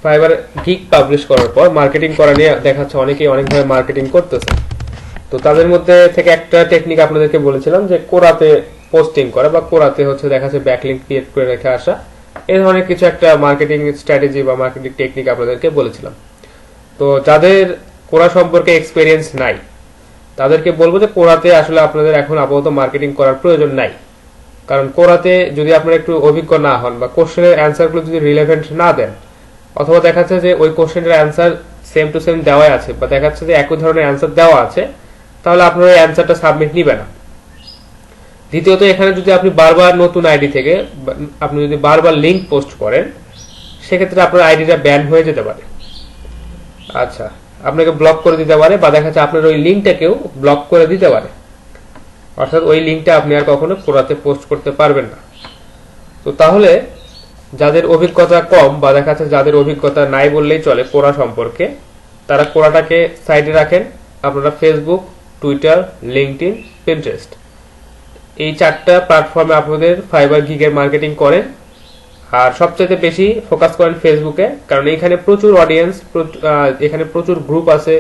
Fibre gig publish করার পর marketing করা নিয়ে দেখাচ্ছে অনেকেই অনেকভাবে মার্কেটিং করতেছে। তো তাদের মধ্যে থেকে একটা টেকনিক আপনাদেরকে বলেছিলাম যে কোরাতে পোস্টিং করা বা কোরাতে হচ্ছে দেখাচ্ছে ব্যাকলিংক ক্রিয়েট করে রেখে আসা, এই ধরনের কিছু একটা মার্কেটিং স্ট্র্যাটেজি বা মার্কেটিং টেকনিক আপনাদেরকে বলেছিলাম। তো যাদের কোরা সম্পর্কে এক্সপেরিয়েন্স নাই তাদেরকে বলবো যে কোরাতে আসলে আপনাদের এখন আপাতত মার্কেটিং করার প্রয়োজন নাই। কারণ কোরাতে যদি আপনারা একটু অভিজ্ঞ না হন বা কোশ্চেনের অ্যান্সারগুলো যদি রিলেভেন্ট না দেন, অথবা দেখাচ্ছে যে ওই কোশ্চেনের অ্যান্সার সেম টু সেম দেওয়া আছে বা দেখাচ্ছে যে একই ধরনের অ্যান্সার দেওয়া আছে, তাহলে আপনার ওই অ্যান্সারটা সাবমিট নিবে না। দ্বিতীয়ত, এখানে যদি আপনি বারবার নতুন আইডি থেকে আপনি যদি বারবার লিঙ্ক পোস্ট করেন, সেক্ষেত্রে আপনার আইডিটা ব্যান হয়ে যেতে পারে। আচ্ছা, আপনাকে ব্লক করে দিতে পারে বা দেখা যাচ্ছে আপনার ওই লিঙ্কটাকেও ব্লক করে দিতে পারে, অর্থাৎ ওই লিঙ্কটা আপনি আর কখনো কোরাতে পোস্ট করতে পারবেন না। তো তাহলে যাদের অভিজ্ঞতা কম বা দেখা যাচ্ছে যাদের অভিজ্ঞতা নাই বললেই চলে কোরা সম্পর্কে, তারা কোরাটাকে সাইডে রাখেন। আপনারা ফেসবুক, টুইটার, লিঙ্কডইন, পিন্টারেস্ট, এই 4টা প্ল্যাটফর্মে আপনাদের ফাইবার গিগের মার্কেটিং করেন। আর সবচেয়ে বেশি ফোকাস করেন ফেসবুকে, কারণ এখানে প্রচুর অডিয়েন্স, এখানে প্রচুর গ্রুপ আছে,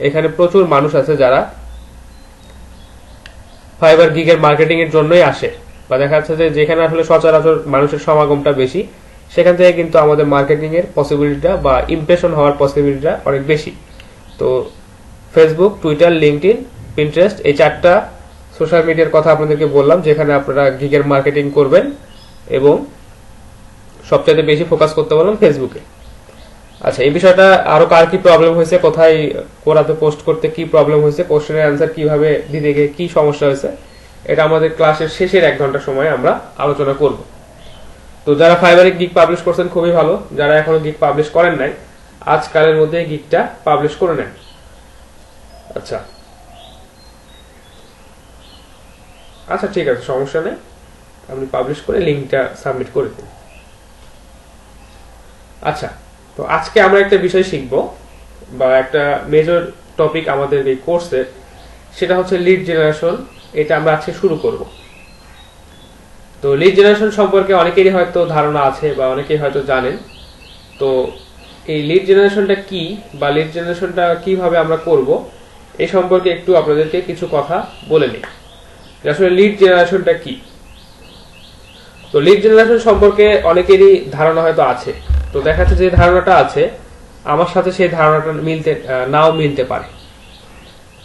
এখানে প্রচুর মানুষ আছে যারা ফাইবার গিগের মার্কেটিং এর জন্যই আসে, বা দেখা যাচ্ছে যে যেখানে আসলে সচরাচর মানুষের সমাগমটা বেশি, সেখান থেকে কিন্তু আমাদের মার্কেটিং এর পসিবিলিটিটা বা ইমপ্রেশন হওয়ার পসিবিলিটিটা অনেক বেশি। তো ফেসবুক, টুইটার, লিঙ্কডইন, পিন্টারেস্ট, এই 4টা সোশ্যাল মিডিয়ার কথা আপনাদেরকে বললাম যেখানে আপনারা গিগের মার্কেটিং করবেন, এবং সবচেয়ে বেশি ফোকাস করতে বললাম ফেসবুকে। আচ্ছা, এই বিষয়টা আরো কার কি প্রবলেম হয়েছে, কোথায় কোরাতে পোস্ট করতে কি প্রবলেম হয়েছে, কোশ্চেনের অ্যান্সার কিভাবে দিতে গিয়ে কি সমস্যা হয়েছে, এটা আমাদের ক্লাসের শেষের 1 ঘন্টা সময় আমরা আলোচনা করব। তো যারা ফাইবারে গিগ পাবলিশ করছেন খুবই ভালো, যারা এখনো গিগ পাবলিশ করেন নাই আজকালের মধ্যে গিগটা পাবলিশ করে নেন। আচ্ছা আচ্ছা ঠিক আছে, সমস্যা নেই, আপনি পাবলিশ করে লিঙ্কটা সাবমিট করে দিন। আচ্ছা, তো আজকে আমরা একটা বিষয় শিখব বা একটা মেজর টপিক আমাদের এই কোর্সের, সেটা হচ্ছে লিড জেনারেশন। এটা আমরা আজকে শুরু করব। তো লিড জেনারেশন সম্পর্কে অনেকেরই হয়তো ধারণা আছে বা অনেকেই হয়তো জানেন। তো এই লিড জেনারেশনটা কি বা লিড জেনারেশনটা কিভাবে আমরা করব, এই সম্পর্কে একটু আপনাদেরকে কিছু কথা বলে নিই। আসলে লিড জেনারেশনটা কি। তো লিড জেনারেশন সম্পর্কে অনেকেরই ধারণা হয়তো আছে। তো দেখা যাচ্ছে যে ধারণাটা আছে আমার সাথে সেই ধারণাটা নাও মিলতে পারে।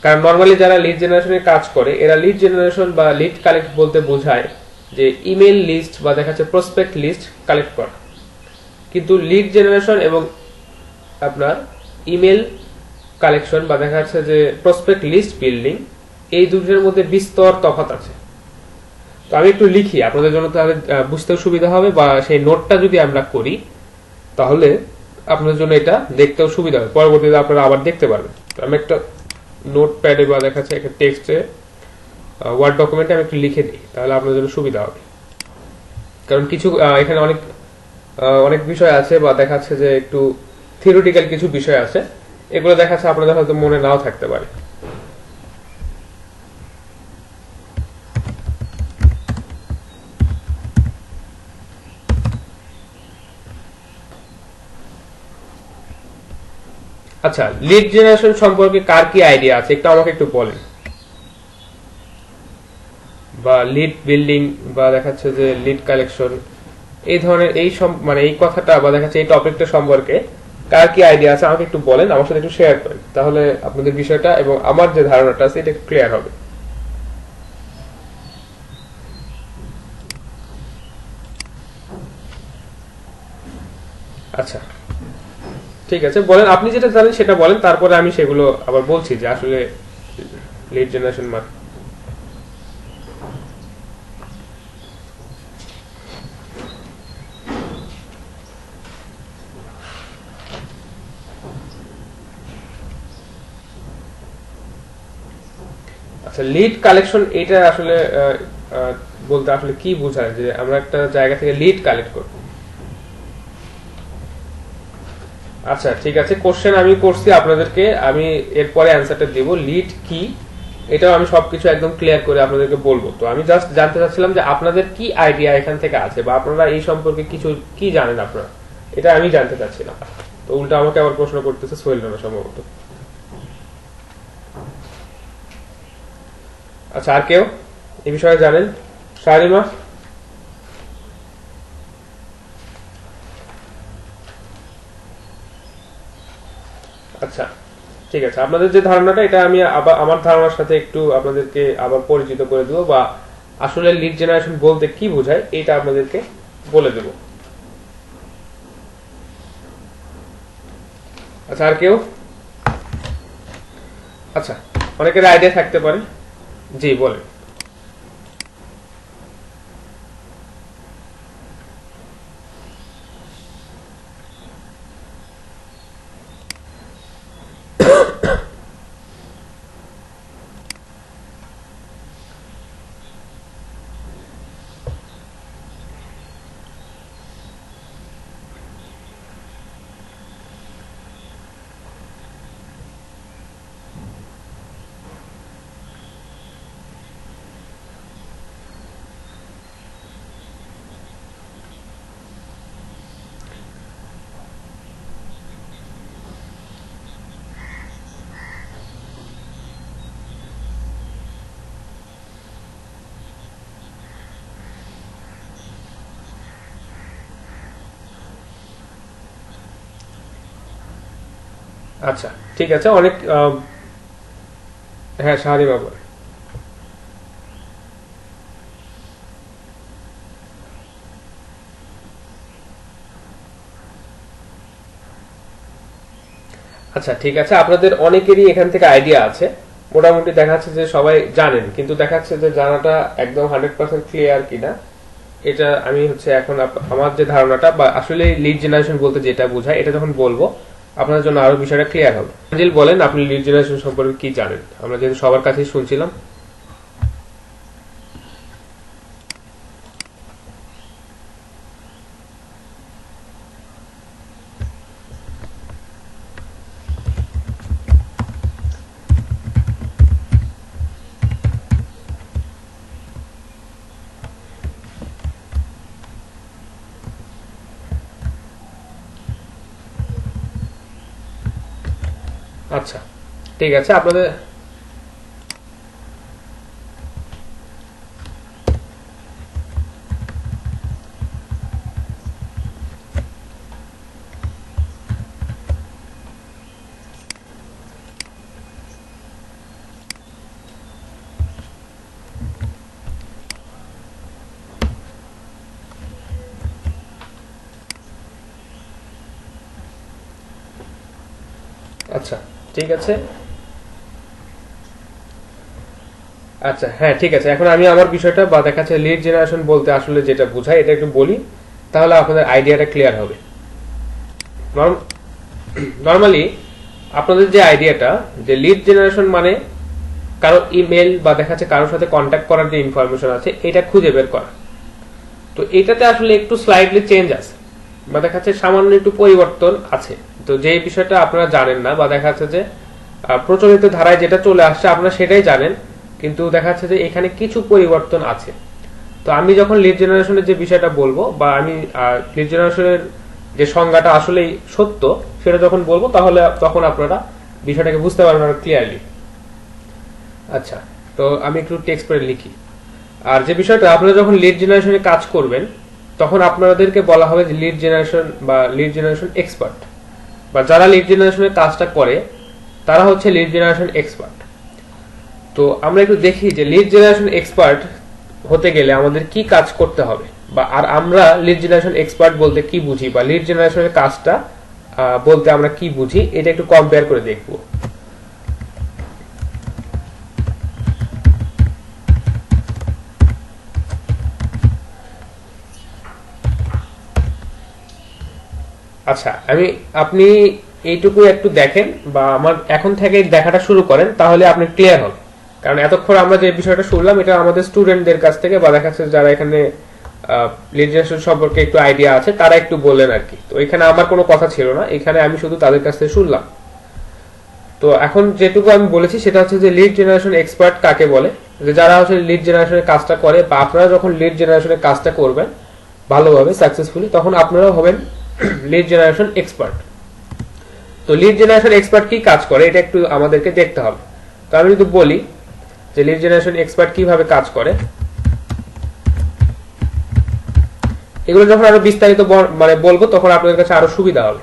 কারণ নর্মালি যারা লিড জেনারেশনের কাজ করে, এরা লিড জেনারেশন বা লিড কালেক্ট বলতে বোঝায় যে ইমেল লিস্ট বা দেখা যাচ্ছে প্রসপেক্ট লিস্ট কালেক্ট করা। কিন্তু লিড জেনারেশন এবং আপনার ইমেল কালেকশন বা দেখা যাচ্ছে যে প্রসপেক্ট লিস্ট বিল্ডিং, এই দুটোর মধ্যে বিস্তর তফাৎ আছে। তো আমি একটু লিখি আপনাদের জন্য, তাহলে বুঝতেও সুবিধা হবে, বা সেই নোটটা যদি আমরা করি তাহলে আপনাদের জন্য এটা দেখতেও সুবিধা হবে, পরবর্তীতে আপনারা আবার দেখতে পারবেন। আমি একটা নোট প্যাডে বা দেখা যাচ্ছে একটা টেক্সটে ওয়ার্ড ডকুমেন্টে আমি একটু লিখে দিই, তাহলে আপনাদের জন্য সুবিধা হবে। কারণ কিছু এখানে অনেক বিষয় আছে বা দেখা যাচ্ছে যে একটু থিওরিটিক্যাল কিছু বিষয় আছে, এগুলো দেখা যাচ্ছে আপনাদের হয়তো মনে নাও থাকতে পারে। আচ্ছা, লিড জেনারেশন সম্পর্কে কার কি আইডিয়া আছে একটু আমাকে একটু বলেন, বা লিড বিল্ডিং বা দেখাচ্ছে যে লিড কালেকশন, এই ধরনের এই কথাটা বা দেখাচ্ছে এই টপিকটা সম্পর্কে কার কি আইডিয়া আছে আমাকে একটু বলেন, আমার সাথে একটু শেয়ার করেন, তাহলে আপনাদের বিষয়টা এবং আমার যে ধারণাটা আছে এটা ক্লিয়ার হবে। আচ্ছা ঠিক আছে, বলেন আপনি যেটা জানেন সেটা বলেন, তারপরে আমি সেগুলো আবার বলছি যে আসলে লিড জেনারেশন মানে। আচ্ছা, লিড কালেকশন এটা আসলে বলতে আসলে কি বোঝায়, যে আমরা একটা জায়গা থেকে লিড কালেক্ট করব। আচ্ছা ঠিক আছে, কোশ্চেন আমি করছি আপনাদেরকে, আমি এরপরে অ্যান্সারটা দেব। লিড কি এটাও আমি সবকিছু একদম ক্লিয়ার করে আপনাদেরকে বলবো। তো আমি জাস্ট জানতে চাচ্ছিলাম যে আপনাদের কি আইডিয়া এখান থেকে আছে, বা আপনারা এই সম্পর্কে কিছু কি জানেন আপনারা, এটা আমি জানতে চাচ্ছিলাম। তো উল্টা আমাকে আবার প্রশ্ন করতেছে সোহেল রানা সম্ভবত। আচ্ছা, আর কেউ এই বিষয়ে জানেন? শারিমা? আচ্ছা, ঠিক আছে। আপনাদের যে ধারণাটা, এটা আমি আবার আমার ধারণার সাথে একটু আপনাদেরকে আবার পরিচিত করে দেবো, বা আসলে লিড জেনারেশন বলতে কি বোঝায় এটা আপনাদেরকে বলে দেব। আচ্ছা, আর কেউ? আচ্ছা, অনেকের আইডিয়া থাকতে পারে। জি, বলেন। আচ্ছা, ঠিক আছে। অনেক হ্যাঁ, শাহরিমা বলে। আচ্ছা, ঠিক আছে। আপনাদের অনেকেরই এখান থেকে আইডিয়া আছে, মোটামুটি দেখা যাচ্ছে যে সবাই জানেন, কিন্তু দেখা যাচ্ছে যে জানাটা একদম 100% ক্লিয়ার কিনা, এটা আমি হচ্ছে এখন আমার যে ধারণাটা বা আসলে লিড জেনারেশন বলতে যেটা বোঝায়, এটা যখন বলবো আপনাদের জন্য আরো বিষয়টা ক্লিয়ার হবে। আঞ্জিল, বলেন আপনি লিড জেনারেশন সম্পর্কে কি জানেন? আমরা যেহেতু সবার কাছেই শুনছিলাম। আচ্ছা, ঠিক আছে। আপনাদের আচ্ছা, ঠিক আছে। আচ্ছা, হ্যাঁ, ঠিক আছে। এখন আমি আমার বিষয়টা বা দেখা যাচ্ছে লিড জেনারেশন বলতে আসলে যেটা বোঝায় এটা একটু বলি, তাহলে আপনাদের আইডিয়াটা ক্লিয়ার হবে। নর্মালি আপনাদের যে আইডিয়াটা, যে লিড জেনারেশন মানে কারো ইমেল বা দেখা যাচ্ছে কারোর সাথে কন্ট্যাক্ট করার যে ইনফরমেশন আছে এটা খুঁজে বের করা। তো এটাতে আসলে একটু স্লাইডলি চেঞ্জ আছে, বা দেখা যাচ্ছে সামান্য একটু পরিবর্তন আছে। তো যে বিষয়টা আপনারা জানেন না, বা দেখা যাচ্ছে যে প্রচলিত ধারায় যেটা চলে আসছে আপনারা সেটাই জানেন, কিন্তু দেখা যাচ্ছে যে এখানে কিছু পরিবর্তন আছে। তো আমি যখন লিড জেনারেশনের যে বিষয়টা বলবো, বা আমি লিড জেনারেশনের যে সংজ্ঞাটা আসলেই সত্য সেটা যখন বলবো, তাহলে তখন আপনারা বিষয়টাকে বুঝতে পারবেন আরো ক্লিয়ারলি। আচ্ছা, তো আমি একটু টেক্সট করে লিখি। আর যে বিষয়টা, আপনারা যখন লিড জেনারেশনে কাজ করবেন তখন আপনাদেরকে বলা হবে যে লিড জেনারেশন বা লিড জেনারেশন এক্সপার্ট, বা যারা লিড জেনারেশনের কাজটা করে তারা হচ্ছে লিড জেনারেশন এক্সপার্ট। তো আমরা একটু দেখি যে লিড জেনারেশন এক্সপার্ট হতে গেলে আমাদের কি কাজ করতে হবে, বা আর আমরা লিড জেনারেশন এক্সপার্ট বলতে কি বুঝি, বা লিড জেনারেশনের কাজটা বলতে আমরা কি বুঝি, এটা একটু কম্পেয়ার করে দেখবো। আচ্ছা, আপনি এইটুকু একটু দেখেন, বা আমার এখন থেকে দেখাটা শুরু করেন, তাহলে আপনি ক্লিয়ার হন। কারণ এতক্ষণ আমরা যে বিষয়টা শুনলাম এটা আমাদের স্টুডেন্টদের কাছ থেকে, বা দেখা যাচ্ছে যারা এখানে লিড জেনারেশন সম্পর্কে একটু আইডিয়া আছে তারা একটু বললেন আর কি। তো এখানে আমার কোনো কথা ছিল না, এখানে আমি শুধু তাদের কাছ থেকে শুনলাম। তো এখন যেটুকু আমি বলেছি সেটা হচ্ছে যে লিড জেনারেশন এক্সপার্ট কাকে বলে, যে যারা হচ্ছে লিড জেনারেশনের কাজটা করে, বা আপনারা যখন লিড জেনারেশনের কাজটা করবেন ভালোভাবে সাকসেসফুলি, তখন আপনারাও হবেন লিড জেনারেশন এক্সপার্ট। তো লিড জেনারেশন এক্সপার্ট কি কাজ করে এটা একটু আমাদেরকে দেখতে হবে। তো আমি যদি বলি যে লিড জেনারেশন এক্সপার্ট কিভাবে কাজ করে, এগুলো যখন আরো বিস্তারিত মানে বলবো তখন আপনাদের কাছে আরো সুবিধা হবে।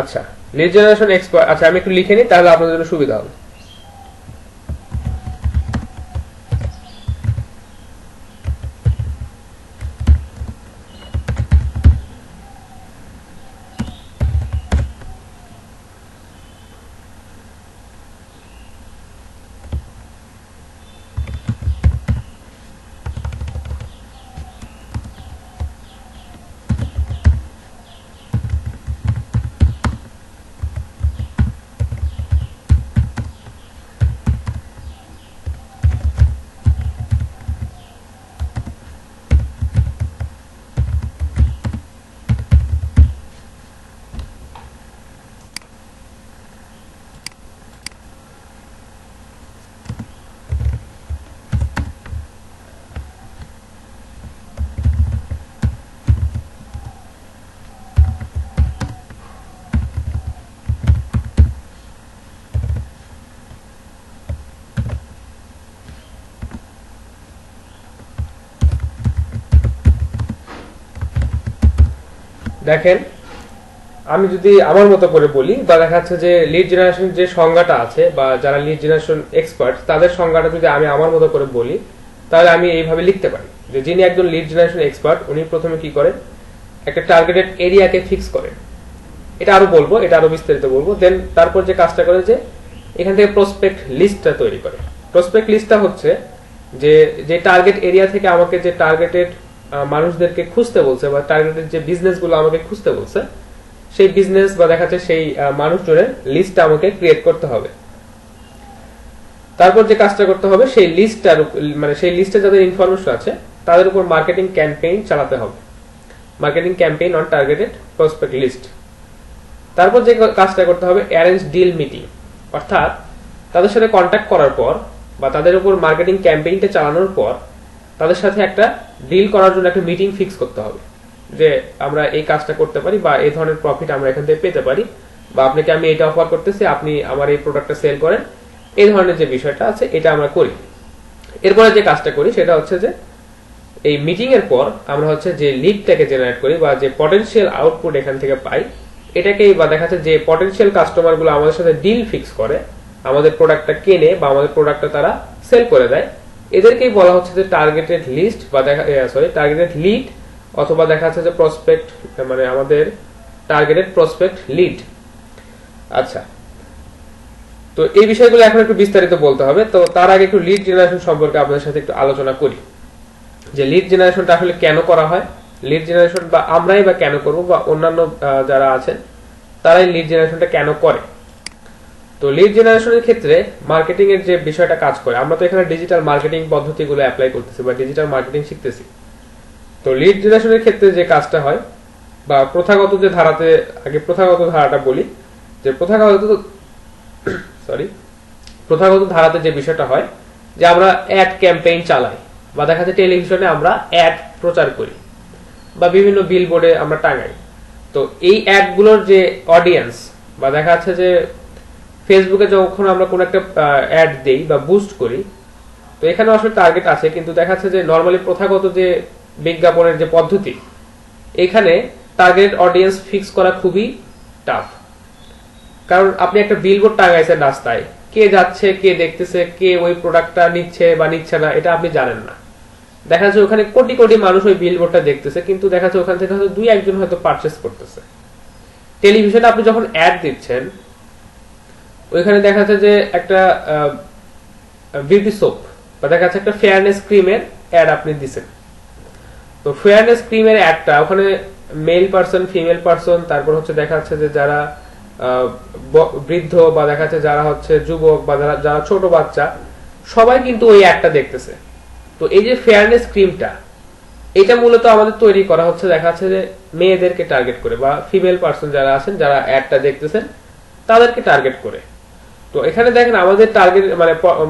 আচ্ছা, লিড জেনারেশন এক্সপার্ট, আচ্ছা আমি একটু লিখে নিই তাহলে আপনাদের জন্য সুবিধা হবে। দেখেন, আমি যদি আমার মতো করে বলি বা দেখা যাচ্ছে যে লিড জেনারেশন যে সংজ্ঞাটা আছে বা যারা লিড জেনারেশন এক্সপার্ট তাদের সংজ্ঞাটা যদি আমি আমার মতো করে বলি তাহলে আমি এইভাবে লিখতে পারি যে যিনি একজন লিড জেনারেশন এক্সপার্ট উনি প্রথমে কি করেন, একটা টার্গেটেড এরিয়াকে ফিক্স করেন। এটা আরো বলবো, এটা আরো বিস্তারিত বলবো। দেন তারপর যে কাজটা করে যে এখান থেকে প্রসপেক্ট লিস্টটা তৈরি করে। প্রসপেক্ট লিস্টটা হচ্ছে যে যে টার্গেট এরিয়া থেকে আমাকে যে টার্গেটেড মানুষদেরকে খুঁজতে বলছে বা টার্গেটেড যে বিজনেস গুলো আমাকে খুঁজতে বলছে সেই বিজনেস বা দেখা যাচ্ছে সেই মানুষজনের লিস্টটা আমাকে ক্রিয়েট করতে হবে। তারপর যে কাজটা করতে হবে সেই লিস্টটার মানে সেই লিস্টে যাদের ইনফরমেশন আছে তাদের উপর মার্কেটিং ক্যাম্পেইন চালাতে হবে, marketing campaign on targeted prospect list. তারপর যে কাজটা করতে হবে অ্যারেঞ্জ ডিল মিটিং, অর্থাৎ তাদের সাথে কন্ট্যাক্ট করার পর বা তাদের উপর মার্কেটিং ক্যাম্পেইনটা চালানোর পর তাদের সাথে একটা ডিল করার জন্য একটা মিটিং ফিক্স করতে হবে যে আমরা এই কাজটা করতে পারি বা এই ধরনের প্রফিট আমরা এখান থেকে পেতে পারি বা আপনাকে আমি এটা অফার করতেছি, আপনি আমার এই প্রোডাক্টটা সেল করেন, এই ধরনের যে বিষয়টা আছে এটা আমরা করি। এরপরে যে কাজটা করি সেটা হচ্ছে যে এই মিটিং এর পর আমরা হচ্ছে যে লিডটাকে জেনারেট করি বা যে পটেনশিয়াল আউটপুট এখান থেকে পাই এটাকেই বা দেখা যাচ্ছে যে পটেনশিয়াল কাস্টমার গুলো আমাদের সাথে ডিল ফিক্স করে, আমাদের প্রোডাক্টটা কেনে বা আমাদের প্রোডাক্টটা তারা সেল করে দেয়, এদেরকেই বলা হচ্ছে যে টার্গেটেড লিস্ট বা টার্গেটেড লিড অথবা দেখা যাচ্ছে যে প্রসপেক্ট মানে আমাদের টার্গেটেড প্রসপেক্ট লিড। আচ্ছা, তো এই বিষয়গুলো এখন একটু বিস্তারিত বলতে হবে। তো তার আগে একটু লিড জেনারেশন সম্পর্কে আপনাদের সাথে একটু আলোচনা করি যে লিড জেনারেশনটা আসলে কেন করা হয়, লিড জেনারেশন বা আমরাই বা কেন করব বা অন্যান্য যারা আছেন তারাই লিড জেনারেশনটা কেন করে। তো লিড জেনারেশনের ক্ষেত্রে মার্কেটিং এর যে বিষয়টা কাজ করে, আমরা তো এখানে ডিজিটাল মার্কেটিং পদ্ধতিগুলো অ্যাপ্লাই করতেছি বা ডিজিটাল মার্কেটিং শিখতেছি। তো লিড জেনারেশনের ক্ষেত্রে যে কাজটা হয় বা প্রথাগত যে ধারাতে, আগে প্রথাগত ধারাটা বলি যে প্রথাগত ধারাতে যে বিষয়টা হয় যে আমরা অ্যাড ক্যাম্পেইন চালাই বা দেখা যাচ্ছে টেলিভিশনে আমরা অ্যাড প্রচার করি বা বিভিন্ন বিলবোর্ডে আমরা টাঙাই। তো এই অ্যাড গুলোর যে অডিয়েন্স বা দেখা যাচ্ছে যে ফেসবুকে যখন আমরা কোন একটা অ্যাড দেই বা বুস্ট করি তো এখানে আসলে টার্গেট আছে, কিন্তু দেখা যাচ্ছে যে নরমালি প্রথাগত যে বিজ্ঞাপনের যে পদ্ধতি এখানে টার্গেট অডিয়েন্স ফিক্স করা খুবই টাফ। কারণ আপনি একটা বিলবোর্ড টাঙাইছেন রাস্তায়, কে যাচ্ছে, কে দেখতেছে, কে ওই প্রোডাক্টটা নিচ্ছে বা নিচ্ছে না এটা আপনি জানেন না। দেখা যাচ্ছে ওখানে কোটি কোটি মানুষ ওই বিলবোর্ডটা দেখতেছে কিন্তু দেখা যাচ্ছে ওখান থেকে হয়তো দুই একজন হয়তো পারচেস করতেছে। টেলিভিশনে আপনি যখন অ্যাড দিচ্ছেন ওইখানে দেখা যাচ্ছে যে একটা বিউটি সোপ বা দেখা যাচ্ছে একটা ফেয়ারনেস ক্রিমের অ্যাড আপনি দিচ্ছেন। তো ফেয়ারনেস ক্রিমের অ্যাডটা ওখানে মেল পারসন, ফিমেল পারসন, তারপর হচ্ছে দেখা যাচ্ছে যে যারা বৃদ্ধ বা দেখা যাচ্ছে যারা হচ্ছে যুবক বা যারা ছোট বাচ্চা সবাই কিন্তু ওই অ্যাডটা দেখতেছে। তো এই যে ফেয়ারনেস ক্রিমটা এটা মূলত আমাদের তৈরি করা হচ্ছে দেখা যাচ্ছে যে মেয়েদেরকে টার্গেট করে বা ফিমেল পারসন যারা আছেন যারা অ্যাডটা দেখতেছেন তাদেরকে টার্গেট করে। তো এখানে দেখেন আমাদের টার্গেট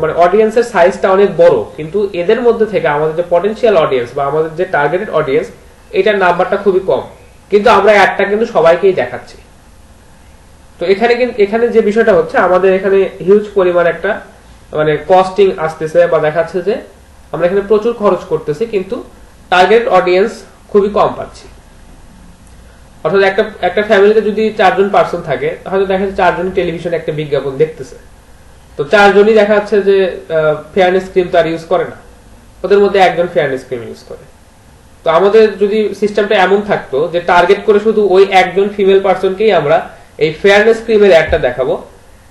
মানে অডিয়েন্সের সাইজটা অনেক বড়, কিন্তু এদের মধ্যে থেকে আমাদের যে পটেনশিয়াল অডিয়েন্স বা আমাদের যে টার্গেটেড অডিয়েন্স এটার নাম্বারটা খুবই কম, কিন্তু আমরা অ্যাডটা কিন্তু সবাইকেই দেখাচ্ছি। তো এখানে যে বিষয়টা হচ্ছে, আমাদের এখানে হিউজ পরিমাণ একটা মানে কস্টিং আসতেছে বা দেখাচ্ছে যে আমরা এখানে প্রচুর খরচ করতেছি, কিন্তু টার্গেট অডিয়েন্স খুবই কম পাচ্ছি। অর্থাৎ একটা ফ্যামিলিতে যদি 4 জন পার্সন থাকে, হয়তো দেখা যাচ্ছে 4 জন টেলিভিশনে একটা বিজ্ঞাপন দেখতেছে, তো 4 জনই দেখা যাচ্ছে যে ফেয়ারনেস ক্রিম তো আর ইউজ করে না, ওদের মধ্যে একজন ফেয়ারনেস ক্রিম ইউজ করে। তো আমাদের যদি সিস্টেমটা এমন থাকতো যে টার্গেট করে শুধু ওই একজন ফিমেল পার্সনকেই আমরা এই ফেয়ারনেস ক্রিমের অ্যাডটা দেখাবো,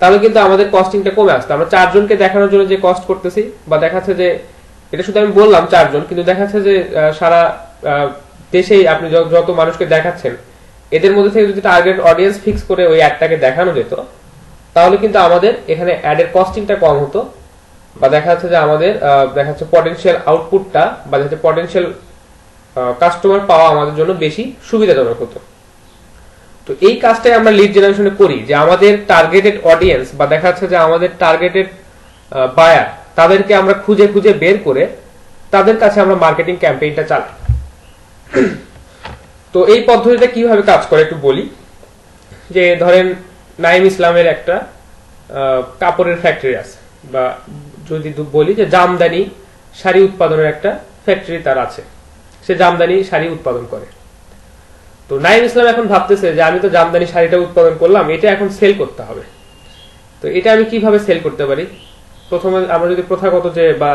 তাহলে কিন্তু আমাদের কস্টিংটা কমে আসতো। আমরা 4 জনকে দেখানোর জন্য যে কস্ট করতেছি, বা দেখাচ্ছে যে এটা শুধু আমি বললাম 4 জন, কিন্তু দেখাচ্ছে যে সারা দেশেই আপনি যত মানুষকে দেখাচ্ছেন এদের মধ্যে থেকে যদি টার্গেট অডিয়েন্স ফিক্স করে ওই অ্যাডটাকে দেখানো যেত, তাহলে কিন্তু আমাদের এখানে অ্যাডের কস্টিংটা কম হতো, বা দেখা যাচ্ছে যে আমাদের দেখা যাচ্ছে পটেনশিয়াল আউটপুটটা বা দেখা যাচ্ছে পটেনশিয়াল কাস্টমার পাওয়া আমাদের জন্য বেশি সুবিধাজনক হতো। তো এই কাজটাই আমরা লিড জেনারেশনে করি, যে আমাদের টার্গেটেড অডিয়েন্স বা দেখা যাচ্ছে যে আমাদের টার্গেটেড বায়ার, তাদেরকে আমরা খুঁজে খুঁজে বের করে তাদের কাছে আমরা মার্কেটিং ক্যাম্পেইনটা চালাই। তো এই পদ্ধতিটা কিভাবে কাজ করে একটু বলি। যে ধরেন নাইম ইসলামের একটা কাপড়ের ফ্যাক্টরি আছে, বা যদি বলি যে জামদানি শাড়ি উৎপাদনের একটা ফ্যাক্টরি তার আছে, সে জামদানি শাড়ি উৎপাদন করে। তো নাইম ইসলাম এখন ভাবতেছে যে আমি তো জামদানি শাড়িটা উৎপাদন করলাম, এটা এখন সেল করতে হবে। তো এটা আমি কিভাবে সেল করতে পারি? প্রথমে আমরা যদি প্রথাগত যে বা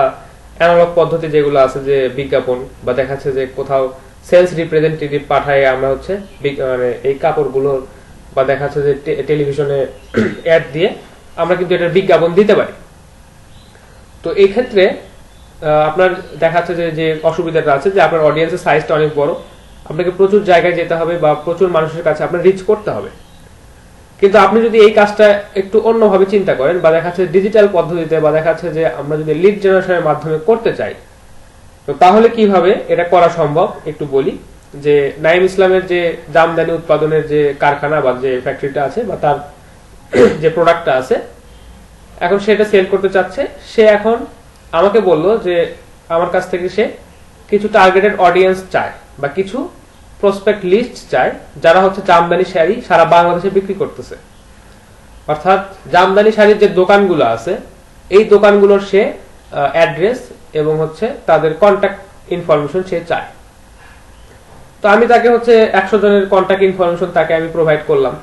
অ্যানালগ পদ্ধতি যেগুলো আছে, যে বিজ্ঞাপন বা দেখাচ্ছে যে কোথাও সেলস রিপ্রেজেন্টেটিভ পাঠায় আমরা হচ্ছে মানে এই কাপড়গুলো বা দেখাচ্ছে যে টেলিভিশনে অ্যাড দিয়ে আমরা কিন্তু এটার বিজ্ঞাপন দিতে পারি। তো এই ক্ষেত্রে আপনার দেখাচ্ছে যে অসুবিধাটা আছে যে আপনার অডিয়েন্সের সাইজটা অনেক বড়, আপনাকে প্রচুর জায়গায় যেতে হবে বা প্রচুর মানুষের কাছে আপনার রিচ করতে হবে। কিন্তু আপনি যদি এই কাজটা একটু অন্যভাবে চিন্তা করেন, বা দেখাচ্ছে ডিজিটাল পদ্ধতিতে, বা দেখাচ্ছে যে আমরা যদি লিড জেনারেশনের মাধ্যমে করতে চাই, তো তাহলে কিভাবে এটা করা সম্ভব একটু বলি। যে নাইম ইসলামের যে জামদানি উৎপাদনের যে কারখানা বা যে ফ্যাক্টরিটা আছে বা তার যে প্রোডাক্টটা আছে, এখন সেটা সেল করতে চাচ্ছে। সে এখন আমাকে বলল যে আমার কাছ থেকে সে কিছু টার্গেটেড অডিয়েন্স চায় বা কিছু প্রসপেক্ট লিস্ট চায়, যারা হচ্ছে জামদানি শাড়ি সারা বাংলাদেশে বিক্রি করতেছে। অর্থাৎ জামদানি শাড়ির যে দোকানগুলো আছে, এই দোকানগুলোর সে অ্যাড্রেস এবং হচ্ছে তাদের কন্ট্যাক্ট ইনফরমেশন সে চায়। তো আমি তাকে হচ্ছে 100 জনের কন্ট্যাক্ট ইনফরমেশন তাকে আমি প্রোভাইড করলাম,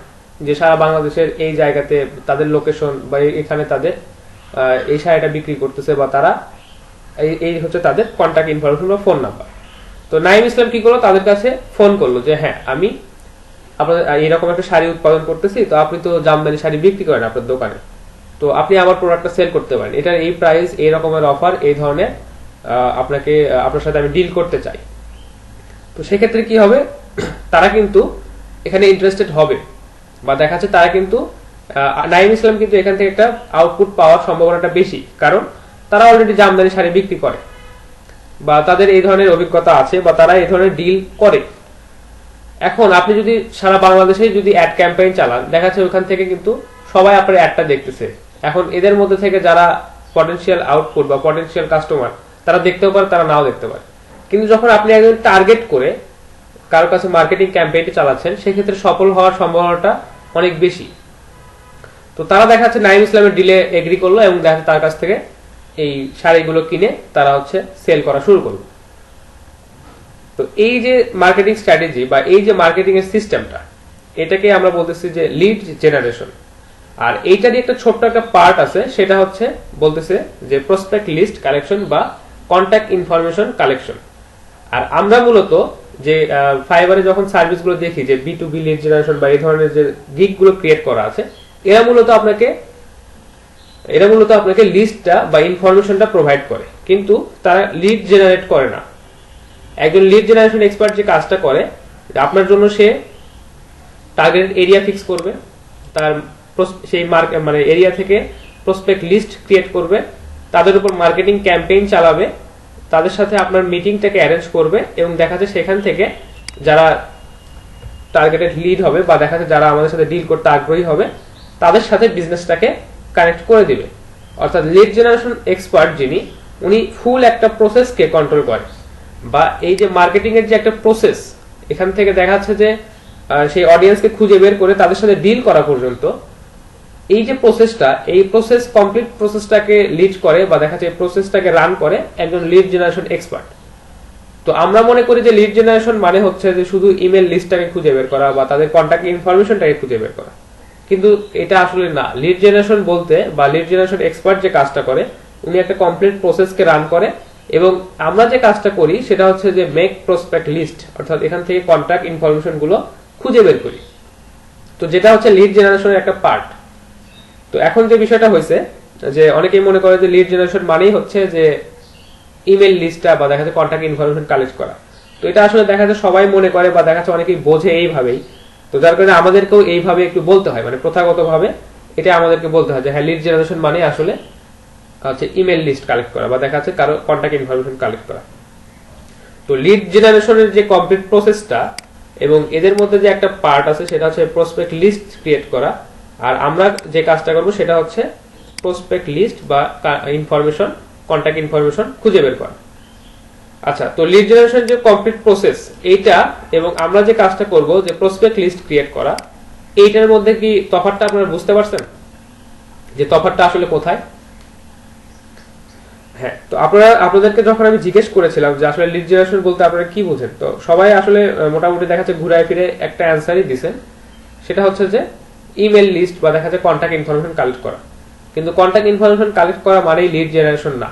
যে সারা বাংলাদেশের এই জায়গাতে তাদের লোকেশন বা এখানে তাদের এই শাড়িটা বিক্রি করতেছে, বা তারা এই হচ্ছে তাদের কন্ট্যাক্ট ইনফরমেশন বা ফোন নাম্বার। তো নাইম ইসলাম কি করলো, তাদের কাছে ফোন করলো যে হ্যাঁ আমি আপনাদের এরকম একটা শাড়ি উৎপাদন করতেছি, তো আপনি তো জামদানি শাড়ি বিক্রি করেন আপনার দোকানে, তো আপনি আমার প্রোডাক্টটা সেল করতে পারেন, এটার এই প্রাইস, এই রকমের অফার, এই ধরনের আপনার সাথে আমি ডিল করতে চাই। তো সেক্ষেত্রে কি হবে, তারা কিন্তু এখানে ইন্টারেস্টেড হবে, বা দেখাচ্ছে তারা কিন্তু নাইম ইসলাম কিন্তু এখান থেকে একটা আউটপুট পাওয়ার সম্ভাবনাটা বেশি, কারণ তারা অলরেডি জামদানি শাড়ি বিক্রি করে, বা তাদের এই ধরনের অভিজ্ঞতা আছে, বা তারা এই ধরনের ডিল করে। এখন আপনি যদি সারা বাংলাদেশে যদি অ্যাড ক্যাম্পেইন চালান, দেখা যাচ্ছে ওখান থেকে কিন্তু সবাই আপনার অ্যাডটা দেখতেছে। এখন এদের মধ্যে থেকে যারা পটেনশিয়াল আউটপুট বা পটেনশিয়াল কাস্টমার, তারা দেখতেও পারে, তারা নাও দেখতে পারে। কিন্তু যখন আপনি একজন টার্গেট করে কারোর কাছে মার্কেটিং ক্যাম্পেইনটি চালাচ্ছেন, সেক্ষেত্রে সফল হওয়ার সম্ভাবনাটা অনেক বেশি। তো তারা দেখা যাচ্ছে নাইম ইসলামের ডিলে এগ্রি করলো এবং দেখা তার কাছ থেকে এই শাড়িগুলো কিনে তারা হচ্ছে সেল করা শুরু করলো। তো এই যে মার্কেটিং স্ট্র্যাটেজি বা এই যে মার্কেটিং এর সিস্টেমটা, এটাকে আমরা বলতেছি যে লিড জেনারেশন। আর এইটারই একটা ছোট্ট একটা পার্ট আছে, সেটা হচ্ছে বলতেছে যে প্রসপেক্ট লিস্ট কালেকশন বা কন্ট্যাক্ট ইনফরমেশন কালেকশন। আর আমরা মূলত যে ফাইবারে যখন সার্ভিসগুলো দেখি যে B2B লিড জেনারেশন বা এই ধরনের যে গিগগুলো ক্রিয়েট করা আছে, এরা মূলত আপনাকে লিস্টটা বা ইনফরমেশনটা প্রোভাইড করে, কিন্তু তারা লিড জেনারেট করে না। একজন লিড জেনারেশন এক্সপার্ট যে কাজটা করে, আপনার জন্য সে টার্গেট এরিয়া ফিক্স করবে, তার সেই মানে এরিয়া থেকে প্রসপেক্ট লিস্ট ক্রিয়েট করবে, তাদের উপর মার্কেটিং ক্যাম্পেইন চালাবে, তাদের সাথে আপনার মিটিংটাকে অ্যারেঞ্জ করবে, এবং দেখা যাচ্ছে সেখান থেকে যারা টার্গেটেড লিড হবে বা দেখা যাচ্ছে যারা আমাদের সাথে ডিল করতে আগ্রহী হবে, তাদের সাথে বিজনেসটাকে কানেক্ট করে দিবে। অর্থাৎ লিড জেনারেশন এক্সপার্ট যিনি, উনি ফুল একটা প্রসেসকে কন্ট্রোল করে, বা এই যে মার্কেটিং এর যে একটা প্রসেস, এখান থেকে দেখা যাচ্ছে যে সেই অডিয়েন্সকে খুঁজে বের করে তাদের সাথে ডিল করা পর্যন্ত এই যে প্রসেসটা, এই প্রসেস কমপ্লিট প্রসেসটাকে লিড করে বা দেখা যাচ্ছে এই প্রসেসটাকে রান করে একজন লিড জেনারেশন এক্সপার্ট। তো আমরা মনে করি যে লিড জেনারেশন মানে হচ্ছে যে শুধু ইমেল লিস্টটাকে খুঁজে বের করা বা তাদের কন্ট্যাক্ট ইনফরমেশনটাকে খুঁজে বের করা, কিন্তু এটা আসলে না। লিড জেনারেশন বলতে বা লিড জেনারেশন এক্সপার্ট যে কাজটা করে, উনি একটা কমপ্লিট প্রসেসকে রান করে, এবং আমরা যে কাজটা করি সেটা হচ্ছে যে মেক প্রসপেক্ট লিস্ট, অর্থাৎ এখান থেকে কন্ট্যাক্ট ইনফরমেশন গুলো খুঁজে বের করি। তো যেটা হচ্ছে লিড জেনারেশনের একটা পার্ট। তো এখন যে বিষয়টা হয়েছে যে অনেকেই মনে করে যে লিড জেনারেশন মানেই হচ্ছে যে ইমেল লিস্টটা বা দেখা যাচ্ছে কন্ট্যাক্ট ইনফরমেশন কালেক্ট করা। তো এটা আসলে দেখা যাচ্ছে সবাই মনে করে বা দেখা যাচ্ছে অনেকেই বোঝে এইভাবেই। তো যার কারণে আমাদেরকেও এইভাবে একটু বলতে হয়, মানে প্রথাগত ভাবে এটা আমাদেরকে বলতে হয় যে হ্যাঁ, লিড জেনারেশন মানে আসলে হচ্ছে ইমেল লিস্ট কালেক্ট করা বা দেখা যাচ্ছে কারো কন্ট্যাক্ট ইনফরমেশন কালেক্ট করা। তো লিড জেনারেশনের যে কমপ্লিট প্রসেসটা এবং এদের মধ্যে যে একটা পার্ট আছে সেটা হচ্ছে প্রসপেক্ট লিস্ট ক্রিয়েট করা, আর আমরা যে কাজটা করব সেটা হচ্ছে প্রসপেক্ট লিস্ট বা ইনফরমেশন, কন্ট্যাক্ট ইনফরমেশন খুঁজে বের করা। আচ্ছা, তো লিড জেনারেশন যে কমপ্লিট প্রসেস এইটা এবং আমরা যে কাজটা করব যে প্রসপেক্ট লিস্ট ক্রিয়েট করা, এইটার মধ্যে কি তফাৎটা আপনারা বুঝতে পারছেন যে তফাৎটা আসলে কোথায়? হ্যাঁ, তো আপনাদেরকে যখন আমি জিজ্ঞেস করেছিলাম যে আসলে লিড জেনারেশন বলতে আপনারা কি বুঝেন, তো সবাই আসলে মোটামুটি দেখা যাচ্ছে ঘুরায় ফিরে একটা অ্যান্সারই দিছেন, সেটা হচ্ছে যে ইমেল লিস্ট বা দেখা যাচ্ছে কন্ট্যাক্ট ইনফরমেশন কালেক্ট করা। কিন্তু কন্ট্যাক্ট ইনফরমেশন কালেক্ট করা মানেই লিড জেনারেশন না।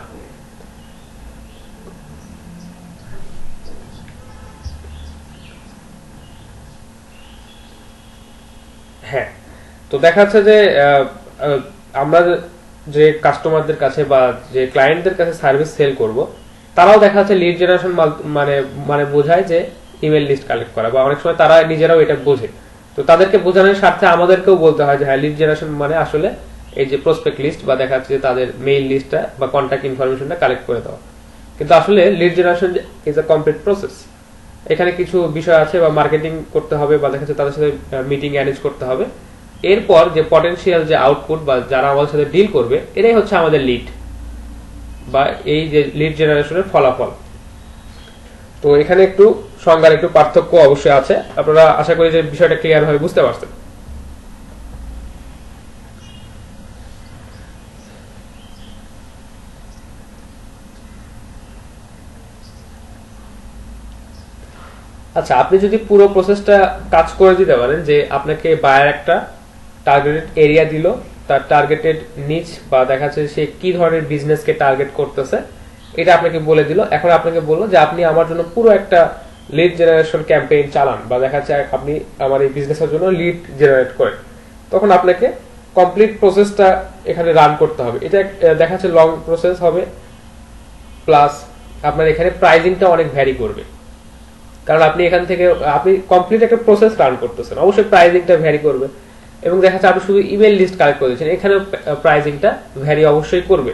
হ্যাঁ, তো দেখা যাচ্ছে যে আমরা যে কাস্টমারদের কাছে বা যে ক্লায়েন্টদের কাছে সার্ভিস সেল করব, তারাও দেখা যাচ্ছে লিড জেনারেশন মানে মানে বোঝায় যে ইমেল লিস্ট কালেক্ট করা, বা অনেক সময় তারা নিজেরাও এটা বোঝে। তো তাদেরকে বোঝানোর স্বার্থে আমাদেরকেও বলতে হয় যে হ্যাঁ, লিড জেনারেশন মানে আসলে এই যে প্রসপেক্ট লিস্ট বা দেখা যাচ্ছে তাদের মেইল লিস্টটা বা কন্ট্যাক্ট ইনফরমেশনটা কালেক্ট করে দেওয়া। কিন্তু আসলে lead generation is a complete process. এখানে কিছু বিষয় আছে বা মার্কেটিং করতে হবে বা দেখা যাচ্ছে তাদের সাথে মিটিং অ্যারেঞ্জ করতে হবে। এরপর যে পটেনশিয়াল যে আউটপুট বা যারা আমাদের সাথে ডিল করবে, এটাই হচ্ছে আমাদের লিড বা এই যে লিড জেনারেশনের ফলাফল। তো এখানে একটু সংজ্ঞার একটু পার্থক্য অবশ্যই আছে। আপনারা আশা করি যে বিষয়টা ক্লিয়ার ভাবে বুঝতে পারছেন। আচ্ছা, আপনি যদি পুরো প্রসেসটা কাজ করে দিতে পারেন, যে আপনাকে বায়ার একটা টার্গেটেড এরিয়া দিল, তার টার্গেটেড নিচ বা দেখা যাচ্ছে সে কি ধরনের বিজনেসকে টার্গেট করতেছে এটা আপনাকে বলে দিল। এখন আপনাকে বললো যে আপনি আমার জন্য পুরো একটা লিড জেনারেশন ক্যাম্পেইন চালান বা দেখা যাচ্ছে আপনি আমার এই বিজনেসের জন্য লিড জেনারেট করেন। তখন আপনাকে কমপ্লিট প্রসেসটা এখানে রান করতে হবে। এটা দেখা যাচ্ছে লং প্রসেস হবে, প্লাস আপনার এখানে প্রাইজিংটা অনেক ভ্যারি করবে, কারণ আপনি এখান থেকে আপনি কমপ্লিট একটা প্রসেস রান করতেছেন, অবশ্যই প্রাইজিংটা ভ্যারি করবে। এবং দেখা যাচ্ছে আপনি শুধু ইমেল লিস্ট কালেক্ট করে দিচ্ছেন, এখানে প্রাইজিংটা ভ্যারি অবশ্যই করবে।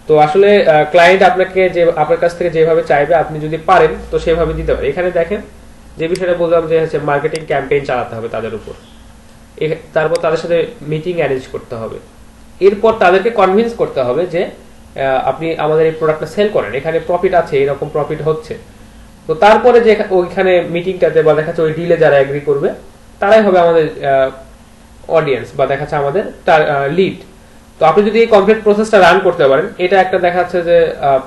তো আসলে ক্লায়েন্ট আপনাকে যে আপনার কাছ থেকে যেভাবে চাইবে, আপনি যদি পারেন তো সেভাবে দিতে পারেন। এখানে দেখেন যে বিষয়টা বললাম যে হচ্ছে মার্কেটিং ক্যাম্পেইন চালাতে হবে তাদের উপর, তারপর তাদের সাথে মিটিং অ্যারেঞ্জ করতে হবে, এরপর তাদেরকে কনভিন্স করতে হবে যে আপনি আমাদের এই প্রোডাক্টটা সেল করেন, এখানে প্রফিট আছে, এরকম প্রফিট হচ্ছে। তো তারপরে যে ওইখানে মিটিংটাতে বা দেখাচ্ছে ওই ডিলে যারা এগ্রি করবে তারাই হবে আমাদের অডিয়েন্স বা দেখাচ্ছে আমাদের লিড। তো আপনি যদি এই কমপ্লিট প্রসেসটা রান করতে পারেন, এটা একটা দেখাচ্ছে যে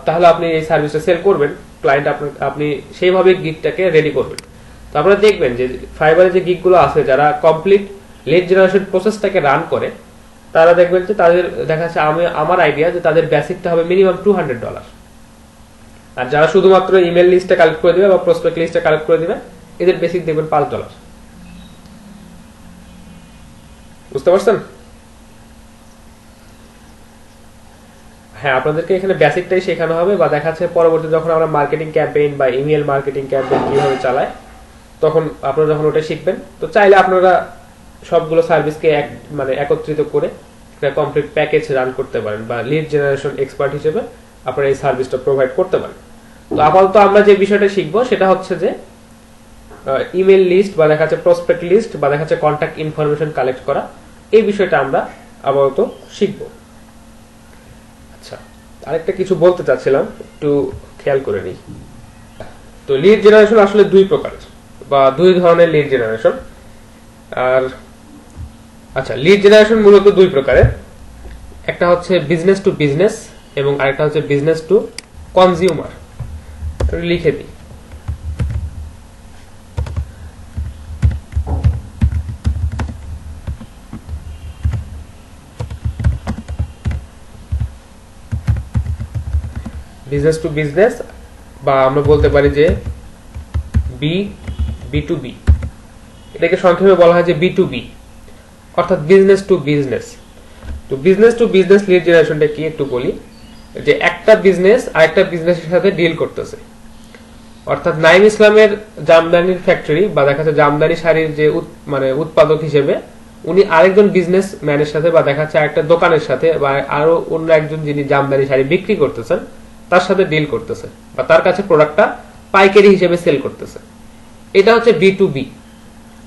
তাহলে আপনি এই সার্ভিসটা সেল করবেন, ক্লায়েন্ট আপনি সেইভাবে গিগটাকে রেডি করবেন। তো আপনারা দেখবেন যে ফাইবারে যে গিগগুলো আছে যারা কমপ্লিট লিড জেনারেশন প্রসেসটাকে রান করে, তারা দেখবেন যে তাদের দেখাচ্ছে আমার আইডিয়া যে তাদের বেসিকটা হবে মিনিমাম $200। আর যারা শুধুমাত্র ইমেল লিস্টটা কালেক্ট করে দিবে বা প্রসপেক্ট লিস্টটা কালেক্ট করে দিবে, এদের বেসিক দেখবেন $5। বুঝতে পারছেন? হ্যাঁ, আপনাদেরকে এখানে বেসিকটাই শেখানো হবে বা দেখাচ্ছে পরবর্তী যখন আমরা মার্কেটিং ক্যাম্পেইন বা ইমেল মার্কেটিং ক্যাম্পেইন কিভাবে চালায়, তখন আপনারা যখন ওটা শিখবেন, তো চাইলে আপনারা সবগুলো সার্ভিসকে মানে একত্রিত করে একটা কমপ্লিট প্যাকেজ রান করতে পারেন বা লিড জেনারেশন এক্সপার্ট হিসেবে আপনারা এই সার্ভিসটা প্রোভাইড করতে পারেন। তো আপাতত আমরা যে বিষয়টা শিখবো সেটা হচ্ছে যে ইমেল লিস্ট বা দেখা যাচ্ছে প্রসপেক্ট লিস্ট বা দেখা যাচ্ছে কন্ট্যাক্ট ইনফরমেশন কালেক্ট করা, এই বিষয়টা আমরা আপাতত শিখব। আচ্ছা, আরেকটা কিছু বলতে চাচ্ছিলাম, একটু খেয়াল করে নিই। তো লিড জেনারেশন আসলে দুই প্রকার বা দুই ধরনের লিড জেনারেশন। আর আচ্ছা, লিড জেনারেশন মূলত দুই প্রকারের, একটা হচ্ছে বিজনেস টু বিজনেস এবং আরেকটা হচ্ছে বিজনেস টু কনজিউমার। লিখে দিই। বিজনেস টু বিজনেস, বা আমরা বলতে পারি যে বি টু বি, এটাকে সংক্ষেপে বলা হয় যে বি টু বি, অর্থাৎ বিজনেস টু বিজনেস। তো বিজনেস টু বিজনেস লিড জেনারেশনটা কি একটু বলি, যে একটা বিজনেস আরেকটা বিজনেসের সাথে ডিল করতেছে। অর্থাৎ নাইম ইসলামের জামদানির ফ্যাক্টরি বা দেখা যাচ্ছে জামদানি শাড়ির যে মানে উৎপাদক হিসেবে উনি আরেকজন বিজনেস ম্যানের সাথে বা দেখা যাচ্ছে আরেকটা দোকানের সাথে বা আরো অন্য একজন যিনি জামদানি শাড়ি বিক্রি করতেছেন তার সাথে ডিল করতেছে বা তার কাছে প্রোডাক্টটা পাইকারি হিসেবে সেল করতেছে। এটা হচ্ছে বি টু বি,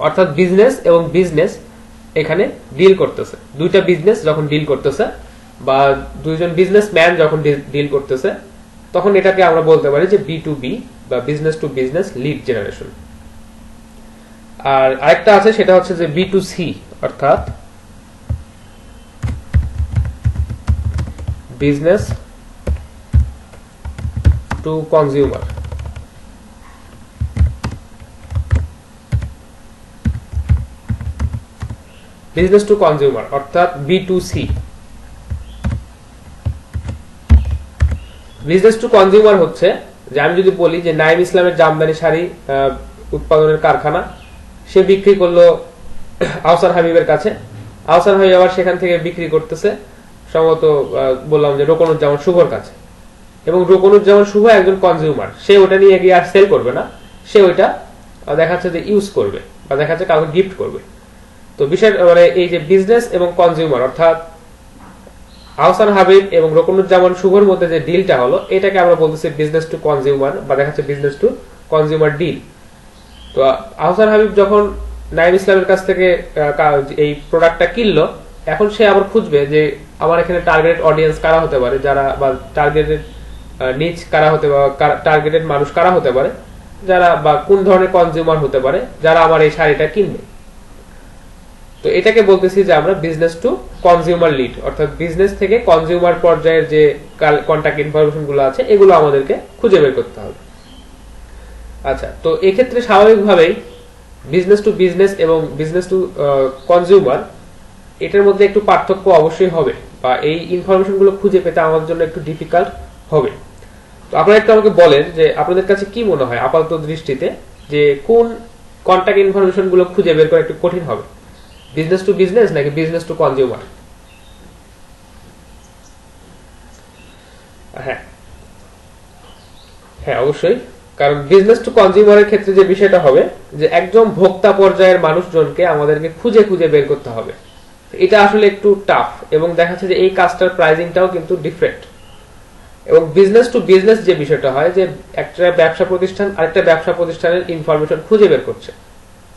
অর্থাৎ বিজনেস এবং বিজনেস এখানে ডিল করতেছে। দুইটা বিজনেস যখন ডিল করতেছে বা দুইজন বিজনেসম্যান যখন ডিল করতেছে, তখন এটাকে আমরা বলতে পারি যে বি টু বি বা business to business lead generation. আর আরেকটা আছে, সেটা হচ্ছে যে বি টু সি, অর্থাৎ business to consumer. Business to consumer অর্থাৎ B to C. Business to consumer হচ্ছে যে আমি যদি বলি যে নাইম ইসলামের জামদানি শাড়ি উৎপাদনের কারখানা, সে বিক্রি করলো আহসান হাবিবের কাছে। আহসান হাবিব আবার সেখান থেকে বিক্রি করতেছে সম্ভবত বললাম যে রোকনুজ্জামান শুভর কাছে, এবং রোকনুজ্জামান শুভ একজন কনজিউমার, সে ওটা নিয়ে গিয়ে আর সেল করবে না, সে ওইটা দেখাচ্ছে যে ইউজ করবে বা দেখাচ্ছে কাউকে গিফট করবে। তো বিষয় মানে এই যে বিজনেস এবং কনজিউমার অর্থাৎ আহসান হাবিব এবং রোকনুজ্জামান শুভর মধ্যে যে ডিলটা হলো, এটাকে আমরা বলতেছি বিজনেস টু কনজিউমার বা দেখাচ্ছে বিজনেস টু কনজিউমার ডিল। তো আহসান হাবিব যখন নাইম ইসলামের কাছ থেকে এই প্রোডাক্টটা কিনলো, এখন সে আবার খুঁজবে যে আমার এখানে টার্গেটেড অডিয়েন্স কারা হতে পারে, যারা বা টার্গেটেড নিচ কারা হতে পারে, টার্গেটেড মানুষ কারা হতে পারে, যারা বা কোন ধরনের কনজিউমার হতে পারে যারা আমার এই শাড়িটা কিনবে। তো এটাকে বলতেছি যে আমরা বিজনেস টু কনজিউমার লিড, অর্থাৎ বিজনেস থেকে কনজিউমার পর্যায়ের যে কন্টাক্ট ইনফরমেশন গুলো আছে এগুলো আমাদেরকে খুঁজে বের করতে হবে। আচ্ছা, তো এক্ষেত্রে স্বাভাবিকভাবেই বিজনেস টু বিজনেস এবং বিজনেস টু কনজিউমার এটার মধ্যে একটু পার্থক্য অবশ্যই হবে, বা এই ইনফরমেশন গুলো খুঁজে পেতে আমাদের জন্য একটু ডিফিকাল্ট হবে। তো আপনারা একটু আমাকে বলেন যে আপনাদের কাছে কি মনে হয় আপাতত দৃষ্টিতে যে কোন কন্টাক্ট ইনফরমেশন গুলো খুঁজে বের করা একটু কঠিন হবে, বিজনেস টু বিজনেস নাকি বিজনেস টু কনজিউমার? হ্যাঁ হ্যাঁ, অবশ্যই। কারণ বিজনেস টু কনজিউমারের ক্ষেত্রে যে বিষয়টা হবে যে একদম ভোক্তা পর্যায়ের মানুষজনকে আমাদেরকে খুঁজে খুঁজে বের করতে হবে। এটা আসলে একটু টাফ, এবং দেখা যাচ্ছে যে এই কাজটার প্রাইসিংটাও কিন্তু ডিফারেন্ট। এবং বিজনেস টু বিজনেস যে বিষয়টা হয় যে একটা ব্যবসা প্রতিষ্ঠান আরেকটা ব্যবসা প্রতিষ্ঠানের ইনফরমেশন খুঁজে বের করছে।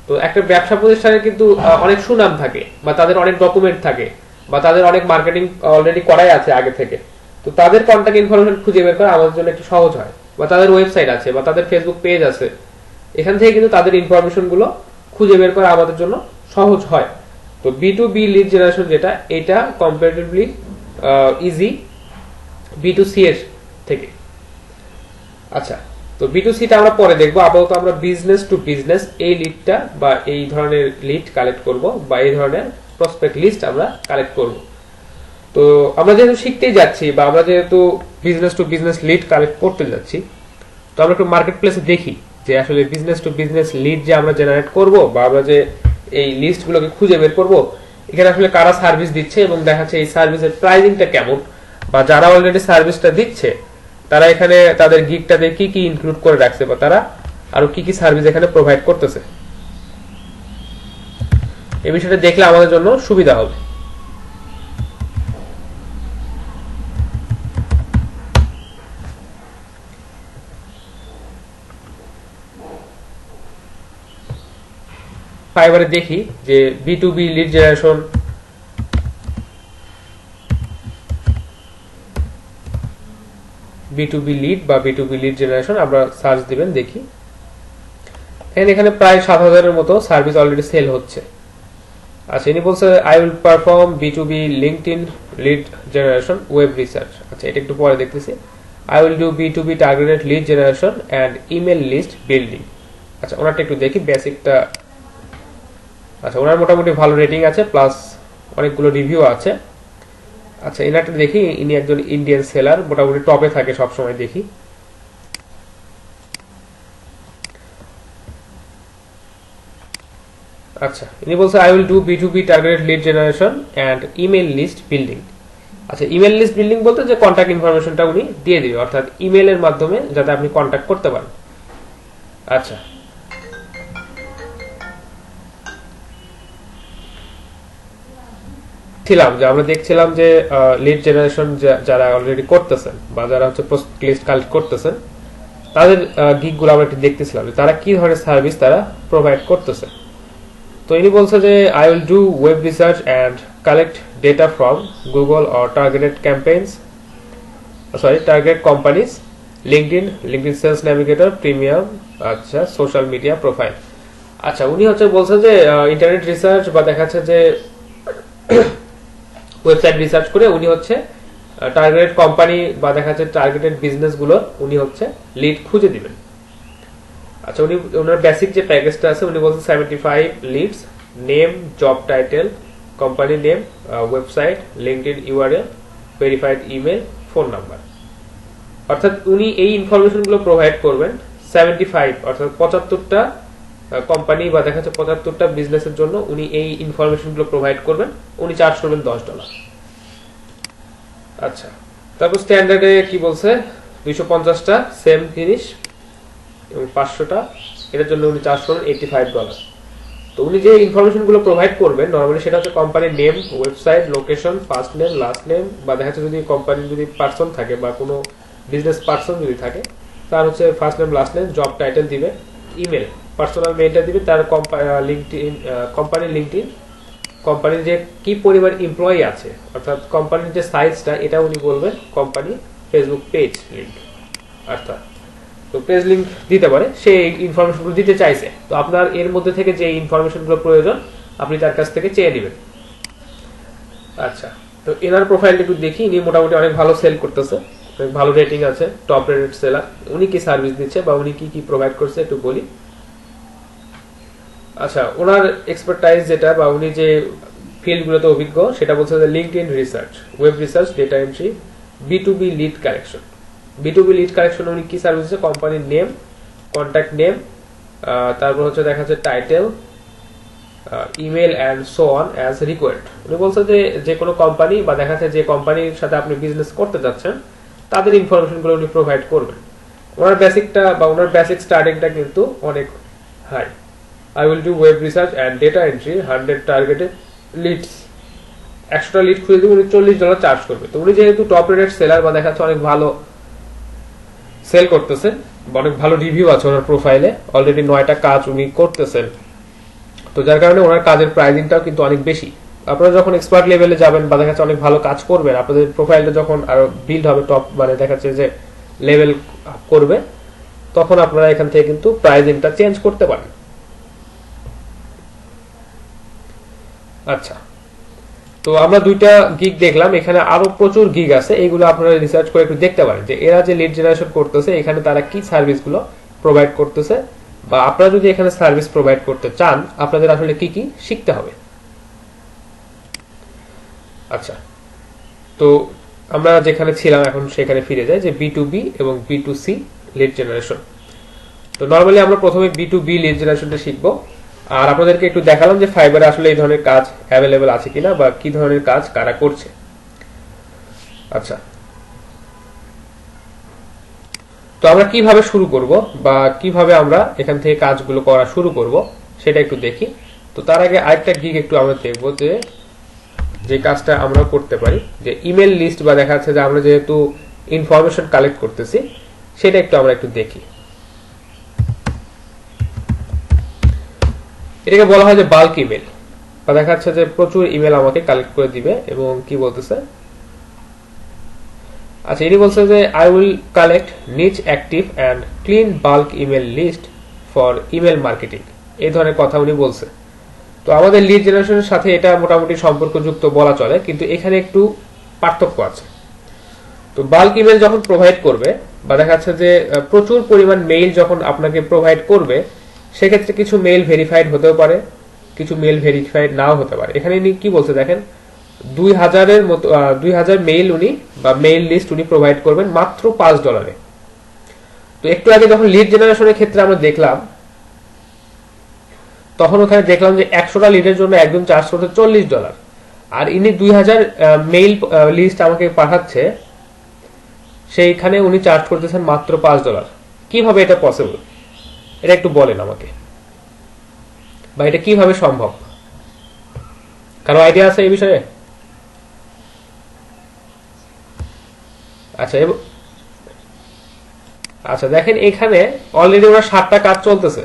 তো একটা ব্যবসা প্রতিষ্ঠানের কিন্তু অনেক সুনাম থাকে বা তাদের অনেক ডকুমেন্ট থাকে বা তাদের অনেক মার্কেটিং অলরেডি করাই আছে আগে থেকে। তো তাদের কন্টাক্ট ইনফরমেশন খুঁজে বের করা আমাদের জন্য একটু সহজ হয়, বা তাদের ওয়েবসাইট আছে বা তাদের ফেসবুক পেজ আছে, এখান থেকে কিন্তু তাদের ইনফরমেশন গুলো খুঁজে বের করা আমাদের জন্য সহজ হয়। তো B to B lead generation যেটা, এটা comparatively easy B to C এর থেকে। আচ্ছা, তো বি টু সিটা আমরা পরে দেখবো। আপাতত আমরা বিজনেস টু বিজনেস এই লিডটা বা এই ধরনের লিড কালেক্ট করব বা এই ধরনের প্রসপেক্ট লিস্ট আমরা কালেক্ট করব। তো আমরা যেহেতু শিখতেই যাচ্ছি বা আমরা যেহেতু business to business lead collect করতে যাচ্ছি, তো আমরা একটু মার্কেট প্লেসে দেখি যে আসলে বিজনেস টু বিজনেস লিড যে আমরা জেনারেট করব বা আমরা যে এই লিস্টগুলোকে খুঁজে বের করব, এখানে আসলে কারা সার্ভিস দিচ্ছে এবং দেখাচ্ছে এই সার্ভিসের প্রাইসিংটা কেমন, বা যারা অলরেডি সার্ভিসটা দিচ্ছে তারা এখানে তাদের গিগটাতে কি কি ইনক্লুড করে রাখছে বা তারা আরো কি কি সার্ভিস এখানে প্রোভাইড করতেছে। এই বিষয়টা দেখলে আমাদের জন্য সুবিধা হবে। ফাইবারে দেখি যে B to B lead generation B2B lead বা B2B লিড জেনারেশন আমরা সার্চ দিবেন দেখি। এখানে প্রায় 7000 এর মতো সার্ভিস অলরেডি সেল হচ্ছে। আচ্ছা, ইনি বলছে I will perform B2B LinkedIn lead generation web research. আচ্ছা, এটা একটু পরে দেখতেছি। I will do B2B targeted lead generation and email list building. আচ্ছা, ওনারটা একটু দেখি বেসিকটা। আচ্ছা, ওনার মোটামুটি ভালো রেটিং আছে, প্লাস অনেকগুলো রিভিউ আছে। আচ্ছা, এনারটা দেখি, ইনি একজন ইন্ডিয়ান সেলার, মোটামুটি টপে থাকে সব সময় দেখি। আচ্ছা, ইনি বলছে I will do B2B targeted lead generation and email list building. আচ্ছা, ইমেল লিস্ট বিল্ডিং বলতে যে কন্টাক্ট ইনফরমেশনটা উনি দিয়ে দিবে, অর্থাৎ ইমেলের মাধ্যমে যাতে আপনি কন্টাক্ট করতে পারেন। আচ্ছা, আমরা দেখছিলাম যে লিড জেনারেশন যারা অলরেডি করতেছেন বা যারা হচ্ছে লিস্ট কালেক্ট করতেছেন তাদের গিগগুলো আমরা একটু দেখতেছিলাম তারা কি ধরনের সার্ভিস তারা প্রোভাইড করতেছে। তো ইনি বলছে যে I will do web research and collect data from Google or targeted campaigns, target companies, LinkedIn sales navigator, premium, আচ্ছা, সোশ্যাল মিডিয়া প্রোফাইল। আচ্ছা, উনি হচ্ছে বলছে যে ইন্টারনেট রিসার্চ বা দেখা যাচ্ছে যে ওয়েবসাইট রিসার্চ করে উনি হচ্ছে টার্গেটেড কোম্পানি বা দেখা যাচ্ছে টার্গেটেড বিজনেস গুলো উনি হচ্ছে লিড খুঁজে দিবেন। আচ্ছা, উনি ওনার বেসিক যে প্যাকেজটা আছে উনি বলছেন 75 leads, name, job title, company name, website, LinkedIn URL, verified email, phone number. অর্থাৎ উনি এই ইনফরমেশন গুলো প্রোভাইড করবেন 75 অর্থাৎ 75টা কোম্পানি বা দেখা যাচ্ছে 75টা বিজনেসের জন্য উনি এই ইনফরমেশন গুলো প্রোভাইড করবেন। উনি চার্জ করবেন $10। আচ্ছা, তারপর স্ট্যান্ডার্ডে কি বলছে 250টা সেম জিনিস এবং 500টা, এটার জন্য উনি চার্জ করবেন $85। তো উনি যে ইনফরমেশন গুলো প্রোভাইড করবেন নরমালি সেটা হচ্ছে কোম্পানির name, website, location, first name, last name, বা দেখা যাচ্ছে যদি কোম্পানির যদি পার্সন থাকে বা কোনো বিজনেস পার্সন যদি থাকে তার হচ্ছে first name, last name, job title দিবে, ইমেল, পার্সোনাল মেইলটা দিবে, তার লিঙ্কডইন, কোম্পানির লিঙ্কডইন, কোম্পানির যে কি পরিমাণ এমপ্লয়ি আছে অর্থাৎ কোম্পানির যে সাইজটা এটা উনি বলবেন, কোম্পানি ফেসবুক পেজ লিঙ্ক, অর্থাৎ তো পেজ লিঙ্ক দিতে পারে, সেই ইনফরমেশনগুলো দিতে চাইছে। তো আপনার এর মধ্যে থেকে যে ইনফরমেশনগুলো প্রয়োজন আপনি তার কাছ থেকে চেয়ে নেবেন। আচ্ছা, তো এনার প্রোফাইলটা একটু দেখি। ইনি মোটামুটি অনেক ভালো সেল করতেছে, অনেক ভালো রেটিং আছে, টপ রেটেড সেলার। উনি কি সার্ভিস দিচ্ছে বা উনি কি কি প্রোভাইড করছে একটু বলি। আচ্ছা, ওনার এক্সপার্টাইজ যেটা বা উনি যে ফিল্ডগুলোতে অভিজ্ঞ সেটা বলছে যে LinkedIn research, web research, data entry, B2B lead collection. B2B lead collection উনি কি সার্ভিস দিচ্ছে, কোম্পানির নেম, কন্ট্যাক্ট নেম, তারপর হচ্ছে দেখা যাচ্ছে title, email and so on as required. উনি বলছে যে যে কোনো কোম্পানি বা দেখা যাচ্ছে যে কোম্পানির সাথে আপনি বিজনেস করতে যাচ্ছেন তাদের ইনফরমেশনগুলো উনি প্রোভাইড করবেন। ওনার বেসিকটা বা ওনার বেসিক স্টার্টিংটা কিন্তু অনেক high. I will do web research and data entry, 100 targeted leads, 100টা lead খুঁজে দিয়ে উনি $40 চার্জ করবে। তো উনি যেহেতু টপ রেটেড সেলার বা দেখাচ্ছে অনেক ভালো সেল করতেছেন, অনেক ভালো রিভিউ আছে ওনার প্রোফাইলে, অলরেডি 9টা কাজ উনি করতেছেন, তো যার কারণে ওনার কাজের প্রাইসিংটাও কিন্তু অনেক বেশি। আপনারা যখন এক্সপার্ট লেভেলে যাবেন বা দেখাচ্ছে অনেক ভালো কাজ করবেন, আপনাদের প্রোফাইলটা যখন আরো বিল্ড হবে, টপ মানে দেখাচ্ছে যে লেভেল করবে, তখন আপনারা এখান থেকে কিন্তু প্রাইসিংটা চেঞ্জ করতে পারেন। আচ্ছা, তো আমরা দুইটা গিগ দেখলাম, এখানে আরো প্রচুর গিগ আছে, এইগুলো আপনারা রিসার্চ করে একটু দেখতে পারেন যে এরা যে লিড জেনারেশন করতেছে এখানে তারা কি সার্ভিসগুলো প্রোভাইড করতেছে, বা আপনারা যদি এখানে সার্ভিস প্রোভাইড করতে চান আপনাদের আসলে কি কি শিখতে হবে। আচ্ছা, তো আমরা যেখানে ছিলাম এখন সেখানে ফিরে যাই যে B2B এবং B2C লিড জেনারেশন। তো নরমালি আমরা প্রথমে B2B লিড জেনারেশনটা শিখবো, আর আপনাদেরকে একটু দেখালাম যে ফাইবারে আসলে এই ধরনের কাজ অ্যাভেলেবেল আছে কিনা বা কি ধরনের কাজ কারা করছে। আচ্ছা, তো আমরা কিভাবে শুরু করব বা কিভাবে আমরা এখান থেকে কাজগুলো করা শুরু করব সেটা একটু দেখি। তো তার আগে আরেকটা গিগ একটু আমরা দেখব যে যে কাজটা আমরা করতে পারি, যে ইমেল লিস্ট বা দেখা যাচ্ছে যে আমরা যেহেতু ইনফরমেশন কালেক্ট করতেছি সেটা একটু আমরা একটু দেখি। এটাকে বলা হয় যে বাল্ক ইমেল, বা দেখা যাচ্ছে যে প্রচুর ইমেল আমাকে কালেক্ট করে দিবে। এবং কি বলতেছে, আচ্ছা, ইনি বলছে যে I will collect niche active and clean bulk email list for email marketing, এই ধরনের কথা উনি বলছে। তো আমাদের লিড জেনারেশনের সাথে এটা মোটামুটি সম্পর্কযুক্ত বলা চলে, কিন্তু এখানে একটু পার্থক্য আছে। তো বাল্ক ইমেল যখন প্রোভাইড করবে বা দেখা যাচ্ছে যে প্রচুর পরিমাণ মেইল যখন আপনাকে প্রোভাইড করবে, সেক্ষেত্রে কিছু মেইল ভেরিফাইড হতেও পারে, কিছু মেইল ভেরিফাইড নাও হতে পারে। এখানে উনি কি বলছে দেখেন, 2000-এর মতো 2000 মেইল উনি বা মেইল লিস্ট উনি প্রোভাইড করবেন মাত্র $5। তো একটু আগে যখন লিড জেনারেশনের ক্ষেত্রে আমরা দেখলাম, তখন ওখানে দেখলাম যে 100টা লিডের জন্য একজন চার্জ করতে $40, আর ইনি 2000 মেইল লিস্ট আমাকে পাঠাচ্ছে, সেইখানে উনি চার্জ করতেছেন মাত্র $5। কিভাবে এটা পসিবল, এটা একটু বলেন আমাকে, বা এটা কিভাবে সম্ভব? কারো আইডিয়া আছে এই বিষয়ে? আচ্ছা, আচ্ছা দেখেন এখানে অলরেডি ওনার 7টা কাজ চলতেছে,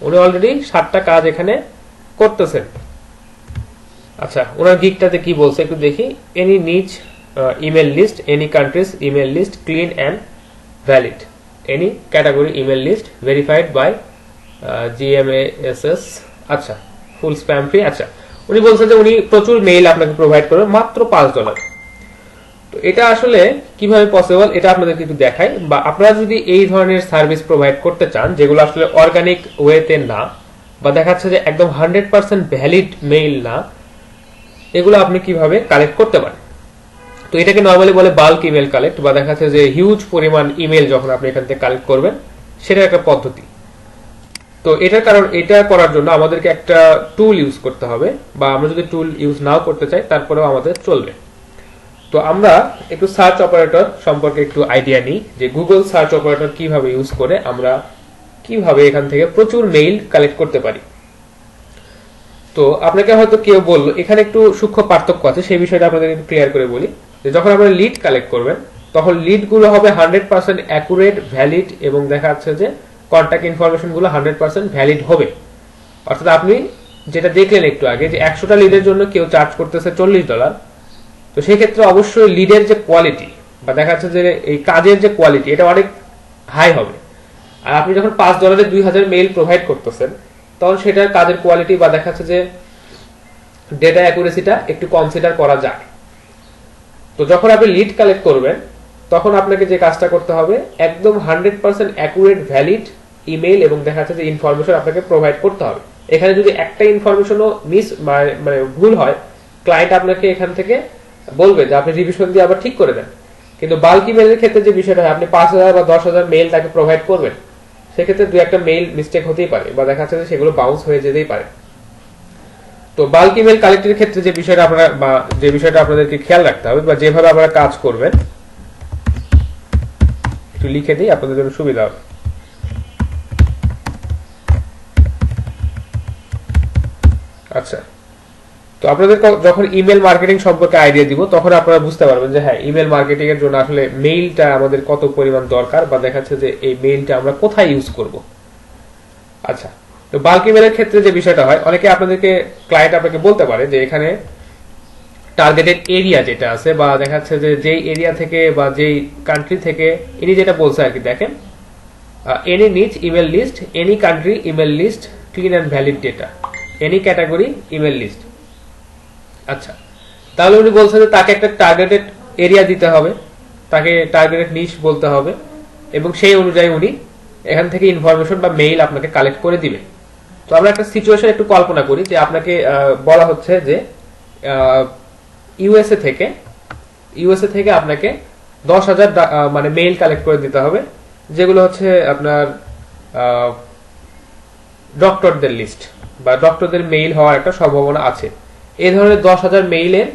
উনি অলরেডি 7টা কাজ এখানে করতেছেন। আচ্ছা, ওনার গিকটাতে কি বলছে একটু দেখি। Any niche email list, any countries email list clean and valid, any category email list verified by GMASS, আচ্ছা ফুল স্প্যাম ফ্রি। আচ্ছা, উনি বলছেন যে উনি প্রচুর মেইল আপনাকে প্রোভাইড করবেন মাত্র $5। তো এটা আসলে কিভাবে পসিবল এটা আপনাদেরকে একটু দেখাই। বা আপনারা যদি এই ধরনের সার্ভিস প্রোভাইড করতে চান যেগুলো আসলে অর্গানিক ওয়েতে না, বা দেখাচ্ছে যে একদম 100% ভ্যালিড মেইল না, এগুলো আপনি কিভাবে কালেক্ট করতে পারেন। তো এটাকে নরমালি বলে বাল্ক ইমেল কালেক্ট, বা দেখাচ্ছে যে হিউজ পরিমাণ ইমেল যখন আপনি এখান থেকে কালেক্ট করবেন, সেটা একটা পদ্ধতি। তো এটার কারণ, এটা করার জন্য আমাদেরকে একটা টুল ইউজ করতে হবে, বা আমরা যদি টুল ইউজ নাও করতে চাই তারপরেও আমাদের চলবে। তো আমরা একটু সার্চ অপারেটর সম্পর্কে একটু আইডিয়া নিই, যে গুগল সার্চ অপারেটর কিভাবে ইউজ করে আমরা কিভাবে এখান থেকে প্রচুর মেইল কালেক্ট করতে পারি। তো আপনাকে হয়তো কেউ বললো, এখানে একটু সূক্ষ্ম পার্থক্য আছে, সেই বিষয়টা আপনাদের একটু ক্লিয়ার করে বলি। যে যখন আপনারা লিড কালেক্ট করবেন, তখন লিড গুলো হবে 100% অ্যাকুরেট, ভ্যালিড, এবং দেখা যাচ্ছে যে কন্ট্যাক্ট ইনফরমেশন গুলো 100% ভ্যালিড হবে। অর্থাৎ আপনি যেটা দেখলেন একটু আগে, যে 100টা লিডের জন্য কেউ চার্জ করতেছে $40, তো সেই ক্ষেত্রে অবশ্যই লিডের যে কোয়ালিটি, বা দেখা যাচ্ছে যে এই কাজের যে কোয়ালিটি, এটা অনেক হাই হবে। আর আপনি যখন $5 2000 মেইল প্রোভাইড করতেছেন, তখন সেটার কাজের কোয়ালিটি বা দেখা যাচ্ছে যে ডেটা অ্যাকুরেসিটা একটু কনসিডার করা যায়। তো যখন আপনি লিড কালেক্ট করবেন, তখন আপনাকে যে কাজটা করতে হবে, একদম 100% অ্যাকুরেট, ভ্যালিড ইমেইল এবং দেখা যাচ্ছে যে ইনফরমেশন আপনাকে প্রোভাইড করতে হবে। এখানে যদি একটা ইনফরমেশনও মানে ভুল হয়, ক্লায়েন্ট আপনাকে এখান থেকে বলবে যে আপনি রিভিশন দিয়ে আবার ঠিক করে দেন। কিন্তু বাল্ক ইমেইলের ক্ষেত্রে যে বিষয়টা হয়, আপনি 5000 বা 10000 মেইল তাকে প্রোভাইড করবেন, সেক্ষেত্রে দু একটা মেইল মিস্টেক হতেই পারে, বা দেখা যাচ্ছে যে সেগুলো বাউন্স হয়ে যেতেই পারে। তো বাল্ক ইমেল কালেক্টের ক্ষেত্রে যে বিষয়টা আপনারা, বা যে বিষয়টা আপনাদেরকে খেয়াল রাখতে হবে, বা যেভাবে আপনারা কাজ করবেন, একটু লিখে দিই আপনাদের জন্য সুবিধা হবে। আচ্ছা, তো আপনাদের যখন ইমেল মার্কেটিং সম্পর্কে আইডিয়া দিব, তখন আপনারা বুঝতে পারবেন যে হ্যাঁ, ইমেল মার্কেটিং এর জন্য আসলে মেইলটা আমাদের কত পরিমাণ দরকার, বা দেখাচ্ছে যে এই মেইলটা আমরা কোথায় ইউজ করব। আচ্ছা, তো বাল্ক ইমেলের ক্ষেত্রে যে বিষয়টা হয়, অনেকে আপনাদেরকে ক্লায়েন্ট আপনাকে বলতে পারে যে এখানে টার্গেটেড এরিয়া যেটা আছে, বা দেখাচ্ছে যে যেই এরিয়া থেকে বা যেই কান্ট্রি থেকে, ইনি যেটা বলছে আর কি, দেখেন any niche email list, any country email list, clean and valid data, any category email list. আচ্ছা, তাহলে উনি বলছেন যে তাকে একটা টার্গেটেড এরিয়া দিতে হবে, তাকে টার্গেটেড নিশ বলতে হবে, এবং সেই অনুযায়ী উনি এখান থেকে ইনফরমেশন বা মেইল আপনাকে কালেক্ট করে দিবে। তো আমরা একটা সিচুয়েশন একটু কল্পনা করি, যে আপনাকে বলা হচ্ছে যে ইউএসএ থেকে আপনাকে 10,000 মানে মেইল কালেক্ট করে দিতে হবে, যেগুলো হচ্ছে আপনার ডক্টরদের লিস্ট, বা ডক্টরদের মেইল হওয়ার একটা সম্ভাবনা আছে। এই ধরনের 10,000 মেইলের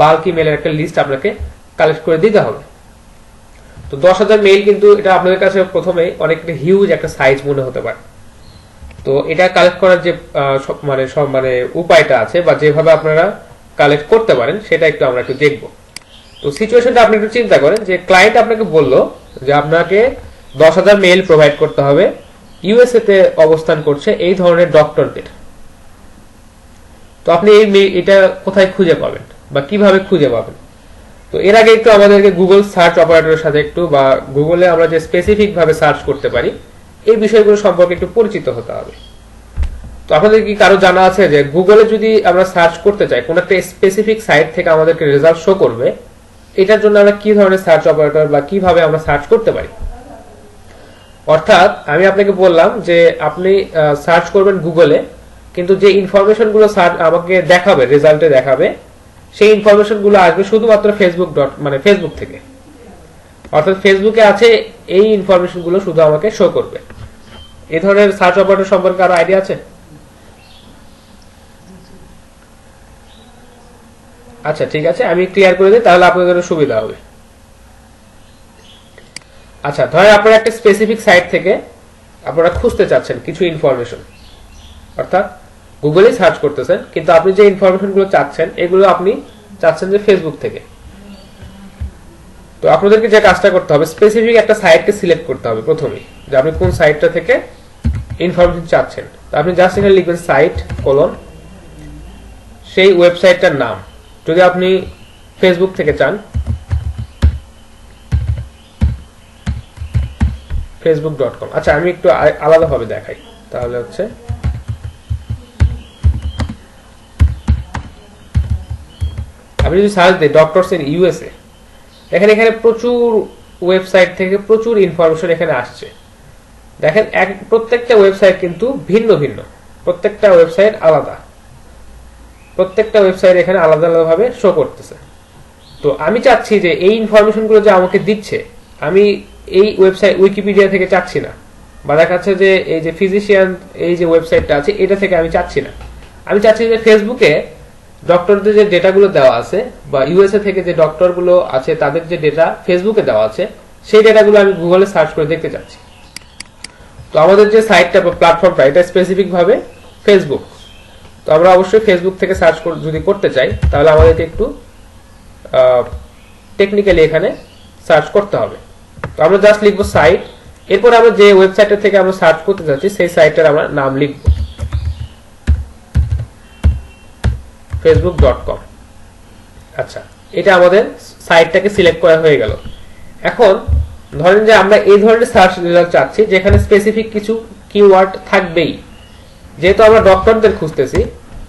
বাল্ক ইমেলের একটা লিস্ট আপনাকে কালেক্ট করে দিতে হবে। তো 10,000 মেইল কিন্তু এটা আপনাদের কাছে প্রথমে অনেকটা হিউজ একটা সাইজ মনে হতে পারে। তো এটা কালেক্ট করার যে মানে উপায়টা আছে, বা যেভাবে আপনারা কালেক্ট করতে পারেন, সেটা আমরা একটু দেখব। তো সিচুয়েশনটা আপনি একটু চিন্তা করেন, যে ক্লায়েন্ট আপনাকে বলল যে আপনাকে 10,000 মেইল প্রোভাইড করতে হবে ইউএসএ তে অবস্থান করছে এই ধরনের ডক্টরদের। তো আপনি এটা কোথায় খুঁজে পাবেন, বা কিভাবে খুঁজে পাবেন? তো এর আগে একটু আমাদেরকে গুগল সার্চ অপারেটরের সাথে একটু বা গুগলে আমরা যে স্পেসিফিক ভাবে সার্চ করতে পারি এই বিষয়গুলো সম্পর্কে একটু পরিচিত হতে হবে। তো আপনাদের কি কারো জানা আছে যে গুগলে যদি আমরা সার্চ করতে চাই কোন একটা স্পেসিফিক সাইট থেকে আমাদেরকে রেজাল্ট শো করবে, এটার জন্য আমরা কি ধরনের সার্চ অপারেটর বা কিভাবে আমরা সার্চ করতে পারি? অর্থাৎ আমি আপনাকে বললাম যে আপনি সার্চ করবেন গুগলে, কিন্তু যে ইনফরমেশন গুলো আমাকে দেখাবে, রেজাল্টে দেখাবে, সেই ইনফরমেশন গুলো আসবে শুধুমাত্র ফেসবুক থেকে। অর্থাৎ ফেসবুকে আছে এই ইনফরমেশন গুলো শুধু আমাকে শো করবে। এই ধরনের সার্চ অপারেটর সম্পর্কে আরো আইডিয়া আছে? আচ্ছা ঠিক আছে, আমি ক্লিয়ার করে দিই, তাহলে আপনাদের সুবিধা হবে। আচ্ছা, ধরেন আপনারা একটা স্পেসিফিক সাইট থেকে আপনারা খুঁজতে চাচ্ছেন কিছু ইনফরমেশন, অর্থাৎ গুগলে সার্চ করতেছেন, কিন্তু আপনি যে ইনফরমেশন গুলো চাচ্ছেন এগুলো আপনি চাচ্ছেন যে ফেসবুক থেকে। তো আপনাদেরকে যে কাজটা করতে হবে, স্পেসিফিক একটা সাইটকে সিলেক্ট করতে হবে প্রথমেই, যে আপনি কোন সাইটটা থেকে ইনফরমেশন চাচ্ছেন। তো আপনি জাস্ট এখানে লিখবেন সাইট কোলন সেই ওয়েবসাইটটার নাম। যদি আপনি ফেসবুক থেকে চান, facebook.com। আচ্ছা, আমি একটু আলাদাভাবে দেখাই, তাহলে হচ্ছে আমি যদি সার্চ দিই ডক্টরস ইন ইউএসএ, দেখেন এখানে প্রচুর ওয়েবসাইট থেকে প্রচুর ইনফরমেশন এখানে আসছে। দেখেন প্রত্যেকটা ওয়েবসাইট কিন্তু ভিন্ন ভিন্ন, প্রত্যেকটা ওয়েবসাইট আলাদা, প্রত্যেকটা ওয়েবসাইট এখানে আলাদা আলাদা ভাবে শো করতেছে। তো আমি চাচ্ছি যে এই ইনফরমেশন গুলো যে আমাকে দিচ্ছে, আমি এই ওয়েবসাইট উইকিপিডিয়া থেকে চাচ্ছি না, বা দেখা যাচ্ছে যে এই যে ফিজিশিয়ান এই যে ওয়েবসাইটটা আছে এটা থেকে আমি চাচ্ছি না। আমি চাচ্ছি যে ফেসবুকে ডক্টরদের যে ডেটাগুলো দেওয়া আছে, বা ইউএসএ থেকে যে ডক্টরগুলো আছে তাদের যে ডেটা ফেসবুকে দেওয়া আছে, সেই ডেটাগুলো আমি গুগলে সার্চ করে দেখতে চাচ্ছি। তো আমাদের যে সাইটটা বা প্ল্যাটফর্মটা, এটা স্পেসিফিক ভাবে ফেসবুক। তো আমরা অবশ্যই ফেসবুক থেকে সার্চ যদি করতে চাই, তাহলে আমাদেরকে একটু টেকনিক্যালি এখানে সার্চ করতে হবে। তো আমরা জাস্ট লিখবো সাইট, এরপর আমরা যে ওয়েবসাইটটা থেকে আমরা সার্চ করতে যাচ্ছি সেই সাইটের আমরা নাম লিখব facebook.com। আচ্ছা, এটা আমাদের সাইটটাকে সিলেক্ট করা হয়ে গেল। এখন ধরেন যে আমরা এই ধরনের সার্চ রেজাল্ট চাচ্ছি যেখানে স্পেসিফিক কিছু কিওয়ার্ড থাকবেই। যেহেতু আমরা ডক্টরদের খুঁজতেছি,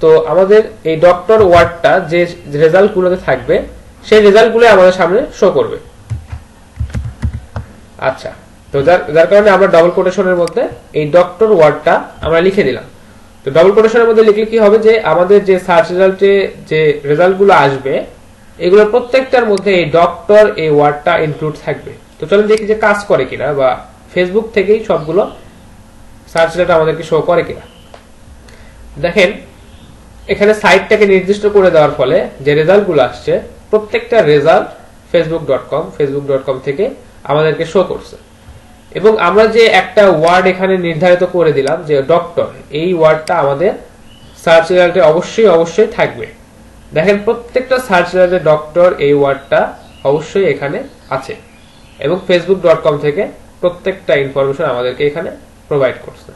তো আমাদের এই ডক্টর ওয়ার্ডটা যে রেজাল্টগুলোতে থাকবে সেই রেজাল্টগুলো আমাদের সামনে শো করবে। আচ্ছা, তো যার কারণে আমরা ডবল কোটেশনের মধ্যে এই ডক্টর ওয়ার্ডটা আমরা লিখে দিলাম। তো ডবল কোটেশনের মধ্যে লিখলে কি হবে, যে আমাদের যে সার্চ রেজাল্টে যে রেজাল্টগুলো আসবে এগুলোর প্রত্যেকটার মধ্যে এই ডক্টর এই ওয়ার্ডটা ইনক্লুড থাকবে। তো চলুন দেখি যে কাজ করে কিনা, বা ফেসবুক থেকেই সবগুলো সার্চ রেজাল্ট আমাদেরকে শো করে কিনা। দেখেন এখানে সাইটটাকে নির্দিষ্ট করে দেওয়ার ফলে যে রেজাল্টগুলো আসছে প্রত্যেকটা রেজাল্ট facebook.com থেকে আমাদেরকে শো করছে। এবং আমরা যে একটা ওয়ার্ড এখানে নির্ধারিত করে দিলাম যে ডক্টর, এই ওয়ার্ডটা আমাদের সার্চ রেজাল্টে অবশ্যই থাকবে। দেখেন প্রত্যেকটা সার্চ রেজাল্টে ডক্টর এই ওয়ার্ডটা অবশ্যই এখানে আছে, এবং facebook.com থেকে প্রত্যেকটা ইনফরমেশন আমাদেরকে এখানে প্রোভাইড করছে।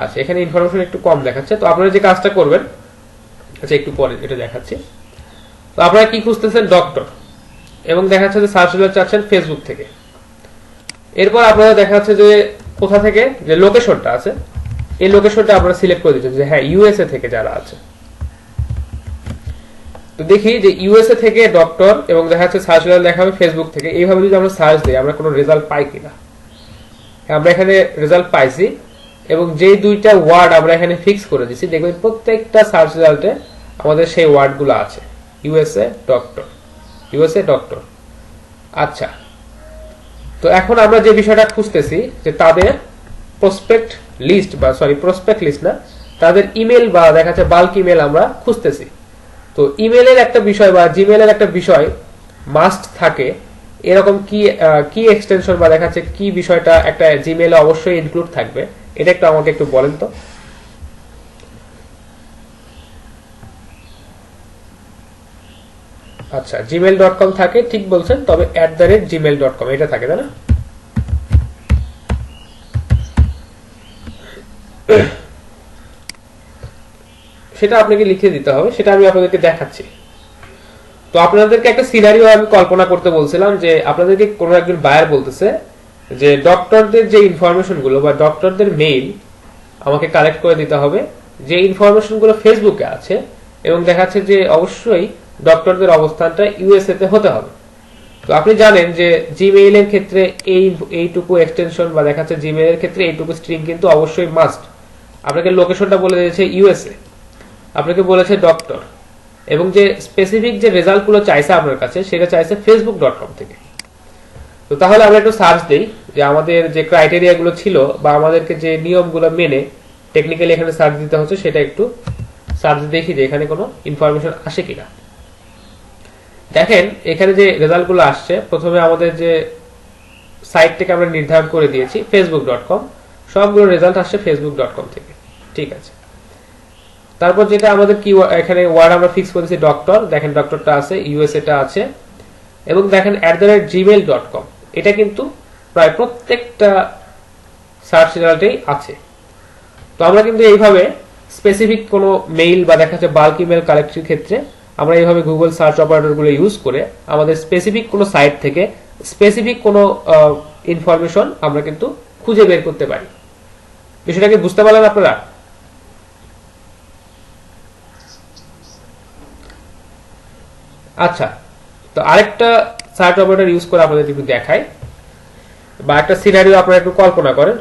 আচ্ছা, এখানে ইনফরমেশন একটু কম দেখাচ্ছে। তো আপনারা যে কাজটা করবেন, আচ্ছা একটু পরে এটা দেখাচ্ছি। তো আপনারা কি খুঁজতেছেন, ডক্টর, এবং দেখা যাচ্ছে যে সার্চ রেজাল্ট চাচ্ছেন ফেসবুক থেকে। এরপর আপনারা দেখা যাচ্ছে যে কোথা থেকে যে লোকেশনটা আছে, এই লোকেশনটা আপনারা সিলেক্ট করে দিচ্ছেন যে হ্যাঁ ইউএসএ থেকে যারা আছে। তো দেখি যে ইউএসএ থেকে ডক্টর, এবং দেখা যাচ্ছে সার্চ রেজাল্ট দেখাবে ফেসবুক থেকে। এইভাবে যদি আমরা সার্চ দিই আমরা কোনো রেজাল্ট পাই কিনা। আমরা এখানে রেজাল্ট পাইছি, এবং যে দুইটা ওয়ার্ড আমরা এখানে ফিক্স করে দিছি, দেখবেন প্রত্যেকটা সার্চ রেজাল্টে আমাদের সেই ওয়ার্ডগুলো আছে, ইউএসএ ডক্টর। আচ্ছা, তো এখন আমরা যে বিষয়টা খুঁজতেছি যে তাদের প্রসপেক্ট লিস্ট না, তাদের ইমেল বা দেখা যাচ্ছে বাল্ক ইমেল আমরা খুঁজতেছি। তো ইমেলের একটা বিষয় বা জিমেলের একটা বিষয় মাস্ট থাকে, এরকম কি এক্সটেনশন বা দেখা যাচ্ছে কি বিষয়টা একটা জিমেলে অবশ্যই ইনক্লুড থাকবে, এটা একটু আমাকে একটু বলেন তো। আচ্ছা, gmail.com থাকে, ঠিক বলছেন, তবে @gmail.com এটা থাকে, তাই না? সেটা আপনাকে লিখে দিতে হবে, সেটা আমি আপনাদেরকে দেখাচ্ছি। তো আপনাদেরকে একটা সিনারিও আমি কল্পনা করতে বলছিলাম যে আপনাদেরকে কোনো একজন বায়ার বলতেছে যে ডক্টরদের যে ইনফরমেশন গুলো বা ডক্টরদের মেইল আমাকে কালেক্ট করে দিতে হবে, যে ইনফরমেশন গুলো ফেসবুকে আছে, এবং দেখাচ্ছে যে অবশ্যই ডক্টরদের অবস্থানটা ইউএসএ তে হতে হবে। তো আপনি জানেন যে জিমেইল এর ক্ষেত্রে এইটুকু এক্সটেনশন বা দেখাচ্ছে জিমেইল এর ক্ষেত্রে এইটুকু স্ট্রিং কিন্তু অবশ্যই মাস্ট। আপনাকে লোকেশনটা বলে দিয়েছে ইউএসএ, আপনাকে বলেছে ডক্টর, এবং যে স্পেসিফিক যে রেজাল্ট গুলো চাইছে আপনার কাছে সেটা চাইছে facebook.com থেকে। তো তাহলে আমরা একটু সার্চ দেই যে আমাদের যে ক্রাইটেরিয়া গুলো ছিল বা আমাদেরকে যে নিয়মগুলো মেনে টেকনিক্যালি এখানে সার্চ দিতে হচ্ছে সেটা একটু সার্চ দেখি যে এখানে কোনো ইনফরমেশন আসে কিনা। দেখেন এখানে যে রেজাল্ট গুলো আসছে, প্রথমে আমাদের যে সাইট থেকে আমরা নির্ধারণ করে দিয়েছি facebook.com, সবগুলো রেজাল্ট আসছে facebook.com থেকে। ঠিক আছে, তারপর যেটা আমাদের কি এখানে ওয়ার্ড আমরা ফিক্স করেছি ডক্টর, দেখেন ডক্টরটা আছে, ইউএসএ টা আছে, এবং দেখেন @gmail.com, এটা কিন্তু প্রায় প্রত্যেকটা সার্চ রেজাল্টেই আছে। তো আমরা কিন্তু এইভাবে স্পেসিফিক কোনো মেইল বা দেখা যাচ্ছে বাল্ক ইমেল কালেক্টের ক্ষেত্রে আমরা এইভাবে গুগল সার্চ অপারেটর গুলো ইউজ করে আমাদের স্পেসিফিক কোনো সাইট থেকে স্পেসিফিক কোনো ইনফরমেশন আমরা কিন্তু খুঁজে বের করতে পারি। বিষয়টাকে বুঝতে পারলেন আপনারা? আচ্ছা, তো আরেকটা সার্চ অপারেটর ইউজ করে আপনাদের একটু দেখাই, বা একটা সিনারিও আপনারা একটু কল্পনা করেন।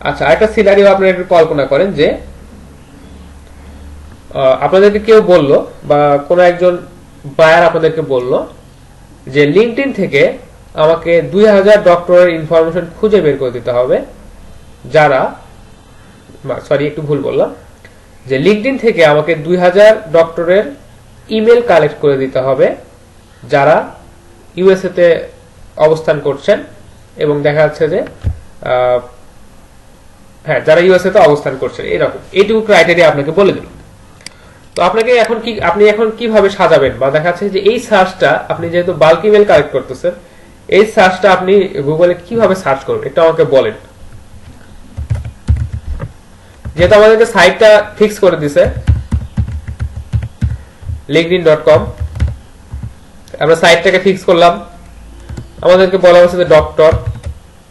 আচ্ছা, আরেকটা সিনারিও আপনারা একটু কল্পনা করেন যে আপনাদেরকে কেউ বলল বা কোনো একজন বায়ার আপনাদেরকে বলল যে লিঙ্কডইন থেকে আমাকে 2000 ডক্টরের ইনফরমেশন খুঁজে বের করে দিতে হবে, যারা একটু ভুল বললাম, যে লিঙ্কডইন থেকে আমাকে 2000 ডক্টরের ইমেল কালেক্ট করে দিতে হবে যারা ইউএসএ তে অবস্থান করছেন, এবং দেখা যাচ্ছে যে হ্যাঁ যারা ইউএসএ তে অবস্থান করছেন, এরকম এইটুকু ক্রাইটেরিয়া আপনাকে বলে দিল। তো আপনাকে আপনি এখন কিভাবে সাজাবেন, বা দেখা যাচ্ছে যে এই সার্চটা আপনি যেহেতু বাল্ক ইমেল কালেক্ট করতেছেন, এই সার্চটা আপনি গুগলে কিভাবে সার্চ করবেন এটা আমাকে বলেন। যেহেতু আমাদেরকে সাইটটা ফিক্স করে দিছে linkedin.com, আমরা সাইটটাকে ফিক্স করলাম, আমাদেরকে বলা হচ্ছে যে ডক্টর,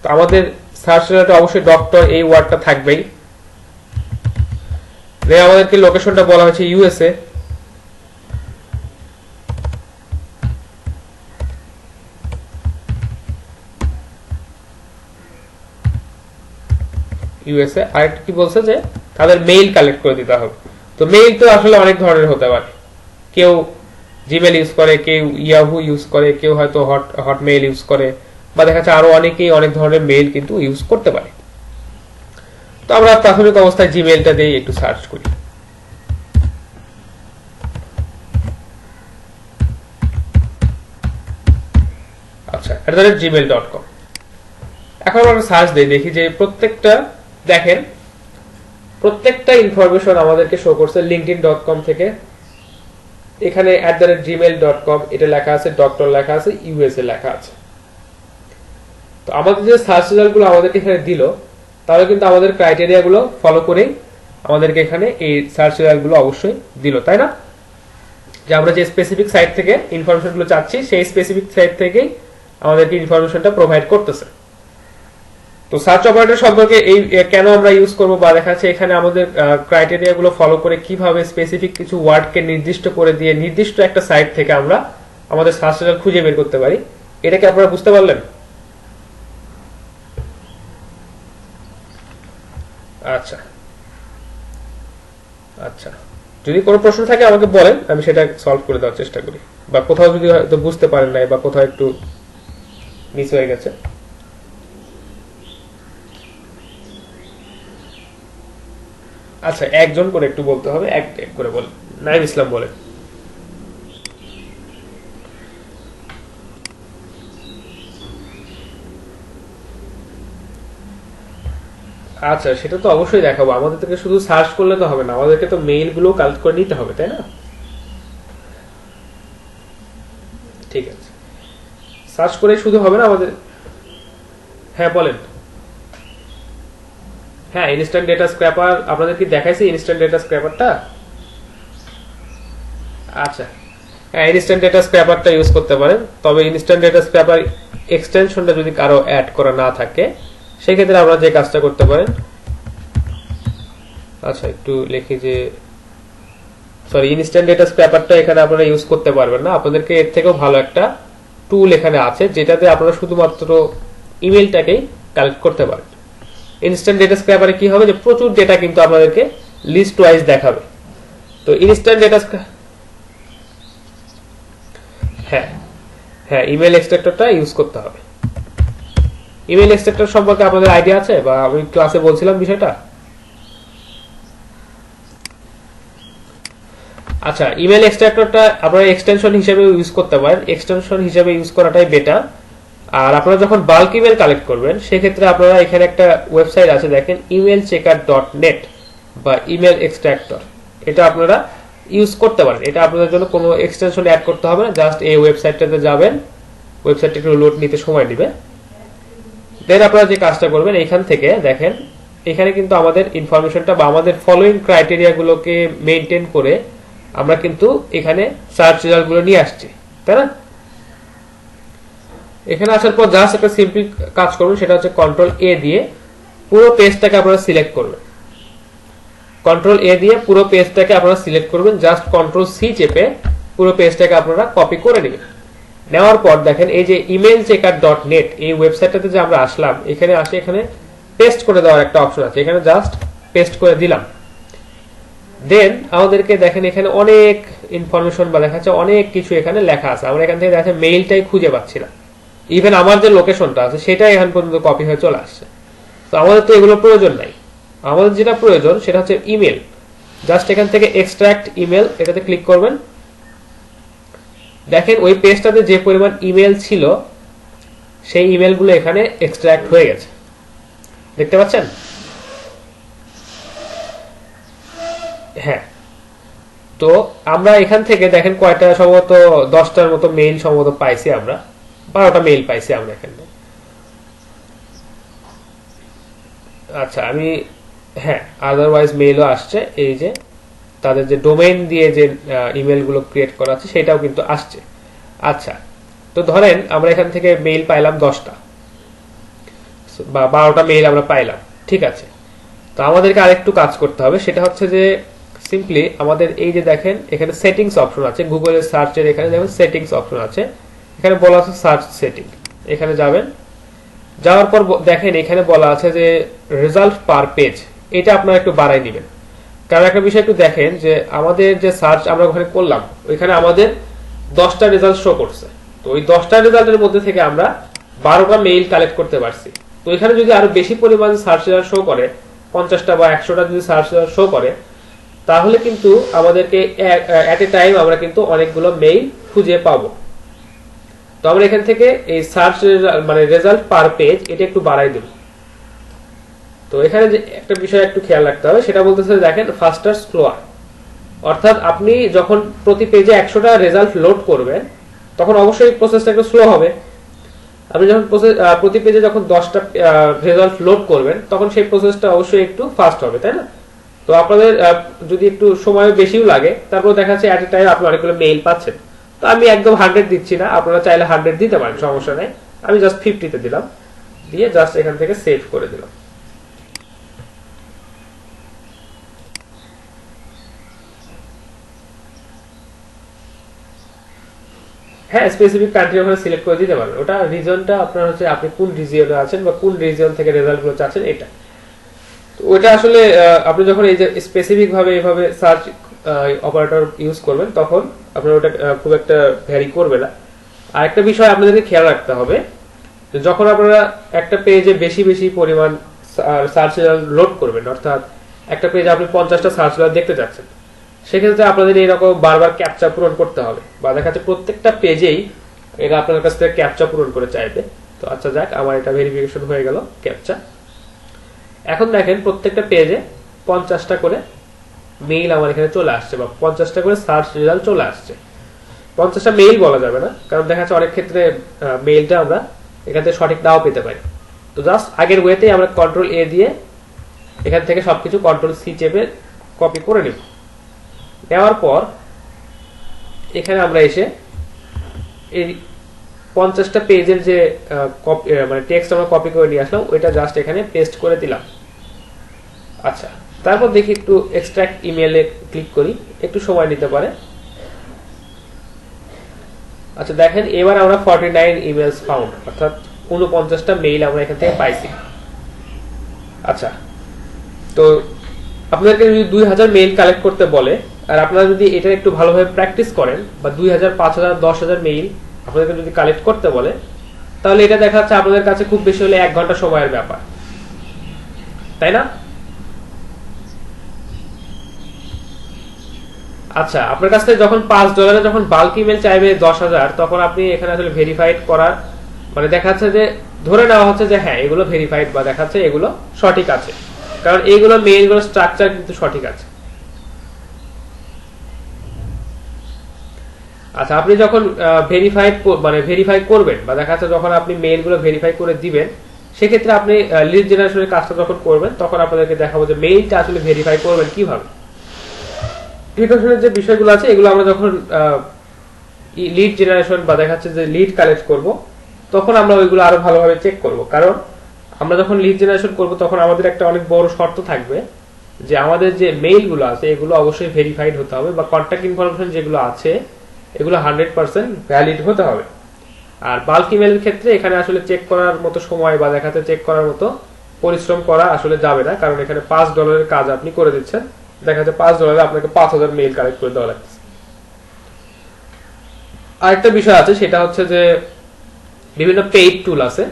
তো আমাদের সার্চ রেজাল্টে অবশ্যই ডক্টর এই ওয়ার্ডটা থাকবেই। আমাদেরকে লোকেশনটা বলা হয়েছে ইউএসএ, আরেকটা কি বলছে যে তাদের মেইল কালেক্ট করে দিতে হবে। তো মেইল তো আসলে অনেক ধরনের হতে পারে, কেউ জিমেল ইউজ করে, কেউ ইয়াহু ইউজ করে, কেউ হয়তো হটমেইল ইউজ করে, বা দেখা যাচ্ছে আরো অনেকেই অনেক ধরনের মেইল কিন্তু ইউজ করতে পারে। তো আমরা প্রাথমিক অবস্থায় জিমেইলটা দিয়ে একটু সার্চ করি। আচ্ছা, @gmail.com, এখন আমরা সার্চ দিই, দেখি যে দেখেন প্রত্যেকটা ইনফরমেশন আমাদেরকে শো করছে linkedin.com থেকে। এখানে @gmail.com এটা লেখা আছে, ডক্টর লেখা আছে, ইউএসএ লেখা আছে। তো আমাদের যে সার্চ রেজাল্ট গুলো আমাদেরকে এখানে দিল, তাহলে কিন্তু আমাদের ক্রাইটেরিয়া গুলো ফলো করেই আমাদেরকে এখানে এই সার্চ রেজাল্ট গুলো অবশ্যই দিল, তাই না? যে আমরা যে স্পেসিফিক সাইট থেকে ইনফরমেশন গুলো চাচ্ছি সেই স্পেসিফিক সাইট থেকেই আমাদেরকে ইনফরমেশনটা প্রোভাইড করতেছে। তো সার্চ অপারেটর সম্পর্কে এই কেন আমরা ইউজ করব, বা দেখা যাচ্ছে এখানে আমাদের ক্রাইটেরিয়া গুলো ফলো করে কিভাবে স্পেসিফিক কিছু ওয়ার্ডকে নির্দিষ্ট করে দিয়ে নির্দিষ্ট একটা সাইট থেকে আমরা আমাদের সার্চ রেজাল্ট খুঁজে বের করতে পারি, এটাকে আপনারা বুঝতে পারলেন? আচ্ছা আচ্ছা, যদি কোনো প্রশ্ন থাকে আমাকে বলেন, আমি সেটা সলভ করে দেওয়ার চেষ্টা করি, বা কোথাও যদি হয়তো বুঝতে পারেন নাই বা কোথাও একটু মিস হয়ে গেছে। আচ্ছা, একজন করে একটু বলতে হবে, এক করে বলেন। নাইম ইসলাম বলেন। আচ্ছা, সেটা তো অবশ্যই দেখাবো। আমাদের থেকে শুধু সার্চ করলে তো হবে না, আমাদেরকে তো মেইল গুলো কালেক্ট করে নিতে হবে, তাই না? ঠিক আছে, সার্চ করে শুধু হবে না আমাদের। হ্যাঁ বলেন। হ্যাঁ, ইনস্ট্যান্ট ডেটা স্ক্র্যাপার আপনাদের কি দেখাইছে? ইনস্ট্যান্ট ডেটা স্ক্র্যাপারটা আচ্ছা, ইনস্ট্যান্ট ডেটা স্ক্র্যাপারটা ইউজ করতে পারেন, তবে ইনস্ট্যান্ট ডেটা স্ক্র্যাপার এক্সটেনশনটা যদি কারো অ্যাড করা না থাকে সেক্ষেত্রে আমরা যে কাজটা করতে পারেন, আচ্ছা একটু লিখি যে সরি, ইনস্ট্যান্ট ডেটা স্ক্র্যাপারটা এখানে আপনারা ইউজ করতে পারবেন না। আপনাদেরকে এর থেকেও ভালো একটা টুল এখানে আছে যেটাতে আপনারা শুধুমাত্র ইমেলটাকেই কালেক্ট করতে পারেন। ইনস্ট্যান্ট ডেটা স্ক্র্যাপারে কি হবে যে প্রচুর ডেটা কিন্তু আপনাদেরকে লিস্ট ওয়াইজ দেখাবে। তো ইনস্ট্যান্ট ডেটা হ্যাঁ হ্যাঁ ইমেল এক্সট্রাক্টরটা ইউজ করতে হবে। ইমেল এক্সট্রাক্টর সম্পর্কে আপনাদের আইডিয়া আছে, বা আমি ক্লাসে বলছিলাম বিষয়টা? আচ্ছা, ইমেল এক্সট্রাক্টরটা আপনারা এক্সটেনশন হিসেবে ইউজ করতে পারেন, এক্সটেনশন হিসেবে ইউজ করাটাই বেটার। আর আপনারা যখন বাল্ক ইমেল কালেক্ট করবেন সেক্ষেত্রে আপনারা এখানে একটা ওয়েবসাইট আছে দেখেন, emailchecker.net বা ইমেল এক্সট্রাক্টর, এটা আপনারা ইউজ করতে পারেন। এটা আপনাদের জন্য কোনো এক্সটেনশন অ্যাড করতে হবে না, জাস্ট এই ওয়েবসাইটটাতে যাবেন, ওয়েবসাইটটা একটু লোড নিতে সময় নেবে। দেন আপনারা যে কাজটা করবেন, এখান থেকে দেখেন এখানে কিন্তু আমাদের ইনফরমেশনটা বা আমাদের ফলোইং ক্রাইটেরিয়া গুলোকে মেনটেন করে আমরা কিন্তু এখানে সার্চ রেজাল্ট গুলো নিয়ে আসছি, তাই না? এখানে আসার পর জাস্ট একটা সিম্পল কাজ করবেন, সেটা হচ্ছে কন্ট্রোল এ দিয়ে পুরো পেজটাকে আপনারা সিলেক্ট করবেন। কন্ট্রোল এ দিয়ে পুরো পেজটাকে আপনারা সিলেক্ট করবেন, জাস্ট কন্ট্রোল সি চেপে পুরো পেজটাকে আপনারা কপি করে নেবেন। নেওয়ার পর দেখেন এই যে emailchecker.net এই ওয়েবসাইটটাতে যে আমরা আসলাম, এখানে আসে এখানে পেস্ট করে দেওয়ার একটা অপশন আছে, এখানে জাস্ট পেস্ট করে দিলাম। দেন আমাদেরকে দেখেন এখানে অনেক ইনফরমেশন বা দেখাচ্ছে অনেক কিছু এখানে লেখা আছে। আমরা এখান থেকে দেখা মেইলটাই খুঁজে পাচ্ছি না, ইভেন আমার যে লোকেশনটা আছে সেটাই এখান পর্যন্ত কপি হয়ে চলে আসছে। তো আমাদের তো এগুলো প্রয়োজন নাই, আমাদের যেটা প্রয়োজন সেটা হচ্ছে ইমেল। জাস্ট এখান থেকে এক্সট্রাক্ট ইমেল এটাতে ক্লিক করবেন। দেখেন ওই পেজটাতে যে পরিমাণ ইমেল ছিল সেই ইমেলগুলো এখানে এক্সট্রাক্ট হয়ে গেছে, দেখতে পাচ্ছেন? হ্যাঁ, তো আমরা এখান থেকে দেখেন কয়টা, সম্ভবত 10টার মতো মেইল সম্ভবত পাইছি আমরা, 12টা মেইল পাইছি আমরা এখানে। আচ্ছা আমি হ্যাঁ আদারওয়াইজ মেইলও আসছে, এই যে তাদের যে ডোমেইন দিয়ে যে ইমেল গুলো ক্রিয়েট করা আছে সেটাও কিন্তু আসছে। আচ্ছা, তো ধরেন আমরা এখান থেকে মেইল পাইলাম 10টা বা 12টা মেইল আমরা পাইলাম, ঠিক আছে। তো আমাদেরকে আরেকটু কাজ করতে হবে, সেটা হচ্ছে যে সিম্পলি আমাদের এই যে দেখেন এখানে সেটিংস অপশন আছে, গুগলের সার্চের এখানে যেমন সেটিংস অপশন আছে, এখানে বলা আছে সার্চ সেটিং, এখানে যাবেন। যাওয়ার পর দেখেন এখানে বলা আছে যে রেজাল্ট পার পেজ, এটা আপনারা একটু বাড়াই দিবেন। কারণ একটা বিষয় একটু দেখেন যে আমাদের যে সার্চ আমরা ওখানে করলাম ওইখানে আমাদের 10টা রেজাল্ট শো করছে, তো ওই 10টা রেজাল্টের মধ্যে থেকে আমরা 12টা মেইল কালেক্ট করতে পারছি। তো এখানে যদি আরো বেশি পরিমাণ সার্চ রেজাল্ট শো করে, 50টা বা 100টা যদি সার্চ রেজাল্ট শো করে, তাহলে কিন্তু আমাদেরকে এট এ টাইম আমরা কিন্তু অনেকগুলো মেইল খুঁজে পাবো। তো আমরা এখান থেকে এই সার্চ মানে রেজাল্ট পার পেজ এটা একটু বাড়াই দেব। তো এখানে যে একটা বিষয় একটু খেয়াল রাখতে হবে, সেটা বলতেছে দেখেন ফাস্টার স্লোয়ার, অর্থাৎ আপনি যখন প্রতি পেজে 100টা রেজাল্ট লোড করবেন তখন অবশ্যই প্রসেসটা একটু স্লো হবে। আপনি যখন প্রতি পেজে যখন 10টা রেজাল্ট লোড করবেন তখন সেই প্রসেসটা অবশ্যই একটু ফাস্ট হবে, তাই না? তো আপনাদের যদি একটু সময় বেশিও লাগে, তারপর দেখা যাচ্ছে এট এ টাইম আপনি অনেকগুলো মেইল পাচ্ছেন। তো আমি একদম 100 দিচ্ছি না, আপনারা চাইলে 100 দিতে পারেন, সমস্যা নেই। আমি জাস্ট 50তে দিলাম, দিয়ে জাস্ট এখান থেকে সেভ করে দিলাম। হ্যাঁ, স্পেসিফিক কান্ট্রি ওখানে সিলেক্ট করে দিতে পারবেন, ওটা রিজনটা আপনার হচ্ছে আপনি কোন রিজিয়নে আছেন বা কোন রিজিয়ন থেকে রেজাল্ট গুলো চাচ্ছেন এটা। তো ওইটা আসলে আপনি যখন এই যে স্পেসিফিক ভাবে এইভাবে সার্চ অপারেটর ইউজ করবেন তখন আপনার ওটা খুব একটা ভ্যারি করবে না। আর একটা বিষয় আপনাদেরকে খেয়াল রাখতে হবে, যখন আপনারা একটা পেজে বেশি বেশি পরিমাণ সার্চ রেজাল্ট লোড করবেন, অর্থাৎ একটা পেজে আপনি 50টা সার্চ রেজাল্ট দেখতে চাচ্ছেন, সেক্ষেত্রে আপনাদের এরকম বারবার ক্যাপচা পূরণ করতে হবে, বা দেখা যাচ্ছে প্রত্যেকটা পেজেই এটা আপনার কাছ থেকে ক্যাপচা পূরণ করে চাইবে। তো আচ্ছা যাক, আমার এটা ভেরিফিকেশন হয়ে গেল ক্যাপচা। এখন দেখেন প্রত্যেকটা পেজে 50টা করে মেইল আমার এখানে চলে আসছে, বা 50টা করে সার্চ রেজাল্ট চলে আসছে। 50টা মেইল বলা যাবে না, কারণ দেখা যাচ্ছে অনেক ক্ষেত্রে মেইলটা আমরা এখান থেকে সঠিক নাও পেতে পারি। তো জাস্ট আগের ওয়েতে আমরা কন্ট্রোল এ দিয়ে এখান থেকে সবকিছু কন্ট্রোল সি চেপে কপি করে নিব। নেওয়ার পর এখানে আমরা এসে এই 50টা পেজের যে মানে টেক্সট আমরা কপি করে নিয়ে আসলাম ওইটা জাস্ট এখানে পেস্ট করে দিলাম। আচ্ছা, তারপর দেখি একটু এক্সট্রাক্ট ইমেইলে ক্লিক করি, একটু সময় নিতে পারে। আচ্ছা দেখেন, এবার আমরা 49 ইমেলস ফাউন্ড, অর্থাৎ 49টা মেইল আমরা এখান থেকে পাইছি। আচ্ছা, তো আপনাদেরকে যদি 2000 মেইল কালেক্ট করতে বলে আর আপনারা যদি এটা একটু ভালোভাবে প্র্যাকটিস করেন বা 2000, 5000, 10000 মেইল আপনাদেরকে যদি কালেক্ট করতে বলে, তাহলে এটা দেখা যাচ্ছে আপনাদের কাছে খুব বেশি হলে 1 ঘন্টা সময়ের ব্যাপার, তাই না? আচ্ছা, আপনার কাছ থেকে যখন $5 যখন বাল্ক ইমেল চাইবে 10,000, তখন আপনি এখানে আসলে ভেরিফাইড করার মানে দেখাচ্ছে যে ধরে নেওয়া হচ্ছে যে হ্যাঁ এগুলো ভেরিফাইড বা দেখাচ্ছে এগুলো সঠিক আছে, কারণ এইগুলো মেইলগুলো স্ট্রাকচার কিন্তু সঠিক আছে। আচ্ছা, আপনি যখন ভেরিফাই করবেন বা দেখা যাচ্ছে যখন আপনি মেইলগুলো ভেরিফাই করে দিবেন, সেক্ষেত্রে আপনি লিড জেনারেশনের কাজটা যখন করবেন তখন আপনাদেরকে দেখাবো যে মেইলটা আসলে ভেরিফাই করবেন কিভাবে। যে বিষয়গুলো আছে এগুলো আমরা যখন লিড জেনারেশন বা দেখা যাচ্ছে যে লিড কালেক্ট করব তখন আমরা ওইগুলো আরো ভালোভাবে চেক করব, কারণ আমরা যখন লিড জেনারেশন করব তখন আমাদের একটা অনেক বড় শর্ত থাকবে যে আমাদের যে মেইলগুলো আছে এগুলো অবশ্যই ভেরিফাইড হতে হবে বা কন্ট্যাক্ট ইনফরমেশন যেগুলো আছে এগুলো 100% ভ্যালিড হতে হবে। আর বাল্ক ইমেলের ক্ষেত্রে এখানে আসলে চেক করার মতো সময় বা দেখাতে চেক করার মতো পরিশ্রম করা আসলে যাবে না, কারণ এখানে $5 কাজ আপনি করে দিচ্ছেন, দেখা যাচ্ছে $5 আপনাকে 5000 মেইল কালেক্ট করে দেওয়া লাগছে। আরেকটা বিষয় আছে, সেটা হচ্ছে যে বিভিন্ন পেইড টুল আছে,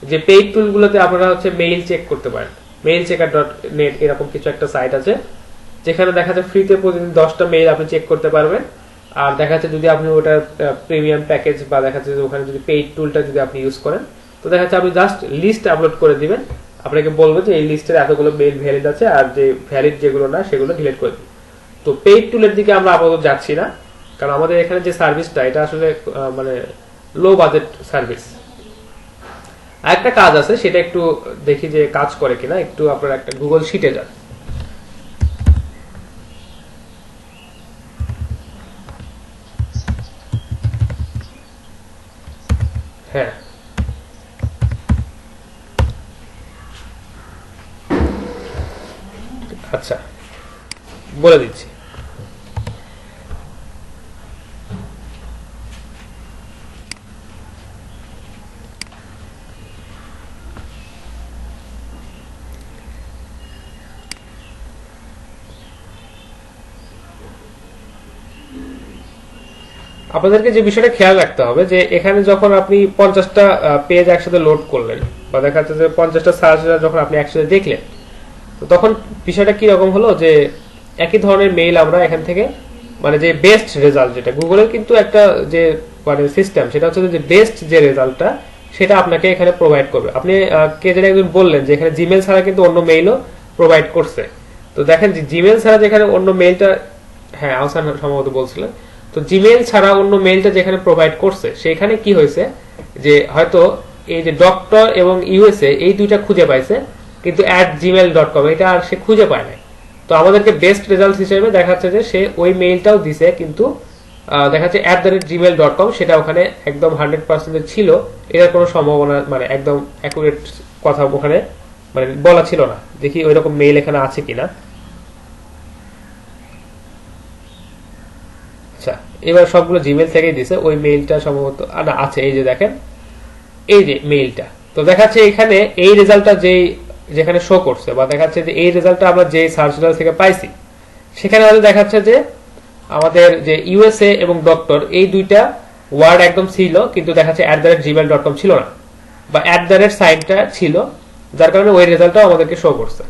যে পেইড টুলগুলোতে আপনারা হচ্ছে মেইল চেক করতে পারেন। mailchecker.net এরকম কিছু একটা সাইট আছে যেখানে দেখা যায় ফ্রিতে প্রতিদিন 10টা মেইল আপনি চেক করতে পারবেন। আর দেখা যাচ্ছে যদি আপনি ওটার প্রিমিয়াম প্যাকেজ বা দেখা যাচ্ছে ওখানে যদি পেইড টুলটা যদি আপনি ইউজ করেন, তো দেখা যাচ্ছে আপনি জাস্ট লিস্ট আপলোড করে দিবেন, আপনাকে বলবো যে এই লিস্টের এতগুলো মেইল ভ্যালিড আছে আর যে ভ্যালিড যেগুলো না সেগুলো ডিলিট করে দিন। তো পেইড টুলের দিকে আমরা আপাতত যাচ্ছি না, কারণ আমাদের এখানে যে সার্ভিসটা এটা আসলে মানে লো বাজেট সার্ভিস। আরেকটা কাজ আছে, সেটা একটু দেখি যে কাজ করে কিনা। একটু আপনারা একটা গুগল শিটে যান। হ্যাঁ, আচ্ছা বলে দিচ্ছি। আপনাদেরকে যে বিষয়টা খেয়াল রাখতে হবে যে এখানে যখন আপনি 50টা পেজ একসাথে লোড করলেন বা দেখা যাচ্ছে যে 50টা সার্চ যখন আপনি একসাথে দেখলেন, তো তখন বিষয়টা কি রকম হলো যে একই ধরনের মেইল আমরা এখান থেকে মানে যে বেস্ট রেজাল্ট, যেটা গুগলের কিন্তু একটা যে মানে সিস্টেম, সেটা হচ্ছে যে বেস্ট যে রেজাল্টটা সেটা আপনাকে এখানে প্রোভাইড করবে। আপনি কে যেন একজন বললেন যে এখানে জিমেল ছাড়া কিন্তু অন্য মেইলও প্রোভাইড করছে, তো দেখেন যে জিমেল ছাড়া যেখানে অন্য মেইলটা, হ্যাঁ আহসান সম্ভবত বলছিলেন, তো জিমেল ছাড়া অন্য মেইলটা যেখানে প্রোভাইড করছে সেখানে কি হয়েছে যে হয়তো এই যে ডক্টর এবং ইউএসএ এই দুইটা খুঁজে পাইছে, কিন্তু @gmail.com এটা আর সে খুঁজে পায় নাই। তো আমাদেরকে বেস্ট রেজাল্ট হিসেবে দেখাচ্ছে যে সে ওই মেইলটাও দিছে, কিন্তু দেখাচ্ছে @gmail.com সেটা ওখানে একদম 100% ছিল, এটার কোনো সম্ভাবনা মানে একদম অ্যাকুরেট কথা ওখানে মানে বলা ছিল না। দেখি ওইরকম মেইল এখানে আছে কিনা। আচ্ছা, এবার সবগুলো জিমেল থেকেই দিছে, ওই মেইলটা সম্ভবত না আছে, এই যে দেখেন এই যে মেইলটা। তো দেখাচ্ছে এখানে এই রেজাল্টটা যেখানে শো করছে বা দেখাচ্ছে যে এই রেজাল্টটা আমরা যে সার্চ রেজাল্ট থেকে পাইছি সেখানে হয়তো দেখাচ্ছে যে আমাদের যে ইউএসএ এবং ডক্টর এই দুইটা ওয়ার্ড একদম ছিল, কিন্তু দেখাচ্ছে @gmail.com ছিল না বা সাইনটা ছিল, যার কারণে ওই রেজাল্টটাও আমাদেরকে শো করছে।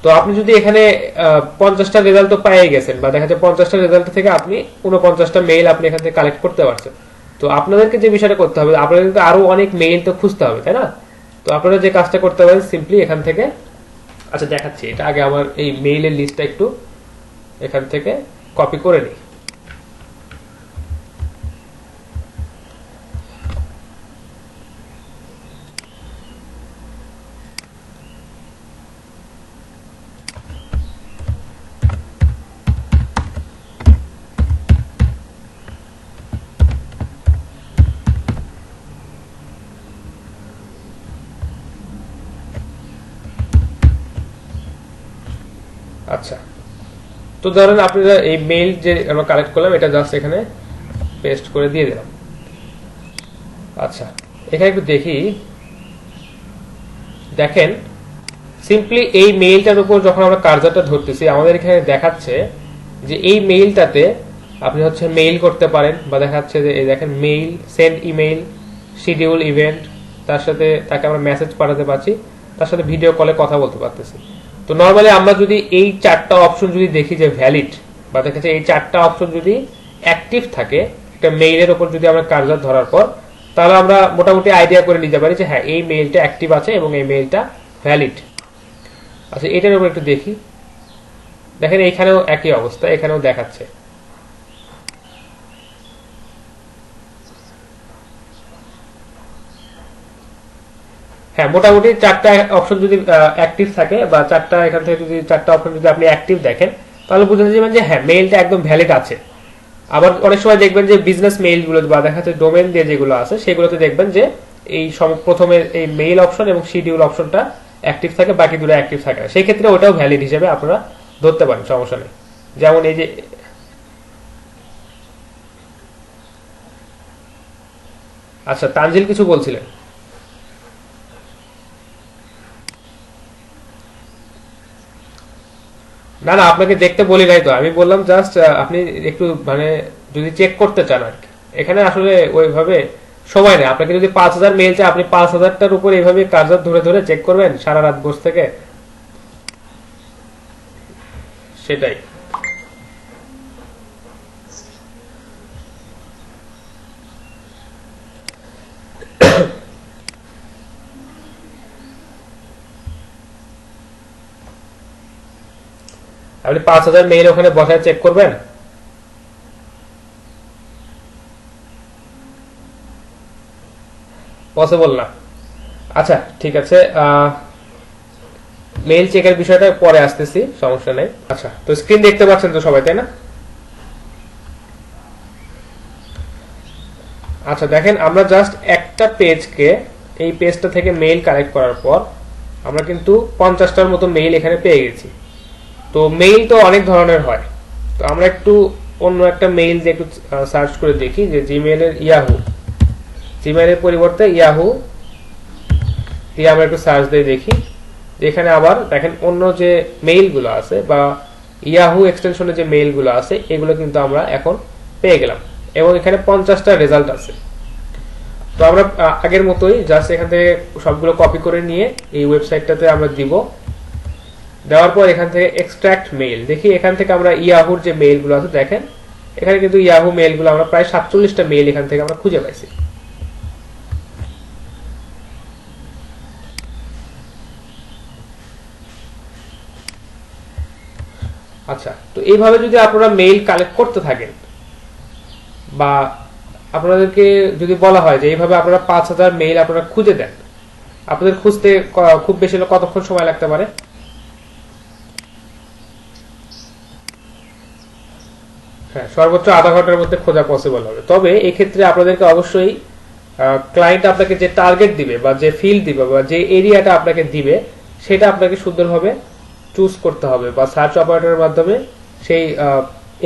তো আপনি যদি এখানে 50টা রেজাল্ট তো পেয়ে গেছেন বা দেখা যাচ্ছে 50টা রেজাল্ট থেকে আপনি 49টা মেইল আপনি এখান থেকে কালেক্ট করতে পারছেন, তো আপনাদেরকে যে বিষয়টা করতে হবে আপনাদের কিন্তু আরো অনেক মেইল তো খুঁজতে হবে, তাই না? তো আপনারা যে কাজটা করতে পারেন সিম্পলি এখান থেকে, আচ্ছা দেখাচ্ছি, এটা আগে আমার এই মেইলের লিস্টটা একটু এখান থেকে কপি করে নিই। আচ্ছা, তো ধরেন আপনারা এই মেইল যে আমরা কালেক্ট করলাম এটা জাস্ট এখানে পেস্ট করে দিয়ে দিলাম। আচ্ছা, এখানে একটু দেখি, দেখেন সিম্পলি এই মেইলটার উপর যখন আমরা কার্সারটা ধরতেছি আমাদের এখানে দেখাচ্ছে যে এই মেইলটাতে আপনি হচ্ছে মেইল করতে পারেন, বা দেখাচ্ছে যে এই দেখেন mail, send email, schedule event, তার সাথে তাকে আমরা মেসেজ পাঠাতে পারছি, তার সাথে ভিডিও কলে কথা বলতে পারতেছি। তো নর্মালি আমরা যদি এই চারটা অপশন যদি দেখি যে ভ্যালিড, বা দেখাচ্ছে এই চারটা অপশন যদি অ্যাক্টিভ থাকে একটা মেইলের উপর যদি আমরা কার্সার ধরার পর, তাহলে আমরা মোটামুটি আইডিয়া করে নিতে পারি যে হ্যাঁ এই মেইলটা অ্যাক্টিভ আছে এবং এই মেইলটা ভ্যালিড। আচ্ছা, এটার উপর একটু দেখি, দেখেন এখানেও একই অবস্থা, এখানেও দেখাচ্ছে। হ্যাঁ, মোটামুটি চারটা অপশন যদি অ্যাক্টিভ থাকে, বা চারটা এখান থেকে যদি চারটা অপশন যদি আপনি অ্যাক্টিভ দেখেন, তাহলে বুঝতে যাবেন যে হ্যাঁ মেইলটা একদম ভ্যালিড আছে। আবার অনেক সময় দেখবেন যে বিজনেস মেইল গুলো বা দেখা যাচ্ছে ডোমেন দিয়ে যেগুলো আছে সেগুলোতে দেখবেন যে এই প্রথমে এই মেইল অপশন এবং শিডিউল অপশনটা অ্যাক্টিভ থাকে, বাকি দুটো অ্যাক্টিভ থাকে না। সেই ক্ষেত্রে ওটাও ভ্যালিড হিসেবে আপনারা ধরতে পারেন, সমস্যা নেই। যেমন এই যে আচ্ছা, তানজিল কিছু বলছিলেন। না না, আপনাকে দেখতে বলি নাই তো, আমি বললাম জাস্ট আপনি একটু মানে যদি চেক করতে চান আর কি। এখানে আসলে ওইভাবে সময় নেই। আপনাকে যদি 5,000 মেইল চাই, আপনি 5,000টার উপর এইভাবে কার্সার ধরে ধরে চেক করবেন সারা রাত বসে থেকে, সেটাই। আপনি 5,000 মেইল ওখানে বসায় চেক করবেন? পসিবল না। আচ্ছা ঠিক আছে, মেইল চেকের বিষয়টা পরে আসতেছি, সমস্যা নেই। আচ্ছা, তো স্ক্রিন দেখতে পাচ্ছেন তো সবাই, তাই না? আচ্ছা দেখেন, আমরা জাস্ট একটা পেজকে, এই পেজটা থেকে মেইল কালেক্ট করার পর আমরা কিন্তু 50টার মতো মেইল এখানে পেয়ে গেছি। তো মেইল তো অনেক ধরনের হয়, তো আমরা একটু অন্য একটা মেইল দিয়ে একটু সার্চ করে দেখি যে জিমেইলের জিমেইলের পরিবর্তে ইয়াহু দিয়ে আমরা একটু সার্চ দিয়ে দেখি। এখানে আবার দেখেন অন্য যে মেইলগুলো আছে বা ইয়াহু এক্সটেনশনের যে মেইলগুলো আছে এগুলো কিন্তু আমরা এখন পেয়ে গেলাম, এবং এখানে 50টা রেজাল্ট আছে। তো আমরা আগের মতোই জাস্ট এখান থেকে সবগুলো কপি করে নিয়ে এই ওয়েবসাইটটাতে আমরা দিব। দেওয়ার পর এখান থেকে এক্সট্রাক্ট মেইল দেখি, এখান থেকে আমরা ইয়াহুর যে মেইলগুলো আছে দেখেন এখানে কিন্তু ইয়াহু মেইলগুলো আমরা প্রায় 47টা মেইল এখান থেকে আমরা খুঁজে পাইছি। আচ্ছা, তো এইভাবে যদি আপনারা মেইল কালেক্ট করতে থাকেন, বা আপনাদেরকে যদি বলা হয় যে এইভাবে আপনারা 5,000 মেইল আপনারা খুঁজে দেন, আপনাদের খুঁজতে খুব বেশি হলে কতক্ষণ সময় লাগতে পারে? হ্যাঁ, সর্বোচ্চ আধা ঘন্টার মধ্যে খোঁজা পসিবল হবে। তবে এই ক্ষেত্রে আপনাদেরকে অবশ্যই ক্লায়েন্ট আপনাকে যে টার্গেট দিবে বা যে ফিল্ড দিবে বা যে এরিয়াটা আপনাকে দিবে সেটা আপনাকে সুন্দরভাবে চুজ করতে হবে, বা সার্চ অপারেটরের মাধ্যমে সেই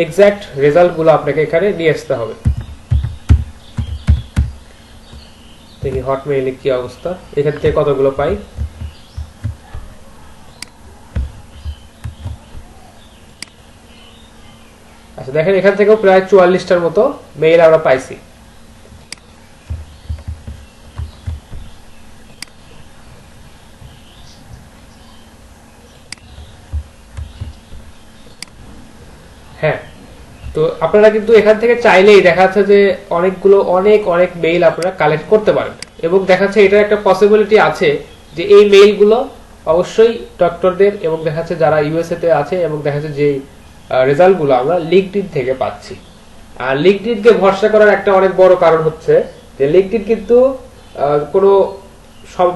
এক্সাক্ট রেজাল্টগুলো আপনাকে এখানে নিয়ে আসতে হবে। দেখি হটমেইলে কি অবস্থা, এখান থেকে কতগুলো পাই। আচ্ছা দেখেন, এখান থেকেও প্রায় 44টার মতো মেইল আমরা পাইছি। হ্যাঁ, তো আপনারা কিন্তু এখান থেকে চাইলেই দেখা যাচ্ছে যে অনেকগুলো অনেক অনেক মেইল আপনারা কালেক্ট করতে পারেন, এবং দেখা যাচ্ছে এটার একটা পসিবিলিটি আছে যে এই মেইলগুলো অবশ্যই ডক্টরদের এবং দেখা যাচ্ছে যারা ইউএসএ তে আছে, এবং দেখা যাচ্ছে যে রেজাল্টগুলো আমরা লিঙ্কডইন থেকে পাচ্ছি। আর লিঙ্কডইনকে ভরসা করার একটা অনেক বড় কারণ হচ্ছে যে লিঙ্কডইন কিন্তু কোনো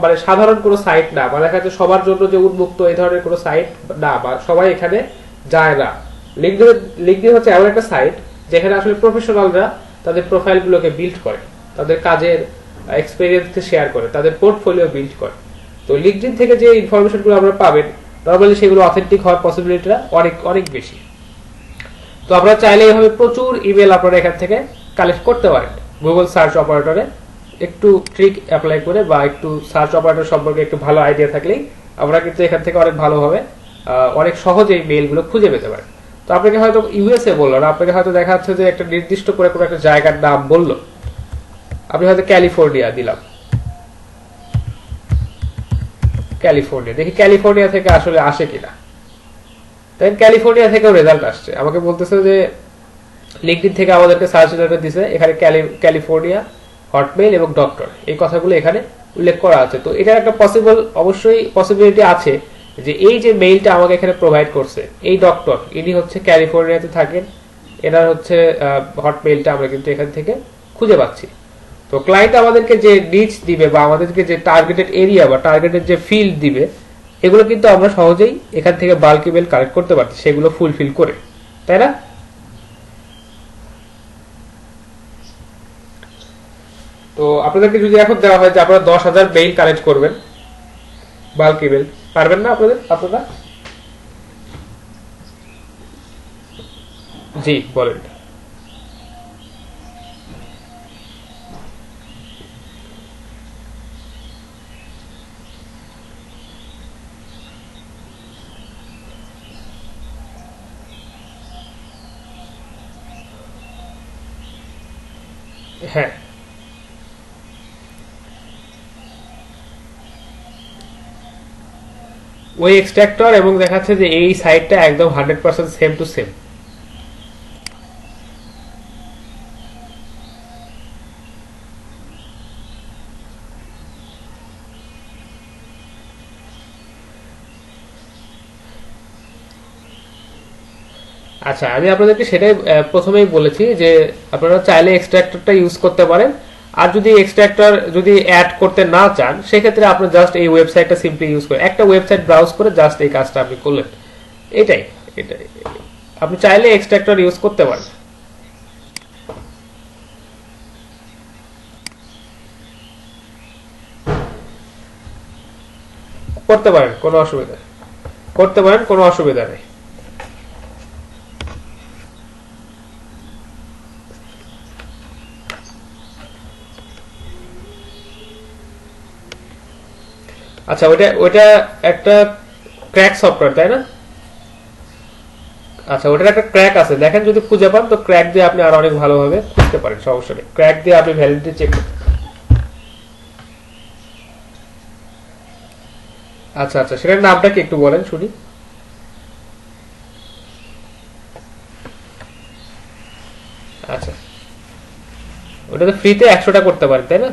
মানে সাধারণ কোনো সাইট না, বা দেখা যাচ্ছে সবার জন্য যে উন্মুক্ত এই ধরনের কোনো সাইট না, বা সবাই এখানে যায় না। লিঙ্কডইন হচ্ছে এমন একটা সাইট যেখানে আসলে প্রফেশনালরা তাদের প্রোফাইলগুলোকে বিল্ড করে, তাদের কাজের এক্সপেরিয়েন্সকে শেয়ার করে, তাদের পোর্টফোলিও বিল্ড করে। তো লিঙ্কডইন থেকে যে ইনফরমেশনগুলো আমরা পাবেন নর্মালি সেগুলো অথেন্টিক হওয়ার পসিবিলিটিটা অনেক অনেক বেশি। তো আপনারা চাইলে এইভাবে প্রচুর ইমেল আপনারা এখান থেকে কালেক্ট করতে পারেন গুগল সার্চ অপারেটরে একটু ট্রিক অ্যাপ্লাই করে বা একটু সার্চ অপারেটর সম্পর্কে একটু ভালো আইডিয়া থাকলেই আমরা কিন্তু এখান থেকে অনেক ভালোভাবে অনেক সহজেই মেইলগুলো খুঁজে পেতে পারেন। তো আপনাকে হয়তো ইউএসএ বললো না, আপনাকে হয়তো দেখা যাচ্ছে যে একটা নির্দিষ্ট করে কোনো একটা জায়গার নাম বললো, আপনি হয়তো ক্যালিফোর্নিয়া দিলাম, ক্যালিফোর্নিয়া, দেখি ক্যালিফোর্নিয়া থেকে আসলে আসে কিনা। তাই ক্যালিফোর্নিয়া থেকেও রেজাল্ট আসছে। আমাকে বলতেছে যে লিঙ্কডইন থেকে আমাদেরকে সার্চ রেজাল্ট দিছে, এখানে ক্যালিফোর্নিয়া, হটমেইল এবং ডক্টর এই কথাগুলো এখানে উল্লেখ করা আছে। তো এটার একটা অবশ্যই পসিবিলিটি আছে যে এই যে মেইলটা আমাকে এখানে প্রোভাইড করছে এই ডক্টর, ইনি হচ্ছে ক্যালিফোর্নিয়াতে থাকেন, এনার হচ্ছে হটমেইলটা আমরা কিন্তু এখান থেকে খুঁজে পাচ্ছি। তো ক্লায়েন্ট আমাদেরকে যে নিচ দিবে বা আমাদেরকে যে টার্গেটেড এরিয়া বা টার্গেটেড যে ফিল্ড দিবে এগুলো কিন্তু আমরা সহজেই এখান থেকে বাল্ক ইমেল কালেক্ট করতে পারছি সেগুলো ফুলফিল করে, তাই না? তো আপনাদেরকে যদি এখন দেওয়া হয় যে আপনারা 10,000 মেইল কালেক্ট করবেন বাল্ক ইমেল, পারবেন না আপনারা? জি বলেন। হ্যাঁ, ওই এক্সট্রাক্টর এবং দেখাচ্ছে যে এই সাইটটা একদম 100% সেম টু সেম। আচ্ছা, আমি আপনাদেরকে সেটাই প্রথমেই বলেছি যে আপনারা চাইলে এক্সট্রাক্টরটা ইউজ করতে পারেন, আর যদি এক্সট্রাক্টর যদি অ্যাড করতে না চান সেক্ষেত্রে আপনি জাস্ট এই ওয়েবসাইটটা সিম্পলি ইউজ করে একটা ওয়েবসাইট ব্রাউজ করে জাস্ট এই কাজটা আপনি করলেন। এটাই এটাই আপনি চাইলে এক্সট্রাক্টর ইউজ করতে পারেন। করতে পারেন, কোনো অসুবিধা করতে পারেন, কোনো অসুবিধা নেই। আচ্ছা, ওইটা একটা ক্র্যাক সফটওয়্যার, তাই না? আচ্ছা, ওটার একটা ক্র্যাক আছে, দেখেন যদি খুঁজে পান তো ক্র্যাক দিয়ে আপনি আরো অনেক ভালোভাবে খুঁজতে পারেন, সমস্যা নেই। ক্র্যাক দিয়ে আপনি ভ্যালিডিটি চেক করতে। আচ্ছা আচ্ছা, সেটার নামটা কি একটু বলেন শুনি। আচ্ছা, ওটা তো ফ্রিতে 100টা করতে পারেন, তাই না?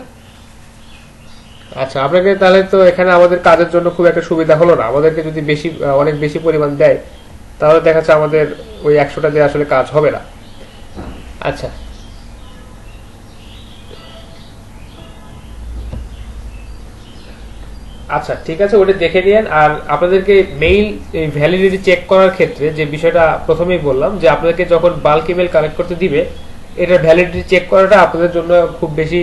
আচ্ছা, আপনাকে তাহলে তো এখানে আমাদের কাজের জন্য খুব একটা সুবিধা হলো না। আমাদেরকে যদি বেশি অনেক বেশি পরিমাণ দেয় তাহলে দেখা যাচ্ছে আমাদের ওই 100টা দিয়ে আসলে কাজ হবে না। আচ্ছা আচ্ছা, ঠিক আছে, ওটা দেখে নিন। আর আপনাদেরকে মেইল ভ্যালিডিটি চেক করার ক্ষেত্রে যে বিষয়টা প্রথমেই বললাম যে আপনাদেরকে যখন বাল্ক ইমেল কালেক্ট করতে দিবে এটার ভ্যালিডিটি চেক করাটা আপনাদের জন্য খুব বেশি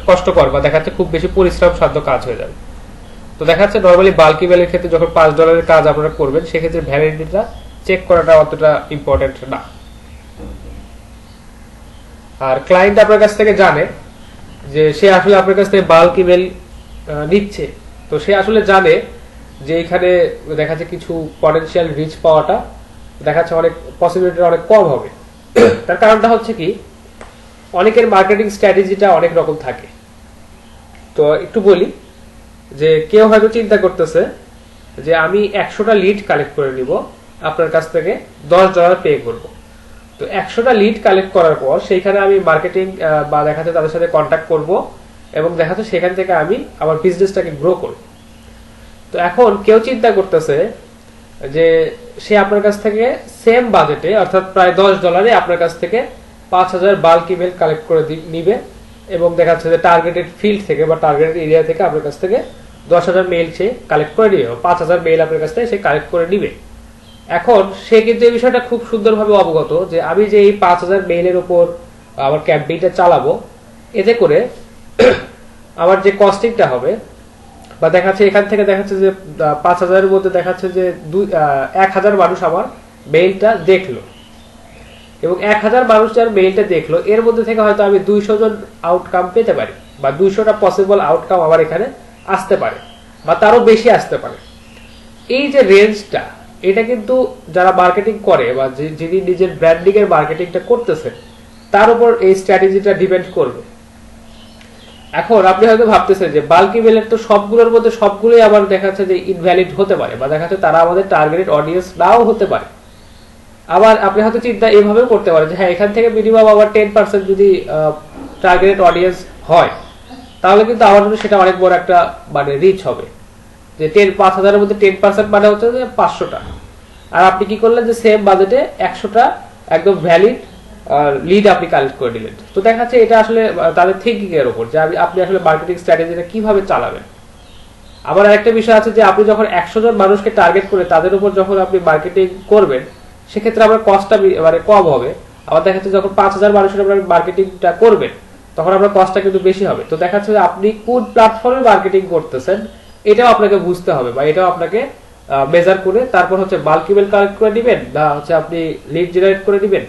কষ্টকর বা দেখা যাচ্ছে খুব বেশি পরিশ্রম সাধ্য কাজ হয়ে যাবে। তো দেখা যাচ্ছে নর্মালি বাল্ক ইমেলের ক্ষেত্রে যখন $5 কাজ আপনারা করবেন সেক্ষেত্রে ভ্যালিডিটিটা চেক করাটা অতটা ইম্পর্টেন্ট না। আর ক্লায়েন্ট আপনার কাছ থেকে জানে যে সে আসলে আপনার কাছ থেকে বাল্ক ইমেল নিচ্ছে, তো সে আসলে জানে যে এখানে দেখা যাচ্ছে কিছু পটেনশিয়াল রিচ পাওয়াটা দেখা যাচ্ছে অনেক পসিবিলিটি অনেক কম হবে। তার কারণটা হচ্ছে কি, অনেকের মার্কেটিং স্ট্র্যাটেজিটা অনেক রকম থাকে। তো একটু বলি যে কেউ হয়তো চিন্তা করতেছে যে আমি 100টা লিড কালেক্ট করে নিব, আপনার কাছ থেকে $10 পে করব। তো 100টা লিড কালেক্ট করার পর সেইখানে আমি মার্কেটিং বা দেখা যাচ্ছে তাদের সাথে কন্ট্যাক্ট করব এবং দেখা যাচ্ছে সেখান থেকে আমি আমার বিজনেসটাকে গ্রো করব। তো এখন কেউ চিন্তা করতেছে যে সে আপনার কাছ থেকে সেম বাজেটে অর্থাৎ প্রায় $10 আপনার কাছ থেকে 5,000 বাল্ক ইমেল কালেক্ট করে নিবে এবং দেখা যাচ্ছে যে টার্গেটেড ফিল্ড থেকে বা টার্গেটেড এরিয়া থেকে আপনার কাছ থেকে 10,000 মেইল সে কালেক্ট করে নিবে, 5,000 মেইল আপনার কাছ থেকে সে কালেক্ট করে নিবে। এখন সে কিন্তু এই বিষয়টা খুব সুন্দরভাবে অবগত যে আমি যে এই 5,000 মেইলের উপর আমার ক্যাম্পেইনটা চালাবো এতে করে আমার যে কস্টিংটা হবে বা দেখাচ্ছে এখান থেকে দেখাচ্ছে যে 5,000 এর মধ্যে দেখাচ্ছে যে 1,000 মানুষ আমার মেইলটা দেখলো, এবং 1,000 মানুষ যার মেইলটা দেখলো এর মধ্যে থেকে হয়তো আমি 200 জন আউটকাম পেতে পারি, বা 200টা পসিবল আউটকাম আমার এখানে আসতে পারে, বা তারও বেশি আসতে পারে। এই যে রেঞ্জটা, এটা কিন্তু যারা মার্কেটিং করে বা যিনি নিজের ব্র্যান্ডিং এর মার্কেটিংটা করতেছে তার উপর এই স্ট্র্যাটেজিটা ডিপেন্ড করবে। এখন আপনি হয়তো ভাবতেছেন যে বাল্ক ইমেইলের তো সবগুলোর মধ্যে সবগুলোই আবার দেখাচ্ছে যে ইনভ্যালিড হতে পারে, বা দেখাচ্ছে তারা আমাদের টার্গেটেড অডিয়েন্স নাও হতে পারে। আবার আপনি হয়তো চিন্তা এভাবেও করতে পারেন যে হ্যাঁ, এখান থেকে মিনিমাম আবার 10% যদি টার্গেটেড অডিয়েন্স হয় তাহলে কিন্তু আমার জন্য সেটা অনেক বড় একটা মানে রিচ হবে, যে 5,000 এর মধ্যে 10% মানে হচ্ছে যে 500টা। আর আপনি কি করলেন যে সেম বাজেটে 100টা একদম ভ্যালিড লিড আপনি কালেক্ট করে দিলেন। তো দেখা যাচ্ছে এটা আসলে তাদের থিঙ্কিং এর উপর যে আপনি আসলে মার্কেটিং স্ট্র্যাটেজিটা কিভাবে চালাবেন। আবার আরেকটা বিষয় আছে যে আপনি যখন 100 জন মানুষকে টার্গেট করে তাদের উপর যখন আপনি মার্কেটিং করবেন সেক্ষেত্রে আমার কস্টটা মানে কম হবে। আবার দেখা যাচ্ছে যখন 5,000 মানুষের উপর মার্কেটিংটা করবেন তখন আপনার কস্টটা কিন্তু বেশি হবে। তো দেখা যাচ্ছে যে আপনি কোন প্ল্যাটফর্মে মার্কেটিং করতেছেন এটাও আপনাকে বুঝতে হবে, বা এটাও আপনাকে মেজার করে তারপর হচ্ছে বাল্ক ইমেল কালেক্ট করে দিবেন, না হচ্ছে আপনি লিড জেনারেট করে দিবেন,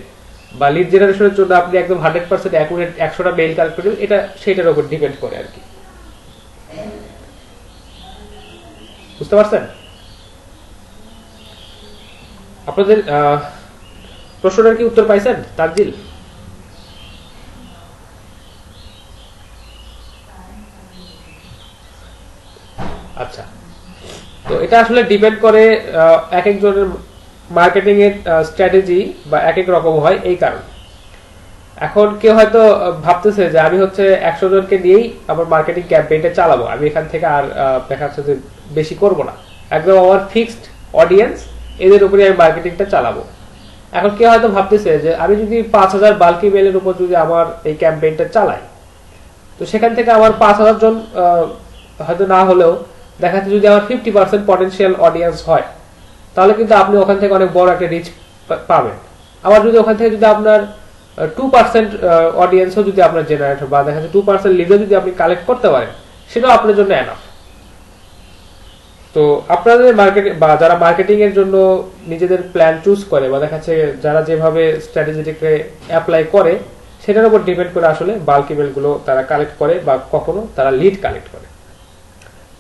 বা লিড জেনারেশনের জন্য আপনি একদম 100% অ্যাকুরেট 100টা মেইল কালেক্ট করে দিবেন, এটা সেটার উপর ডিপেন্ড করে আর কি। বুঝতে পারছেন? আপনাদের প্রশ্নটার কি উত্তর পাইছেন তানজিল? আচ্ছা, তো এটা আসলে ডিপেন্ড করে এক একজনের মার্কেটিং এর স্ট্র্যাটেজি বা এক এক রকম হয় এই কারণে। এখন কেউ হয়তো ভাবতেছে যে আমি হচ্ছে 100 জনকে নিয়েই আমার মার্কেটিং ক্যাম্পেইনটা চালাবো, আমি এখান থেকে আর দেখা যাচ্ছে যে বেশি করব না, একদম আমার ফিক্সড অডিয়েন্স এদের উপরে আমি মার্কেটিংটা চালাবো। এখন কেউ হয়তো ভাবতেছে যে আমি যদি 5,000 বাল্কি মেলের উপর যদি আমার এই ক্যাম্পেইনটা চালাই, তো সেখান থেকে আমার 5,000 জন হয়তো না হলেও দেখা যাচ্ছে যদি আমার 50% পটেনশিয়াল অডিয়েন্স হয় তাহলে কিন্তু আপনি ওখান থেকে অনেক বড় একটা রিচ পাবেন। আবার যদি ওখান থেকে যদি আপনার 2% অডিয়েন্সও যদি আপনার জেনারেট বা দেখা যাচ্ছে 2% লিডও যদি আপনি কালেক্ট করতে পারেন সেটাও আপনার জন্য এনাফ। তো আপনাদের মার্কেট বা যারা মার্কেটিং এর জন্য নিজেদের প্ল্যান চুজ করে বা দেখা যাচ্ছে যারা যেভাবে স্ট্র্যাটেজিটাকে অ্যাপ্লাই করে সেটার উপর ডিপেন্ড করে আসলে বাল্ক ইমেল গুলো তারা কালেক্ট করে বা কখনো তারা লিড কালেক্ট করে।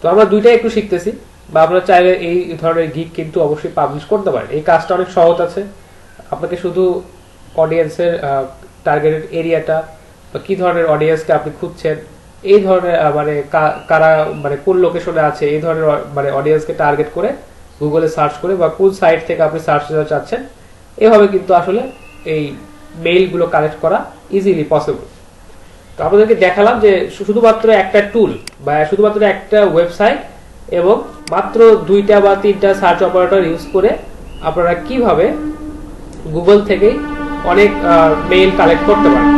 তো আমরা দুইটাই একটু শিখতেছি, বা আপনারা চাইলে এই ধরনের গিগ কিন্তু অবশ্যই পাবলিশ করতে পারেন। এই কাজটা অনেক সহজ আছে। আপনাকে শুধু অডিয়েন্সের টার্গেটেড এরিয়াটা বা কি ধরনের অডিয়েন্সকে আপনি খুঁজছেন, এই ধরনের মানে কারা মানে কোন লোকেশনে আছে এই ধরনের মানে অডিয়েন্সকে টার্গেট করে গুগলে সার্চ করে বা কোন সাইট থেকে আপনি সার্চ করতে চাচ্ছেন, এভাবে কিন্তু আসলে এই মেইলগুলো কালেক্ট করা ইজিলি পসিবল। তো আপনাদেরকে দেখালাম যে শুধুমাত্র একটা টুল বা শুধুমাত্র একটা ওয়েবসাইট এবং মাত্র 2টা বা 3টা সার্চ অপারেটর ইউজ করে আপনারা কিভাবে গুগল থেকেই অনেক মেইল কালেক্ট করতে পারেন।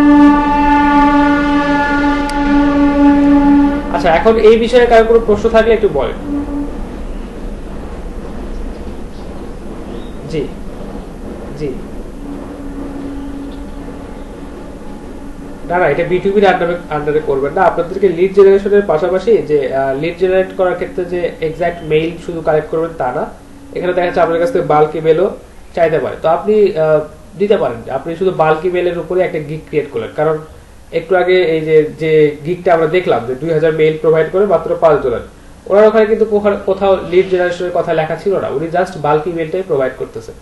আচ্ছা, এখন এই বিষয়ে কারো কোনো প্রশ্ন থাকলে একটু বলেন। জি জি, না এটা বিটুবির আন্ডারে করবেন না। আপনাদেরকে লিড জেনারেশনের পাশাপাশি যে লিড জেনারেট করার ক্ষেত্রে যে এক্সাক্ট মেইল শুধু কালেক্ট করবেন তা না, এখানে দেখা যাচ্ছে আপনার কাছ থেকে বাল্ক ইমেলও চাইতে পারে। তো আপনি দিতে পারেন, আপনি শুধু বাল্ক ইমেলের উপরে একটা গিগ ক্রিয়েট করলেন। কারণ একটু আগে এই যে গিগটা আমরা দেখলাম যে 2000 মেইল প্রোভাইড করে মাত্র $5, ওনার ওখানে কিন্তু কোথাও লিড জেনারেশনের কথা লেখা ছিল না, উনি জাস্ট বাল্ক ইমেলটাই প্রোভাইড করতেছেন।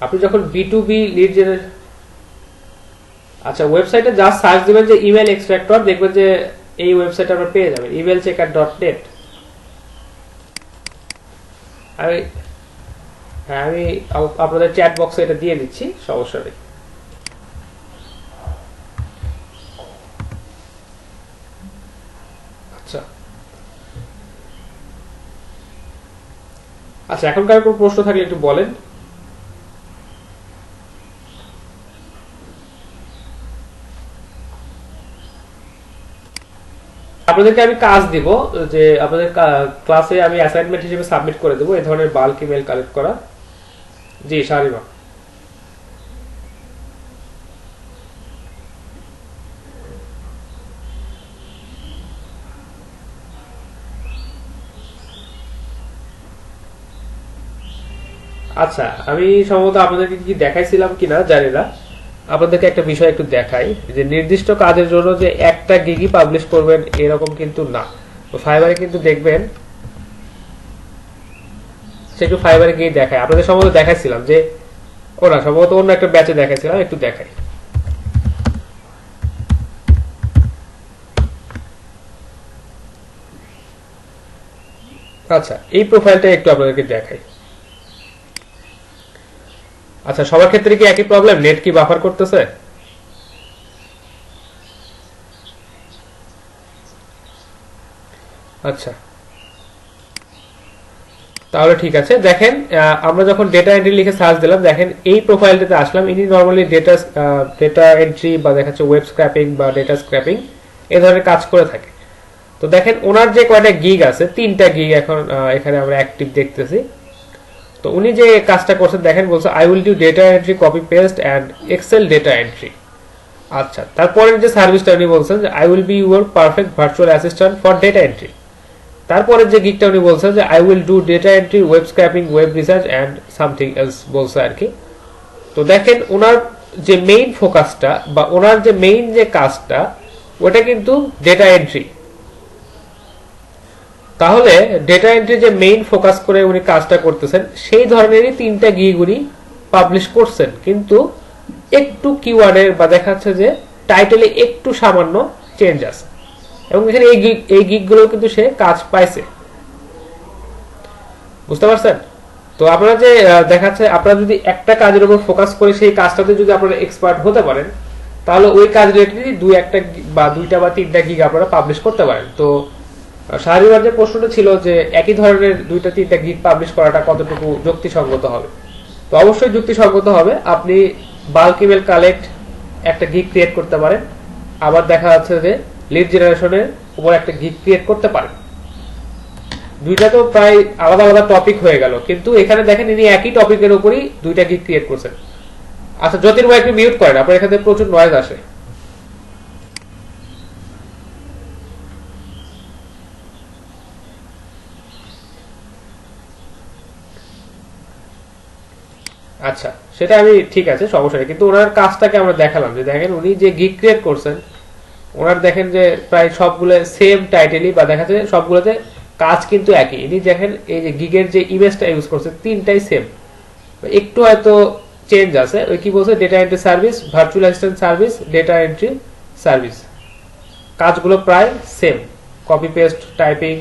আপনি যখন B2B লিড জেনারেট, আচ্ছা ওয়েবসাইটে জাস্ট সার্চ দিবেন যে ইমেল এক্সট্রাক্টর, দেখবেন যে এই ওয়েবসাইট আপনারা পেয়ে যাবেন, emailchecker.net। আমি আপনাদের চ্যাট বক্সে এটা দিয়ে দিচ্ছি, সমস্যা নেই। আচ্ছা আচ্ছা, এখনকার কোনো প্রশ্ন থাকলে একটু বলেন। আপনাদেরকে আমি কাজ দিব, যে আপনাদের ক্লাসে আমি অ্যাসাইনমেন্ট হিসেবে সাবমিট করে দেবো এই ধরনের বাল্ক ইমেল কালেক্ট করা। জি শারিমা, আচ্ছা, আমি সম্ভবত আপনাদেরকে কি দেখাইছিলাম কিনা জানি না, আপনাদেরকে একটা বিষয় একটু দেখাই যে নির্দিষ্ট কাজের জন্য যে একটা গিগই পাবলিশ করবেন এরকম কিন্তু না। তো ফাইবারে কিন্তু দেখবেন, সে একটু ফাইবারে গিয়ে দেখায়, আপনাদের সম্ভবত দেখাইছিলাম যে ওরা সম্ভবত অন্য একটা ব্যাচে দেখাইছিলাম, একটু দেখাই। আচ্ছা, এই প্রোফাইলটা একটু আপনাদেরকে দেখাই। আচ্ছা, সবার ক্ষেত্রে কি একই প্রবলেম, নেট কি বাফার করতেছে? আচ্ছা, তাহলে ঠিক আছে। দেখেন, আমরা যখন ডেটা এন্ট্রি লিখে সার্চ দিলাম, দেখেন এই প্রোফাইলটাতে আসলাম। ইনি নরমালি ডেটা এন্ট্রি বা দেখা যাচ্ছে ওয়েব স্ক্র্যাপিং বা ডেটা স্ক্র্যাপিং এ ধরনের কাজ করে থাকে। তো দেখেন ওনার যে কয়টা গিগ আছে, 3টা গিগ এখন এখানে আমরা অ্যাক্টিভ দেখতেছি। তো উনি যে কাজটা করছেন দেখেন, বলছে I will do data entry, copy paste and Excel data entry. আচ্ছা, তারপরে যে সার্ভিসটা উনি বলছেন যে I will be your perfect virtual assistant for data entry. তারপরে যে গিগটা উনি বলছেন যে I will do data entry, web scraping, web research and something else বলছে আর কি। তো দেখেন ওনার যে মেইন ফোকাসটা বা ওনার যে মেইন যে কাজটা ওটা কিন্তু ডেটা এন্ট্রি। তাহলে ডেটা এন্ট্রি যে মেইন ফোকাস করে উনি কাজটা করতেছেন সেই ধরনেরই 3টা গিগ উনি পাবলিশ করছেন, কিন্তু একটু কিওয়ার্ডের বা দেখা যাচ্ছে যে টাইটেলে একটু সামান্য চেঞ্জ আছে, এবং এখানে এই গিগ গুলো কিন্তু সে কাজ পাইছে। বুঝতে পারছেন? তো আপনারা যে দেখাচ্ছে, আপনারা যদি একটা কাজের উপর ফোকাস করে সেই কাজটাতে যদি আপনারা এক্সপার্ট হতে পারেন, তাহলে ওই কাজ রিলেটেড দুইটা বা 3টা গিগ আপনারা পাবলিশ করতে পারেন। তো শাহরিয়ার যে প্রশ্নটা ছিল যে একই ধরনের 2-3টা গিগ পাবলিশ করাটা কতটুকু যুক্তিসঙ্গত হবে, তো অবশ্যই যুক্তিসঙ্গত হবে। আপনি বাল্ক ইমেল কালেক্ট একটা গিগ ক্রিয়েট করতে পারেন, আবার দেখা যাচ্ছে যে লিড জেনারেশনের উপর একটা গিগ ক্রিয়েট করতে পারেন। দুইটা তো প্রায় আলাদা আলাদা টপিক হয়ে গেল, কিন্তু এখানে দেখেন ইনি একই টপিকের উপরই 2টা গিগ ক্রিয়েট করছেন। আচ্ছা, জ্যোতির্ময় একটু মিউট করেন, আপনার এখানে প্রচুর নয়েজ আসে। আচ্ছা, সেটা আমি ঠিক আছে, সমস্যা নেই, কিন্তু ওনার কাজটাকে আমরা দেখালাম যে দেখেন উনি যে গিগ ক্রিয়েট করছেন, ওনার দেখেন যে প্রায় সবগুলো সেম টাইটেলই বা দেখা যায় সবগুলোতে কাজ কিন্তু একই। ইনি দেখেন এই যে গিগের যে ইমেজটা ইউজ করছে 3টাই সেম, একটু হয়তো চেঞ্জ আছে। ওই কি বলছে, data entry service, virtual assistant service, data entry service, কাজগুলো প্রায় same. Copy paste, typing,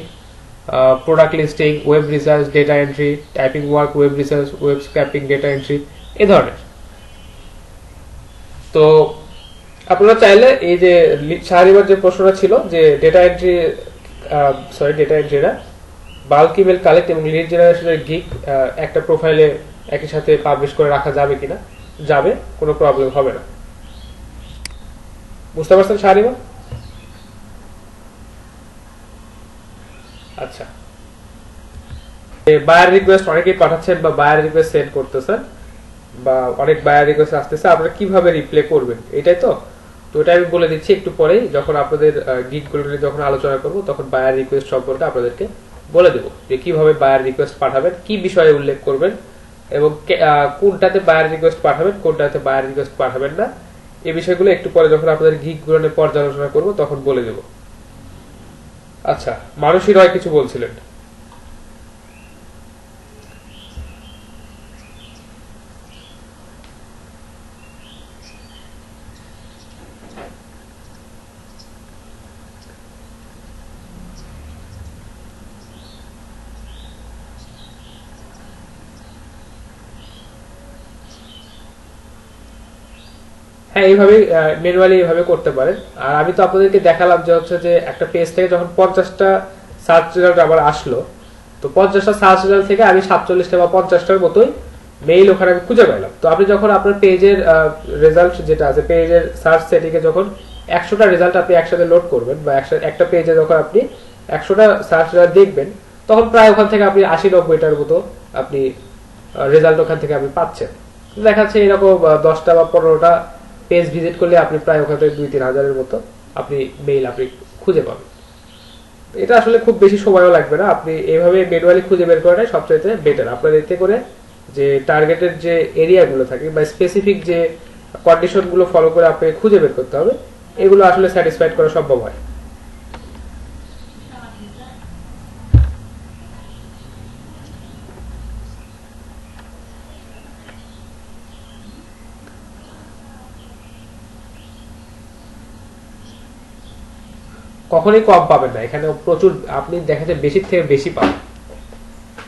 product listing, web research, data entry, typing work, web research, web scraping, data entry, এ ধরনের। তো আপনারা চাইলে এই যে শাহরিয়ার যে প্রশ্নটা ছিল যে ডেটা এন্ট্রি না, বাল্ক ইমেল কালেক্ট এবং লিড জেনারেশনের গিগ একটা প্রোফাইলে একই সাথে পাবলিশ করে রাখা যাবে কিনা, যাবে, কোনো প্রবলেম হবে না। বুঝতে পারছেন শাহরিয়ার? আচ্ছা, বায়ার রিকোয়েস্ট অনেকেই পাঠাচ্ছেন বা বায়ার রিকোয়েস্ট সেন্ড করতেছেন, বা অনেক বায়ার রিকোয়েস্ট আসতেছে, আপনারা কিভাবে রিপ্লাই করবেন এটাই তো। তো এটা আমি বলে দিচ্ছি একটু পরেই, যখন আপনাদের গিগগুলো নিয়ে যখন আলোচনা করব তখন বায়ার রিকোয়েস্ট সম্পর্কে আপনাদেরকে বলে দেব যে কিভাবে বায়ার রিকোয়েস্ট পাঠাবেন, কি বিষয়ে উল্লেখ করবেন, এবং কোনটাতে বায়ার রিকোয়েস্ট পাঠাবেন, কোনটাতে বায়ার রিকোয়েস্ট পাঠাবেন না, এই বিষয়গুলো একটু পরে যখন আপনাদের গিগগুলো নিয়ে পর্যালোচনা করব তখন বলে দেব। আচ্ছা, মানুষই রয় কিছু বলছিলেন। হ্যাঁ, এইভাবে ম্যানুয়ালি এইভাবে করতে পারেন। আর আমি তো আপনাদেরকে দেখালাম যে হচ্ছে যে একটা পেজ থেকে যখন 50টা সার্চ রেজাল্ট আবার আসলো, তো 50টা সার্চ রেজাল্ট থেকে আমি 47টা বা 50টার মতোই মেইল ওখানে আমি খুঁজে পেলাম। তো আপনি যখন আপনার পেজের রেজাল্ট যেটা আছে, পেজের সার্চ সেটিংয়ে যখন 100টা রেজাল্ট আপনি একসাথে লোড করবেন, বা একটা পেজে যখন আপনি 100টা সার্চ রেজাল্ট দেখবেন, তখন প্রায় ওখান থেকে আপনি 80-90টার মতো আপনি রেজাল্ট ওখান থেকে আপনি পাচ্ছেন। দেখা যাচ্ছে এরকম 10টা বা 15টা পেজ ভিজিট করলে আপনি প্রায় ওখানে 2-3 হাজারের মতো আপনি মেইল আপনি খুঁজে পাবেন। এটা আসলে খুব বেশি সময়ও লাগবে না, আপনি এইভাবে ম্যানুয়ালি খুঁজে বের করাটাই সবচেয়ে বেটার। আপনার এতে করে যে টার্গেটের যে এরিয়াগুলো থাকে বা স্পেসিফিক যে কন্ডিশনগুলো ফলো করে আপনাকে খুঁজে বের করতে হবে, এগুলো আসলে স্যাটিসফাইড করা সম্ভব হয়। কখনোই কম পাবেন না, এখানে প্রচুর আপনি দেখা যায় বেশির থেকে বেশি পাবেন।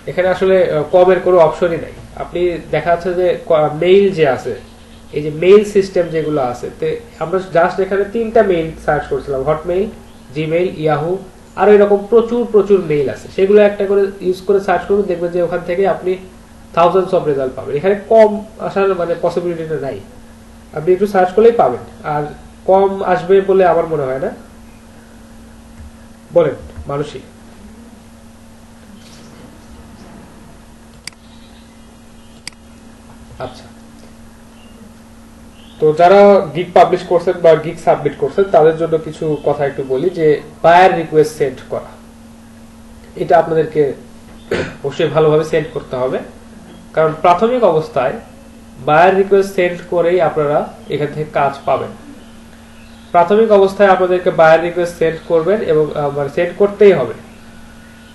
এখানে আসলে কমের কোনো অপশনই নাই। আপনি দেখা যাচ্ছে যে মেইল যে আছে, এই যে মেইল সিস্টেম যেগুলো আছে, আমরা জাস্ট এখানে 3টা মেইল সার্চ করছিলাম, হটমেইল, জিমেইল, ইয়াহু, আর এরকম প্রচুর প্রচুর মেইল আছে, সেগুলো একটা করে ইউজ করে সার্চ করুন, দেখবেন যে ওখান থেকে আপনি থাউজেন্ডস অফ রেজাল্ট পাবেন। এখানে কম আসার মানে পসিবিলিটিটা নাই, আপনি একটু সার্চ করলেই পাবেন, আর কম আসবে বলে আমার মনে হয় না। বলেন মানুষই। আচ্ছা, তো যারা গিগ পাবলিশ করছেন বা গিগ সাবমিট করছেন তাদের জন্য কিছু কথা একটু বলি। যে বায়ার রিকোয়েস্ট সেন্ড করা, এটা আপনাদেরকে অবশ্যই ভালোভাবে সেন্ড করতে হবে, কারণ প্রাথমিক অবস্থায় বায়ার রিকোয়েস্ট সেন্ড করেই আপনারা এখান থেকে কাজ পাবেন। প্রাথমিক অবস্থায় আপনাদেরকে বায়ার রিকোয়েস্ট সেন্ড করবেন এবং সেন্ড করতেই হবে,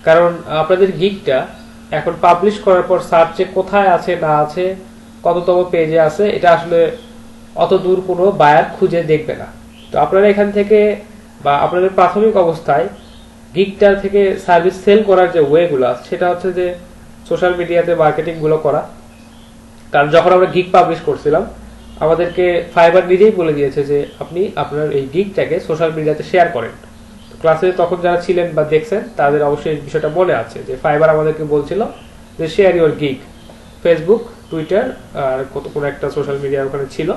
কারণ আপনাদের গিগটা এখন পাবলিশ করার পর সার্চে কোথায় আছে না আছে, কততম পেজে আছে, এটা আসলে অত দূর কোনো বায়ার খুঁজে দেখবে না। তো আপনারা এখান থেকে বা আপনাদের প্রাথমিক অবস্থায় গিগটার থেকে সার্ভিস সেল করার যে ওয়েগুলো আছে, সেটা হচ্ছে যে সোশ্যাল মিডিয়াতে মার্কেটিং গুলো করা। কারণ যখন আমরা গিগ পাবলিশ করছিলাম, আমাদেরকে ফাইবার নিজেই বলে দিয়েছে যে আপনি আপনার এই গিগটাকে সোশ্যাল মিডিয়াতে শেয়ার করেন। ক্লাসে তখন যারা ছিলেন বা দেখছেন তাদের অবশ্যই এই বিষয়টা মনে আছে যে ফাইবার আমাদেরকে বলছিল যে share your gig, Facebook, Twitter আর কোনো একটা সোশ্যাল মিডিয়া ওখানে ছিল,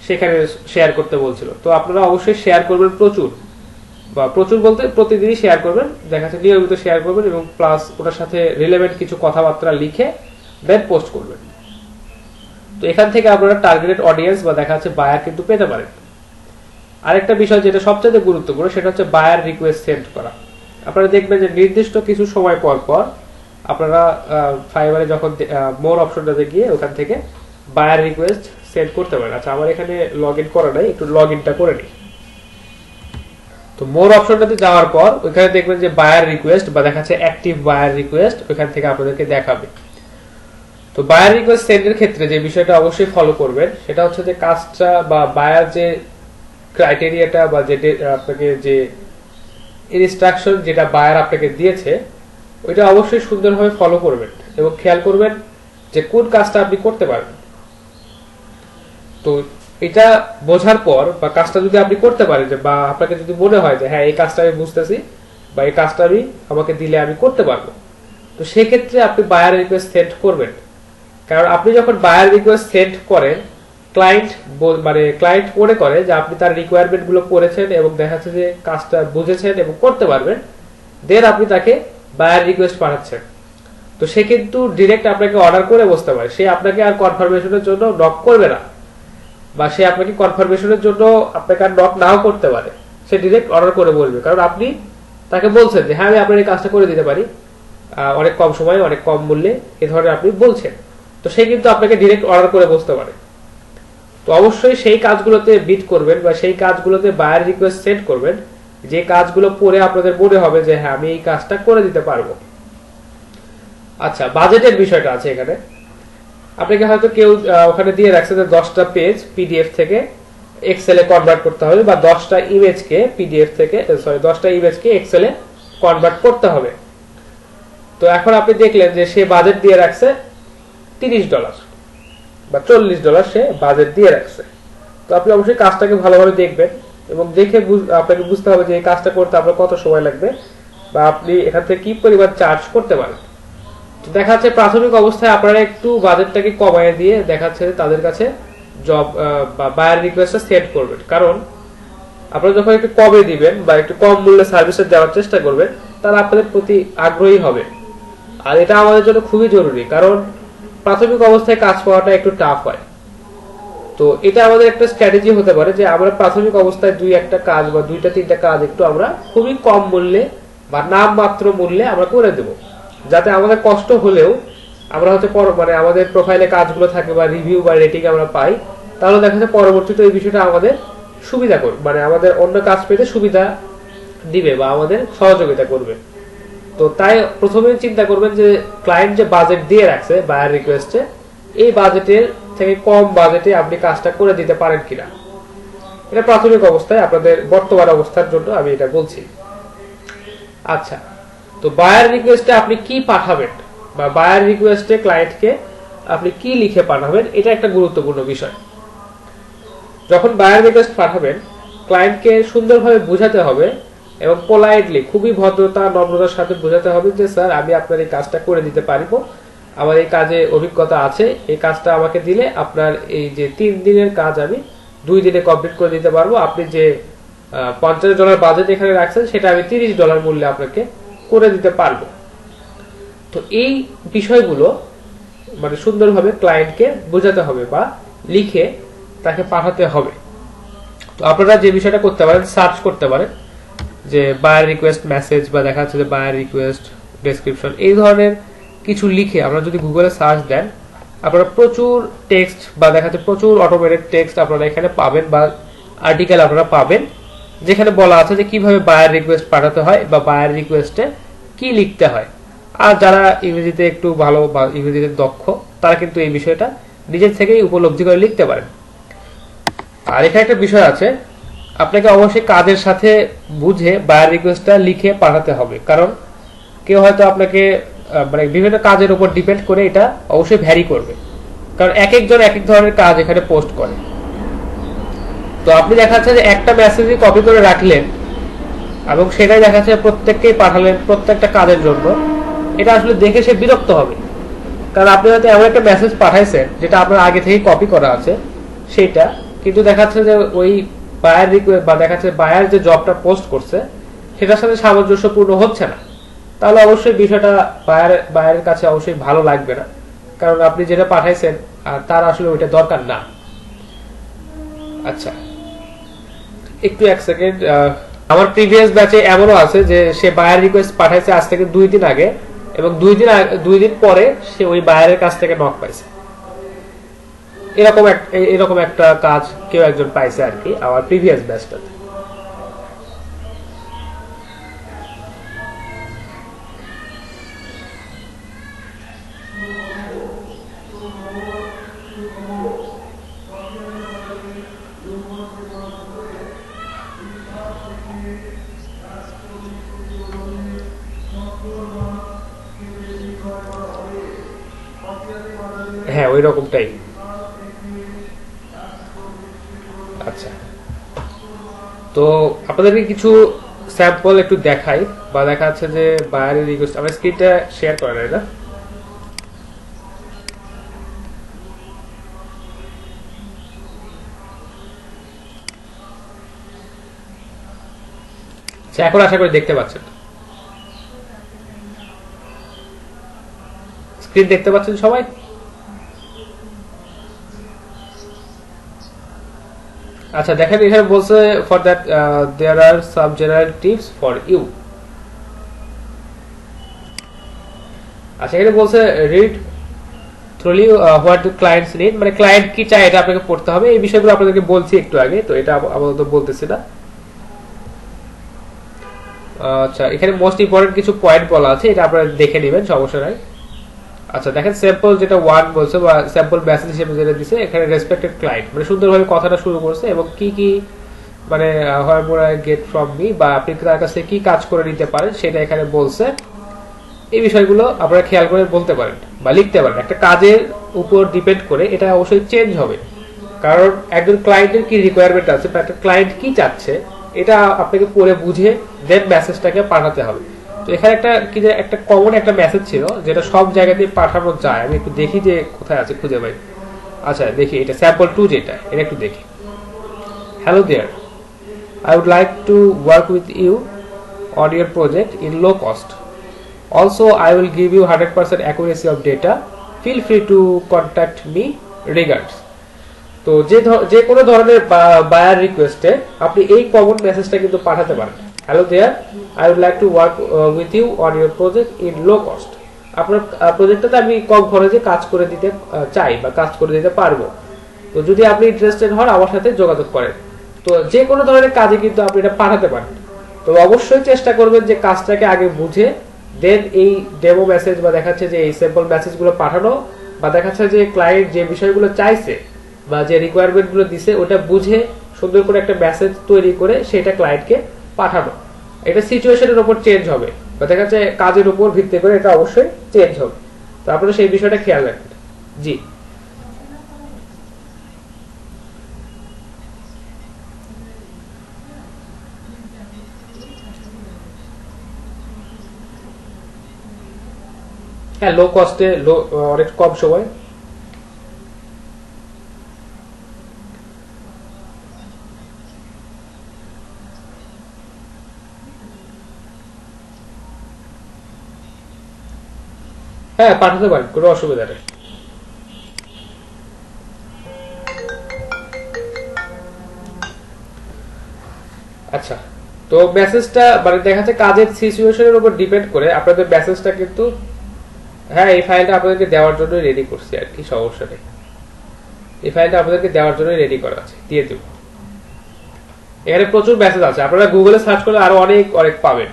সেখানে শেয়ার করতে বলছিল। তো আপনারা অবশ্যই শেয়ার করবেন প্রচুর, বা প্রচুর বলতে প্রতিদিনই শেয়ার করবেন, দেখা যাচ্ছে নিয়মিত শেয়ার করবেন, এবং প্লাস ওটার সাথে রিলেভেন্ট কিছু কথাবার্তা লিখে দেন পোস্ট করবেন। তো এখান থেকে আপনারা টার্গেটেড অডিয়েন্স বা দেখা যাচ্ছে বায়ার কিন্তু পেতে পারেন। আরেকটা বিষয় যেটা সবচেয়ে গুরুত্বপূর্ণ, সেটা হচ্ছে বায়ার রিকোয়েস্ট সেন্ড করা। আপনারা দেখবেন যে নির্দিষ্ট কিছু সময় পর পর আপনারা ফাইবারে যখন মোর অপশনটাতে গিয়ে ওখান থেকে বায়ার রিকোয়েস্ট সেন্ড করতে পারেন। আচ্ছা, আমার এখানে লগ ইন করা নাই, একটু লগ ইনটা করে নিই। তো মোর অপশনটাতে যাওয়ার পর ওইখানে দেখবেন যে বায়ার রিকোয়েস্ট বা দেখাচ্ছে অ্যাক্টিভ বায়ার রিকোয়েস্ট, ওইখান থেকে আপনাদেরকে দেখাবে। তো বায়ার রিকোয়েস্ট সেন্ডের ক্ষেত্রে যে বিষয়টা অবশ্যই ফলো করবেন, সেটা হচ্ছে যে কাজটা বা বায়ার যে ক্রাইটেরিয়াটা বা যেটা আপনাকে যে ইনস্ট্রাকশন যেটা বায়ার আপনাকে দিয়েছে, ওইটা অবশ্যই সুন্দরভাবে ফলো করবেন এবং খেয়াল করবেন যে কোন কাজটা আপনি করতে পারবেন। তো এটা বোঝার পর বা কাজটা যদি আপনি করতে পারেন, বা আপনাকে যদি মনে হয় যে হ্যাঁ এই কাজটা আমি বুঝতেছি বা এই কাজটা আমি আমাকে দিলে আমি করতে পারবো, তো সেক্ষেত্রে আপনি বায়ার রিকোয়েস্ট সেন্ড করবেন। কারণ আপনি যখন বায়ার রিকোয়েস্ট সেন্ড করেন, ক্লায়েন্ট মনে করে যে আপনি তার রিকোয়ারমেন্ট গুলো করেছেন এবং দেখা যাচ্ছে যে কাজটা বুঝেছেন এবং করতে পারবেন, দেন আপনি তাকে বায়ার রিকোয়েস্ট পাঠাচ্ছেন। তো সে কিন্তু ডিরেক্ট আপনাকে অর্ডার করে বসতে পারে, সে আপনাকে আর কনফার্মেশনের জন্য নক করবে না, বা সে আপনাকে কনফার্মেশনের জন্য আপনাকে আর নক নাও করতে পারে, সে ডিরেক্ট অর্ডার করে বলবে। কারণ আপনি তাকে বলছেন যে হ্যাঁ আমি আপনার এই কাজটা করে দিতে পারি অনেক কম সময়ে, অনেক কম মূল্যে, এ ধরনের আপনি বলছেন। তো সে কিন্তু আপনাকে ডিরেক্ট অর্ডার করে বসতে পারে। তো অবশ্যই সেই কাজগুলোতে বিট করবেন বা সেই কাজগুলোতে বায়ার রিকোয়েস্ট সেন্ড করবেন, যে কাজগুলো পরে আপনাদের মনে হবে যে হ্যাঁ আমি এই কাজটা করে দিতে পারবো। আচ্ছা, বাজেটের বিষয়টা আছে এখানে। আপনাকে হয়তো কেউ ওখানে দিয়ে রাখছে যে 10টা পেজ পিডিএফ থেকে এক্সেলে কনভার্ট করতে হবে, বা 10টা ইমেজকে পিডিএফ থেকে 10টা ইমেজকে এক্সেলে কনভার্ট করতে হবে। তো এখন আপনি দেখলেন যে সে বাজেট দিয়ে রাখছে $30 বা $40 সে বাজেট দিয়ে রাখছে। তো আপনি অবশ্যই কাজটাকে ভালোভাবে দেখবেন এবং দেখে আপনাকে বুঝতে হবে যে এই কাজটা করতে আপনার কত সময় লাগবে বা আপনি এখান থেকে কি পরিমাণ চার্জ করতে পারেন। তো দেখা যাচ্ছে প্রাথমিক অবস্থায় আপনারা একটু বাজেটটাকে কমায় দিয়ে দেখা যাচ্ছে তাদের কাছে জব বা বায়ার রিকোয়েস্টটা সেট করবেন। কারণ আপনারা যখন একটু কমে দিবেন বা একটু কম মূল্যে সার্ভিসটা দেওয়ার চেষ্টা করবেন, তারা আপনাদের প্রতি আগ্রহী হবে। আর এটা আমাদের জন্য খুবই জরুরি, কারণ প্রাথমিক অবস্থায় কাজ পাওয়াটা একটু টাফ হয়। তো এটা আমাদের একটা স্ট্র্যাটেজি হতে পারে যে আমরা প্রাথমিক অবস্থায় 2-1টা কাজ বা 2-3টা কাজ একটু আমরা খুবই কম মূল্যে বা নামমাত্র মূল্যে আমরা করে দেব, যাতে আমাদের কষ্ট হলেও আমরা হচ্ছে মানে আমাদের প্রোফাইলে কাজগুলো থাকে বা রিভিউ বা রেটিং আমরা পাই, তাহলে দেখা যাচ্ছে পরবর্তীতে এই বিষয়টা আমাদের সুবিধা করবে, মানে আমাদের অন্য কাজ পেতে সুবিধা দিবে বা আমাদের সহযোগিতা করবে। তো তাই প্রথমে চিন্তা করবেন যে ক্লায়েন্ট যে বাজেট দিয়ে রাখছে বায়ার রিকোয়েস্টে, এই বাজেটের থেকে কম বাজেটে আপনি কাজটা করে দিতে পারেন কিনা। এটা প্রাথমিক অবস্থায় আপনাদের বর্তমান অবস্থার জন্য আমি এটা বলছি। আচ্ছা, তো বায়ার রিকোয়েস্টে আপনি কি পাঠাবেন বা বায়ার রিকোয়েস্টে ক্লায়েন্টকে আপনি কি লিখে পাঠাবেন, এটা একটা গুরুত্বপূর্ণ বিষয়। যখন বায়ার রিকোয়েস্ট পাঠাবেন, ক্লায়েন্টকে সুন্দরভাবে বোঝাতে হবে এবং পোলাইটলি, খুবই ভদ্রতা নম্রতার সাথে বোঝাতে হবে যে স্যার আমি আপনার এই কাজটা করে দিতে পারবো, আমার এই কাজে অভিজ্ঞতা আছে, এই কাজটা আমাকে দিলে আপনার এই যে 3 দিনের কাজ আমি 2 দিনে কমপ্লিট করে দিতে পারবো, আপনি যে $50 বাজেট এখানে রাখছেন সেটা আমি $30 মূল্যে আপনাকে করে দিতে পারবো। তো এই বিষয়গুলো মানে সুন্দরভাবে ক্লায়েন্টকে বোঝাতে হবে বা লিখে তাকে পাঠাতে হবে। তো আপনারা যে বিষয়টা করতে পারেন, সার্চ করতে পারেন যে বায়ার রিকোয়েস্ট মেসেজ বা দেখা যাচ্ছে যে বায়ার রিকোয়েস্ট ডেসক্রিপশন, এই ধরনের কিছু লিখে আমরা যদি গুগলে সার্চ দেন, আপনারা প্রচুর টেক্সট বা দেখা যাচ্ছে প্রচুর অটোমেটেড টেক্সট আপনারা এখানে পাবেন বা আর্টিকেল আপনারা পাবেন, যেখানে বলা আছে যে কিভাবে বায়ার রিকোয়েস্ট পাঠাতে হয় বা বায়ার রিকোয়েস্টে কি লিখতে হয়। আর যারা ইংরেজিতে একটু ভালো বা ইংরেজিতে দক্ষ, তারা কিন্তু এই বিষয়টা নিজের থেকেই উপলব্ধি করে লিখতে পারেন। আর এখানে একটা বিষয় আছে, আপনাকে অবশ্যই কাজের সাথে বুঝে বায়ার রিকোয়েস্টটা লিখে পাঠাতে হবে, কারণ কেউ হয়তো আপনাকে মানে বিভিন্ন কাজের উপর ডিপেন্ড করে এটা অবশ্যই ভ্যারি করবে, কারণ এক একজন এক এক ধরনের কাজ এখানে পোস্ট করে। তো আপনি দেখা যাচ্ছে যে একটা মেসেজই কপি করে রাখলেন এবং সেটাই দেখা যাচ্ছে প্রত্যেককেই পাঠালেন প্রত্যেকটা কাজের জন্য, এটা আসলে দেখে সে বিরক্ত হবে। কারণ আপনি হয়তো এমন একটা মেসেজ পাঠাইছেন যেটা আপনার আগে থেকে কপি করা আছে সেটা, কিন্তু দেখা যাচ্ছে যে ওই বায়ার রিকোয়েস্ট বা দেখা যাচ্ছে বায়ার যে জবটা পোস্ট করছে সেটার সাথে সামঞ্জস্যপূর্ণ হচ্ছে না, তাহলে অবশ্যই বিষয়টা বায়ারের কাছে অবশ্যই ভালো লাগবে না, কারণ আপনি যেটা পাঠাইছেন আর তার আসলে ওইটা দরকার না। আচ্ছা, একটু এক সেকেন্ড। আমার প্রিভিয়াস ব্যাচে এমনও আছে যে সে বায়ার রিকোয়েস্ট পাঠাইছে আজ থেকে 2 দিন আগে এবং 2 দিন পরে সে ওই বায়ারের কাছ থেকে নক পাইছে। এরকম একটা কাজ কেউ একজন পাইছে আর কি আমার প্রিভিয়াস ব্যাচটাতে। হ্যাঁ, ওই রকমটাই। আচ্ছা, তো আপনাদেরকে কিছু স্যাম্পল একটু দেখাই বা দেখা যাচ্ছে যে বায়ারের রিকোয়েস্ট, আমার স্ক্রিনটা শেয়ার করা যায় না। এখন আশা করি দেখতে পাচ্ছেন, স্ক্রিন দেখতে পাচ্ছেন সবাই? আচ্ছা, দেখেন এখানে বলছে for that there are some general tips for you. আচ্ছা, এখানে বলছে read thoroughly what do clients need, মানে ক্লায়েন্ট কি চায় এটা আপনাকে পড়তে হবে। এই বিষয়গুলো আপনাদেরকে বলছি একটু আগে, তো এটা আপাতত বলতেছি না। আচ্ছা, এখানে মোস্ট ইম্পর্টেন্ট কিছু পয়েন্ট বলা আছে, এটা আপনারা দেখে নেবেন, সমস্যা নাই। আচ্ছা, দেখেন স্যাম্পল যেটা 1 বলছে বা স্যাম্পল মেসেজ হিসেবে যেটা দিছে, এখানে রেসপেক্টেড ক্লায়েন্ট মানে সুন্দরভাবে কথাটা শুরু করছে এবং কি কি মানে what more I get from me বা আপনি তার কাছে কি কাজ করে নিতে পারেন সেটা এখানে বলছে। এই বিষয়গুলো আপনারা খেয়াল করে বলতে পারেন বা লিখতে পারেন। একটা কাজের উপর ডিপেন্ড করে এটা অবশ্যই চেঞ্জ হবে, কারণ একজন ক্লায়েন্টের কি রিকোয়ারমেন্ট আছে বা একটা ক্লায়েন্ট কি চাচ্ছে এটা আপনাকে পড়ে বুঝে দেন মেসেজটাকে পাঠাতে হবে। তো এখানে একটা কমন একটা মেসেজ ছিল যেটা সব জায়গাতেই পাঠানো যায়। আমি একটু দেখি যে কোথায় আছে, খুঁজে পাই। আচ্ছা, দেখি এটা স্যাম্পল 2 যেটা, এটা একটু দেখি। Hello there, I would like to work with you on your project in low cost. Also, I will give you 100% accuracy of data. Feel free to contact me. Regards. তো যে কোনো ধরনের বায়ার রিকোয়েস্টে আপনি এই কমন মেসেজটা কিন্তু পাঠাতে পারেন। Hello there, I would like to work with you on your project in low cost. আপনার প্রজেক্টটাতে আমি কম খরচে কাজ করে দিতে চাই বা কাজ করে দিতে পারবো। তো যদি আপনি ইন্টারেস্টেড হন আমার সাথে যোগাযোগ করেন। তো যে কোনো ধরনের কাজে কিন্তু আপনি এটা পাঠাতে পারেন। তো অবশ্যই চেষ্টা করবেন যে কাজটাকে আগে বুঝে দেন এই ডেমো মেসেজ বা দেখাচ্ছে যে এই স্যাম্পল মেসেজগুলো পাঠানো, বা দেখাচ্ছে যে ক্লায়েন্ট যে বিষয়গুলো চাইছে বা যে রিকোয়ারমেন্ট গুলো দিছে ওটা বুঝে সুন্দর করে একটা মেসেজ তৈরি করে সেটা ক্লায়েন্টকে পাঠানো। এটা সিচুয়েশনের উপর চেঞ্জ হবে বা দেখা যাচ্ছে কাজের উপর ভিত্তি করে এটা অবশ্যই চেঞ্জ হবে। তো আপনারা সেই বিষয়টা খেয়াল রাখবেন। জি হ্যাঁ, লো কস্টে, অনেক কম সময়। হ্যাঁ, পাঠাতে পারেন, কোনো অসুবিধা নেই। আচ্ছা, তো মেসেজটা মানে দেখা যাচ্ছে কাজের সিচুয়েশনের উপর ডিপেন্ড করে আপনাদের মেসেজটা কিন্তু, হ্যাঁ এই ফাইলটা আপনাদেরকে দেওয়ার জন্য রেডি করছি আর কি, সমস্যা নেই। এই ফাইলটা আপনাদেরকে দেওয়ার জন্য রেডি করা আছে, দিয়ে দেব। এখানে প্রচুর মেসেজ আছে, আপনারা গুগলে সার্চ করলে আরো অনেক অনেক পাবেন।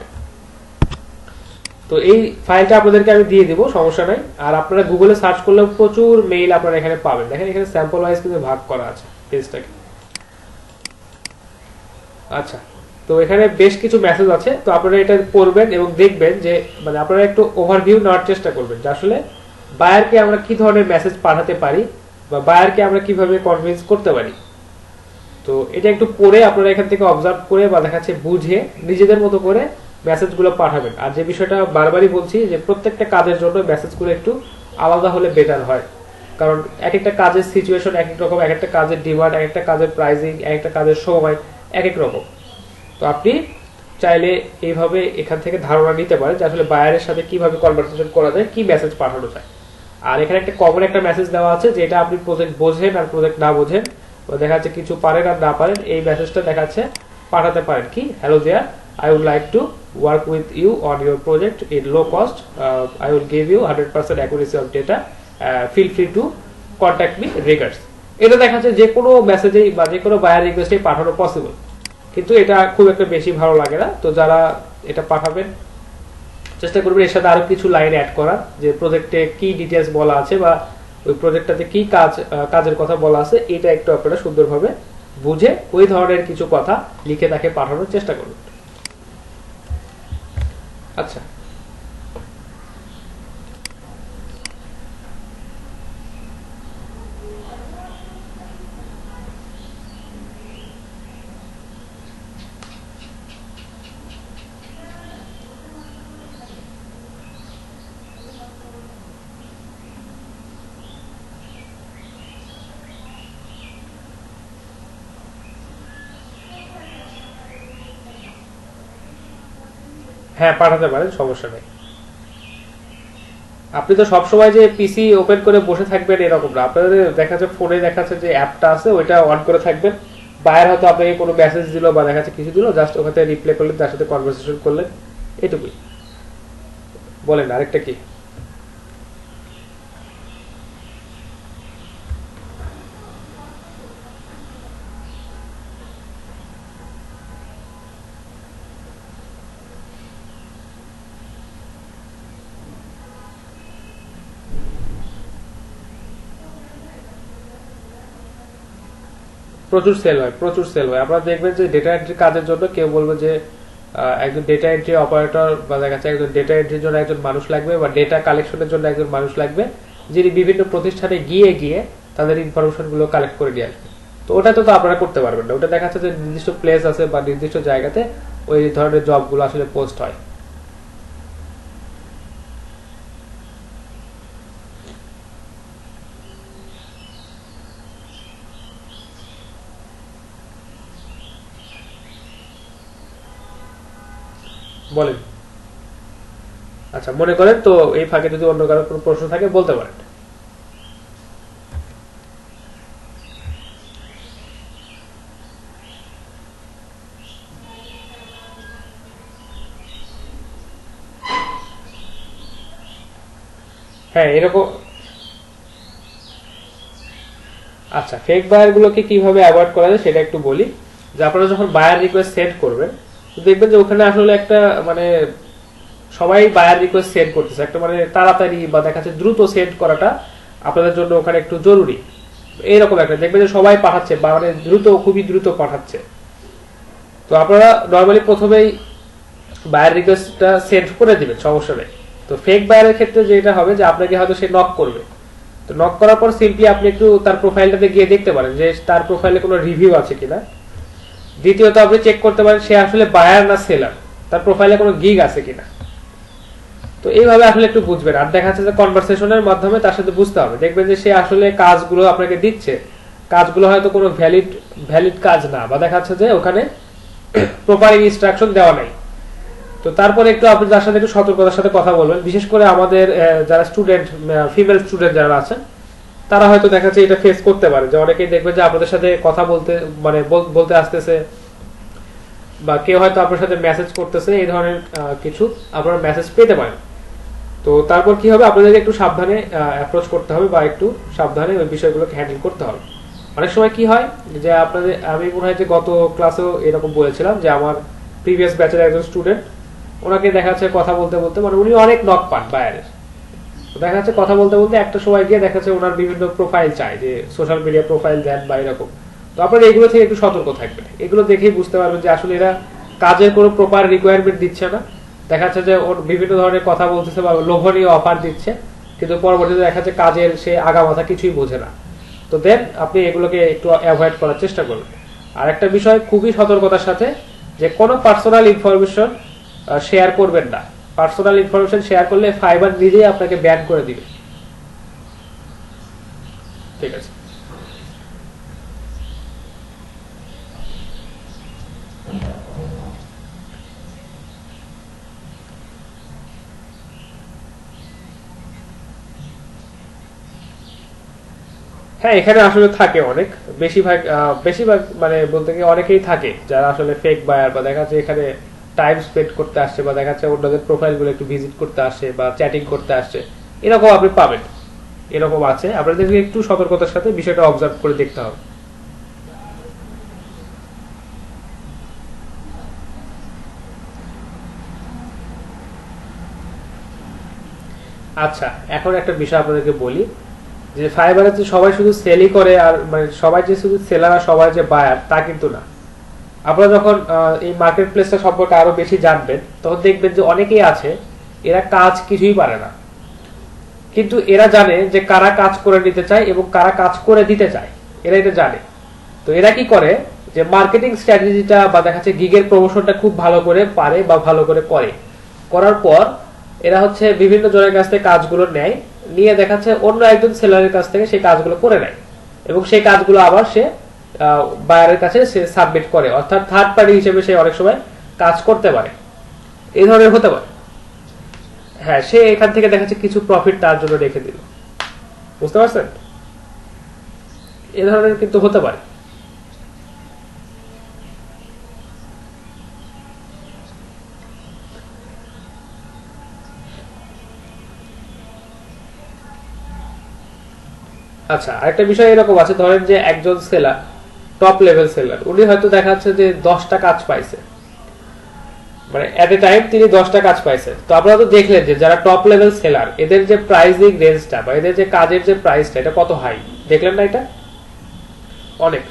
তো এই ফাইলটা আপনাদেরকে আমি দিয়ে দিব, সমস্যা নাই। আর আপনারা গুগলে সার্চ করলে প্রচুর মেইল আপনারা এখানে পাবেন। দেখেন এখানে স্যাম্পল ওয়াইজ কিন্তু ভাগ করা আছে পেজটাকে। আচ্ছা, তো এখানে বেশ কিছু মেসেজ আছে, তো আপনারা এটা পড়বেন এবং দেখবেন যে মানে আপনারা একটু ওভারভিউ নেওয়ার চেষ্টা করবেন যে আসলে বায়ারকে আমরা কি ধরনের মেসেজ পাঠাতে পারি বা বায়ারকে আমরা কিভাবে কনভিন্স করতে পারি। তো এটা একটু পড়ে আপনারা এখান থেকে অবজার্ভ করে বা দেখাচ্ছে বুঝে নিজেদের মতো করে মেসেজগুলো পাঠাবেন। আর যে বিষয়টা বারবারই বলছি যে প্রত্যেকটা কাজের জন্য মেসেজগুলো একটু আলাদা হলে বেটার হয়, কারণ এক একটা কাজের সিচুয়েশন এক এক রকম, এক একটা কাজের ডিমান্ড, এক একটা কাজের প্রাইসিং, এক একটা কাজের সময় এক এক রকম। তো আপনি চাইলে এইভাবে এখান থেকে ধারণা নিতে পারেন যে আসলে বায়ারের সাথে কিভাবে কনভারসেশন করা যায়, কি মেসেজ পাঠানো যায়। আর এখানে একটা কমন একটা মেসেজ দেওয়া আছে যেটা আপনি প্রজেক্ট বোঝেন আর প্রজেক্ট না বোঝেন, দেখা যাচ্ছে কিছু পারেন আর না পারেন, এই মেসেজটা দেখাচ্ছে পাঠাতে পারেন কি, hello there, I would like to work with you on your project in low cost. I will give you 100% accuracy of data. Feel free to contact me regards. এটা দেখাচ্ছে যে কোনো মেসেজেই বা যে কোনো বায়ার রিকোয়েস্টেই পাঠানো পসিবল, কিন্তু এটা খুব একটা বেশি ভালো লাগে না। তো যারা এটা পাঠাবেন চেষ্টা করবেন এর সাথে আরো কিছু লাইন অ্যাড করার, যে প্রজেক্টে কি ডিটেলস বলা আছে বা ওই প্রজেক্টটাতে কি কাজের কথা বলা আছে, এটা একটু আপনারা সুন্দরভাবে বুঝে ওই ধরনের কিছু কথা লিখে তাকে পাঠানোর চেষ্টা করবেন। আচ্ছা, হ্যাঁ পাঠাতে পারেন, সমস্যা নেই। আপনি তো সবসময় যে পিসি ওপেন করে বসে থাকবেন এরকম না, আপনাদের দেখা যাচ্ছে ফোনে দেখাচ্ছে যে অ্যাপটা আছে ওইটা অন করে থাকবেন। বায়ার হয়তো আপনাকে কোনো মেসেজ দিল বা দেখাচ্ছে কিছু দিল, জাস্ট ওখানে রিপ্লাই করলেন, তার সাথে কনভারসেশন করলেন, এটুকুই। বলেন আরেকটা কি? প্রচুর সেল হয়, প্রচুর সেল হয়। আপনারা দেখবেন যে ডেটা এন্ট্রি কাজের জন্য কেউ বলবে যে একজন ডেটা এন্ট্রি অপারেটর বা দেখা যাচ্ছে একজন ডেটা এন্ট্রির জন্য একজন মানুষ লাগবে বা ডেটা কালেকশনের জন্য একজন মানুষ লাগবে, যিনি বিভিন্ন প্রতিষ্ঠানে গিয়ে গিয়ে তাদের ইনফরমেশন গুলো কালেক্ট করে নিয়ে আসবে। তো ওটা তো আপনারা করতে পারবেন না, ওটা দেখা যাচ্ছে যে নির্দিষ্ট প্লেস আছে বা নির্দিষ্ট জায়গাতে ওই ধরনের জবগুলো আসলে পোস্ট হয়। বলেন। আচ্ছা, মনে করেন তো এই ফাঁকে যদি অন্য কারো কোনো প্রশ্ন থাকে বলতে পারেন। হ্যাঁ এরকম। আচ্ছা, ফেক বায়ার গুলোকে কিভাবে অ্যাভয়েড করা যায় সেটা একটু বলি। যে আপনারা যখন বায়ার রিকোয়েস্ট সেন্ড করবেন, দেখবেন যে ওখানে আসলে একটা মানে সবাই বায়ার রিকোয়েস্ট সেন্ড করতেছে, একটা মানে তাড়াতাড়ি বা দেখা যাচ্ছে দ্রুত সেন্ড করাটা আপনাদের জন্য ওখানে একটু জরুরি। এইরকম একটা দেখবেন যে সবাই পাঠাচ্ছে বা মানে দ্রুত, খুবই দ্রুত পাঠাচ্ছে। তো আপনারা নর্মালি প্রথমেই বায়ার রিকোয়েস্টটা সেন্ড করে দিবেন, সমস্যা নেই। তো ফেক বায়ারের ক্ষেত্রে যেটা হবে যে আপনাকে হয়তো সে নক করবে, তো নক করার পর সিম্পলি আপনি একটু তার প্রোফাইলটাতে গিয়ে দেখতে পারেন যে তার প্রোফাইলে কোনো রিভিউ আছে কিনা। দ্বিতীয়ত আপনি চেক করতে পারেন সে আসলে বায়ার না সেলার, তার প্রোফাইলে কোনো গিগ আছে কিনা। তো এইভাবে আসলে একটু বুঝবেন। আর দেখা যাচ্ছে যে কনভারসেশনের মাধ্যমে তার সাথে বুঝতে হবে, দেখবেন যে সে আসলে কাজগুলো আপনাকে দিচ্ছে, কাজগুলো হয়তো কোনো ভ্যালিড কাজ না, বা দেখা যাচ্ছে যে ওখানে প্রপার ইনস্ট্রাকশন দেওয়া নাই। তো তারপরে একটু আপনি তার সাথে একটু সতর্কতার সাথে কথা বলবেন। বিশেষ করে আমাদের যারা স্টুডেন্ট, ফিমেল স্টুডেন্ট যারা আছেন, তারা হয়তো দেখা যাচ্ছে এটা ফেস করতে পারে যে অনেকেই দেখবে যে আপনাদের সাথে কথা বলতে মানে বলতে আসতেছে, বা কেউ হয়তো আপনার সাথে মেসেজ করতেছে, এই ধরনের কিছু আপনারা মেসেজ পেতে পারেন। তো তারপর কি হবে, আপনাদেরকে একটু সাবধানে অ্যাপ্রোচ করতে হবে, বা একটু সাবধানে ওই বিষয়গুলোকে হ্যান্ডেল করতে হবে। অনেক সময় কি হয় যে আপনাদের, আমি মনে হয় যে গত ক্লাসেও এরকম বলেছিলাম যে আমার প্রিভিয়াস ব্যাচের একজন স্টুডেন্ট, ওনাকে দেখা যাচ্ছে কথা বলতে বলতে মানে উনি অনেক নক পান বায়ারের। দেখা যাচ্ছে কথা বলতে বলতে একটা সময় গিয়ে দেখা যাচ্ছে ওনার বিভিন্ন প্রোফাইল চাই, যে সোশ্যাল মিডিয়া প্রোফাইল দেন বা এরকম। তো আপনারা এগুলো থেকে একটু সতর্ক থাকবেন। এগুলো দেখেই বুঝতে পারবেন যে আসলে এরা কাজের কোনো প্রপার রিকোয়ারমেন্ট দিচ্ছে না। দেখা যাচ্ছে যে ওর বিভিন্ন ধরনের কথা বলতেছে বা লোভনীয় অফার দিচ্ছে, কিন্তু পরবর্তীতে দেখা যাচ্ছে কাজের সে আগামাথা কিছুই বোঝে না। তো দেন আপনি এগুলোকে একটু অ্যাভয়েড করার চেষ্টা করবেন। আর একটা বিষয় খুবই সতর্কতার সাথে, যে কোনো পার্সোনাল ইনফরমেশন শেয়ার করবেন না। পার্সোনাল ইনফরমেশন শেয়ার করলে ফাইবার নিজেই আপনাকে ব্যান করে দিবে। ঠিক আছে। হ্যাঁ, এখানে আসলে থাকে অনেক, বেশিরভাগ মানে বলতে গিয়ে অনেকেই থাকে যারা আসলে ফেক বায়ার, বা দেখা যাচ্ছে এখানে টাইম স্পেন্ড করতে আসছে, বা দেখা যাচ্ছে অন্যদের প্রোফাইল গুলো একটু ভিজিট করতে আসছে বা চ্যাটিং করতে আসছে, এরকম আপনি পাবেন। এরকম আছে, আপনাদেরকে একটু সতর্কতার সাথে বিষয়টা অবজার্ভ করে দেখতে হবে। আচ্ছা, এখন একটা বিষয় আপনাদেরকে বলি, যে ফাইবারে যে সবাই শুধু সেলই করে, আর মানে সবাই যে শুধু সেলার আর সবাই যে বায়ার তা কিন্তু না। আপনারা যখন এই মার্কেট প্লেসটা সম্পর্কে আরো বেশি জানবেন, তখন দেখবেন যে অনেকেই আছে এরা কাজ কিছুই পারে না, কিন্তু এরা জানে যে কারা কাজ করে নিতে চায় এবং কারা কাজ করে দিতে চায়, এরা এটা জানে। তো এরা কি করে, যে মার্কেটিং স্ট্র্যাটেজিটা বা দেখা যাচ্ছে গিগের প্রমোশনটা খুব ভালো করে পারে বা ভালো করে করে, করার পর এরা হচ্ছে বিভিন্ন জনের কাছ থেকে কাজগুলো নেয়, নিয়ে দেখাচ্ছে অন্য একজন সেলারের কাছ থেকে সেই কাজগুলো করে নেয়, এবং সেই কাজগুলো আবার সে বায়ারের কাছে সে সাবমিট করে, অর্থাৎ থার্ড পার্টি হিসেবে সে অনেক সময় কাজ করতে পারে। এই ধরনের হতে পারে। হ্যাঁ, সে এখান থেকে দেখাচ্ছে কিছু প্রফিট তার জন্য রেখে দিল। বুঝতে পারছেন? এ ধরনের কিন্তু হতে পারে। আচ্ছা, আরেকটা বিষয় এরকম আছে, ধরেন যে একজন সেলার, টপ লেভেল সেলার, উনি হয়তো দেখা যাচ্ছে যে 10টা কাজ পাইছে, মানে এট এ টাইম তিনি 10টা কাজ পাইছে। তো আপনারা তো দেখলেন যে যারা টপ লেভেল সেলার, এদের যে প্রাইসিং রেঞ্জটা বা এদের যে কাজের যে প্রাইসটা, এটা কত হাই, দেখলেন না? এটা অনেক।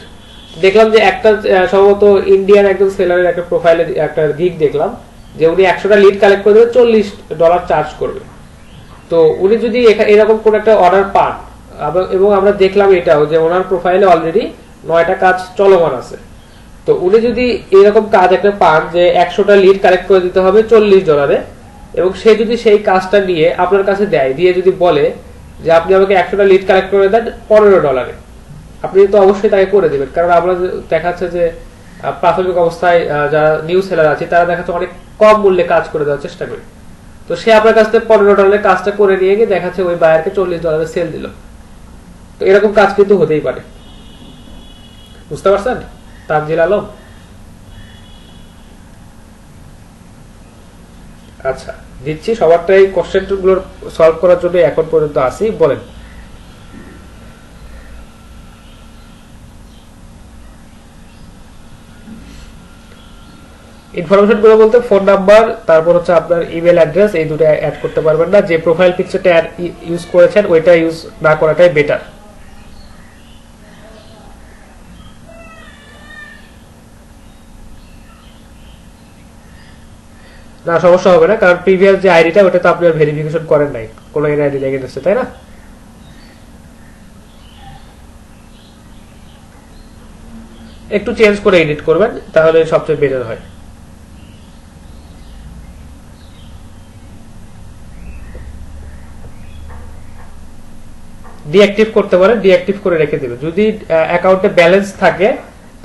দেখলাম যে একটা সম্ভবত ইন্ডিয়ান একজন সেলারের একটা প্রোফাইলে একটা গিগ দেখলাম, যে উনি 100টা লিড কালেক্ট করে দেবে, $40 চার্জ করবে। তো উনি যদি এরকম কোন একটা অর্ডার পান, এবং আমরা দেখলাম এটাও যে ওনার প্রোফাইলে অলরেডি 9টা কাজ চলমান আছে, তো উনি যদি এরকম কাজ একটা পান যে 100টা লিড কালেক্ট করে দিতে হবে $40, এবং সে যদি সেই কাজটা নিয়ে আপনার কাছে দেয়, দিয়ে যদি বলে যে আপনি আমাকে 100টা লিড কালেক্ট করে দেন $15, আপনি তো অবশ্যই তাকে করে দিবেন। কারণ আমরা দেখাচ্ছে যে প্রাথমিক অবস্থায় যারা নিউ সেলার আছে, তারা দেখাচ্ছে অনেক কম মূল্যে কাজ করে দেওয়ার চেষ্টা করে। তো সে আপনার কাছ থেকে $15 কাজটা করে নিয়ে গিয়ে দেখাচ্ছে ওই বায়ারকে $40 সেল দিল। তো এরকম কাজ কিন্তু হতেই পারে। বুঝতে পারছেন তানজিল আলম? আচ্ছা, দিচ্ছি। সবারটাই কোশ্চেনগুলো সলভ করার জন্য এখন পর্যন্ত আসি। বলেন। ইনফরমেশন গুলো বলতে ফোন নাম্বার, তারপর হচ্ছে আপনার ইমেল অ্যাড্রেস, এই দুটো অ্যাড করতে পারবেন না। যে প্রোফাইল পিকচারটা ইউজ করেছেন ওইটা ইউজ না করাটাই বেটার। না, সমস্যা হবে না, কারণ প্রিভিয়াস যে আইডিটা ওটা তো আপনি ভেরিফিকেশন করেন নাই কোনো আইডি লেগে যাচ্ছে, তাই না? একটু চেঞ্জ করে এডিট করবেন, তাহলে সবচেয়ে বেটার হয়। ডিঅ্যাক্টিভ করতে পারেন, ডিঅ্যাক্টিভ করে রেখে দিবেন। যদি অ্যাকাউন্টে ব্যালেন্স থাকে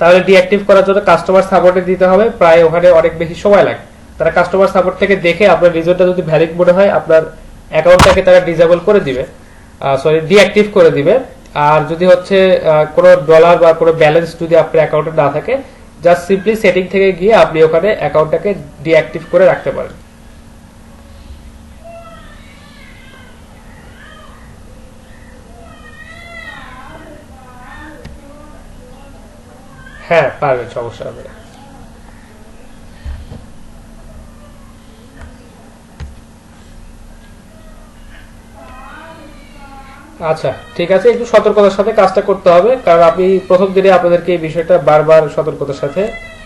তাহলে ডিঅ্যাক্টিভ করার জন্য কাস্টমার সাপোর্টে দিতে হবে, প্রায় ওখানে অনেক বেশি সময় লাগে। তারা কাস্টমার সাপোর্ট থেকে দেখে আপনার রিজনটা যদি ভ্যালিড মনে হয় আপনার অ্যাকাউন্টটাকে তারা ডিসেবল করে দিবে, সরি ডিঅ্যাক্টিভ করে দিবে। আর যদি হচ্ছে কোনো ডলার বা কোনো ব্যালেন্স যদি আপনার অ্যাকাউন্টে না থাকে, জাস্ট সিম্পলি সেটিং থেকে গিয়ে আপনি ওখানে অ্যাকাউন্টটাকে ডিঅ্যাক্টিভ করে রাখতে পারেন। হ্যাঁ পারবেন, সমস্যা হবে না। আচ্ছা ঠিক আছে, একটু সতর্কতার সাথে কাজটা করতে হবে, কারণ আমি প্রথম দিনে আপনাদেরকে এই বিষয়টা বারবার সতর্কতার সাথে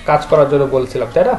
কাজ করার জন্য বলছিলাম, তাই না?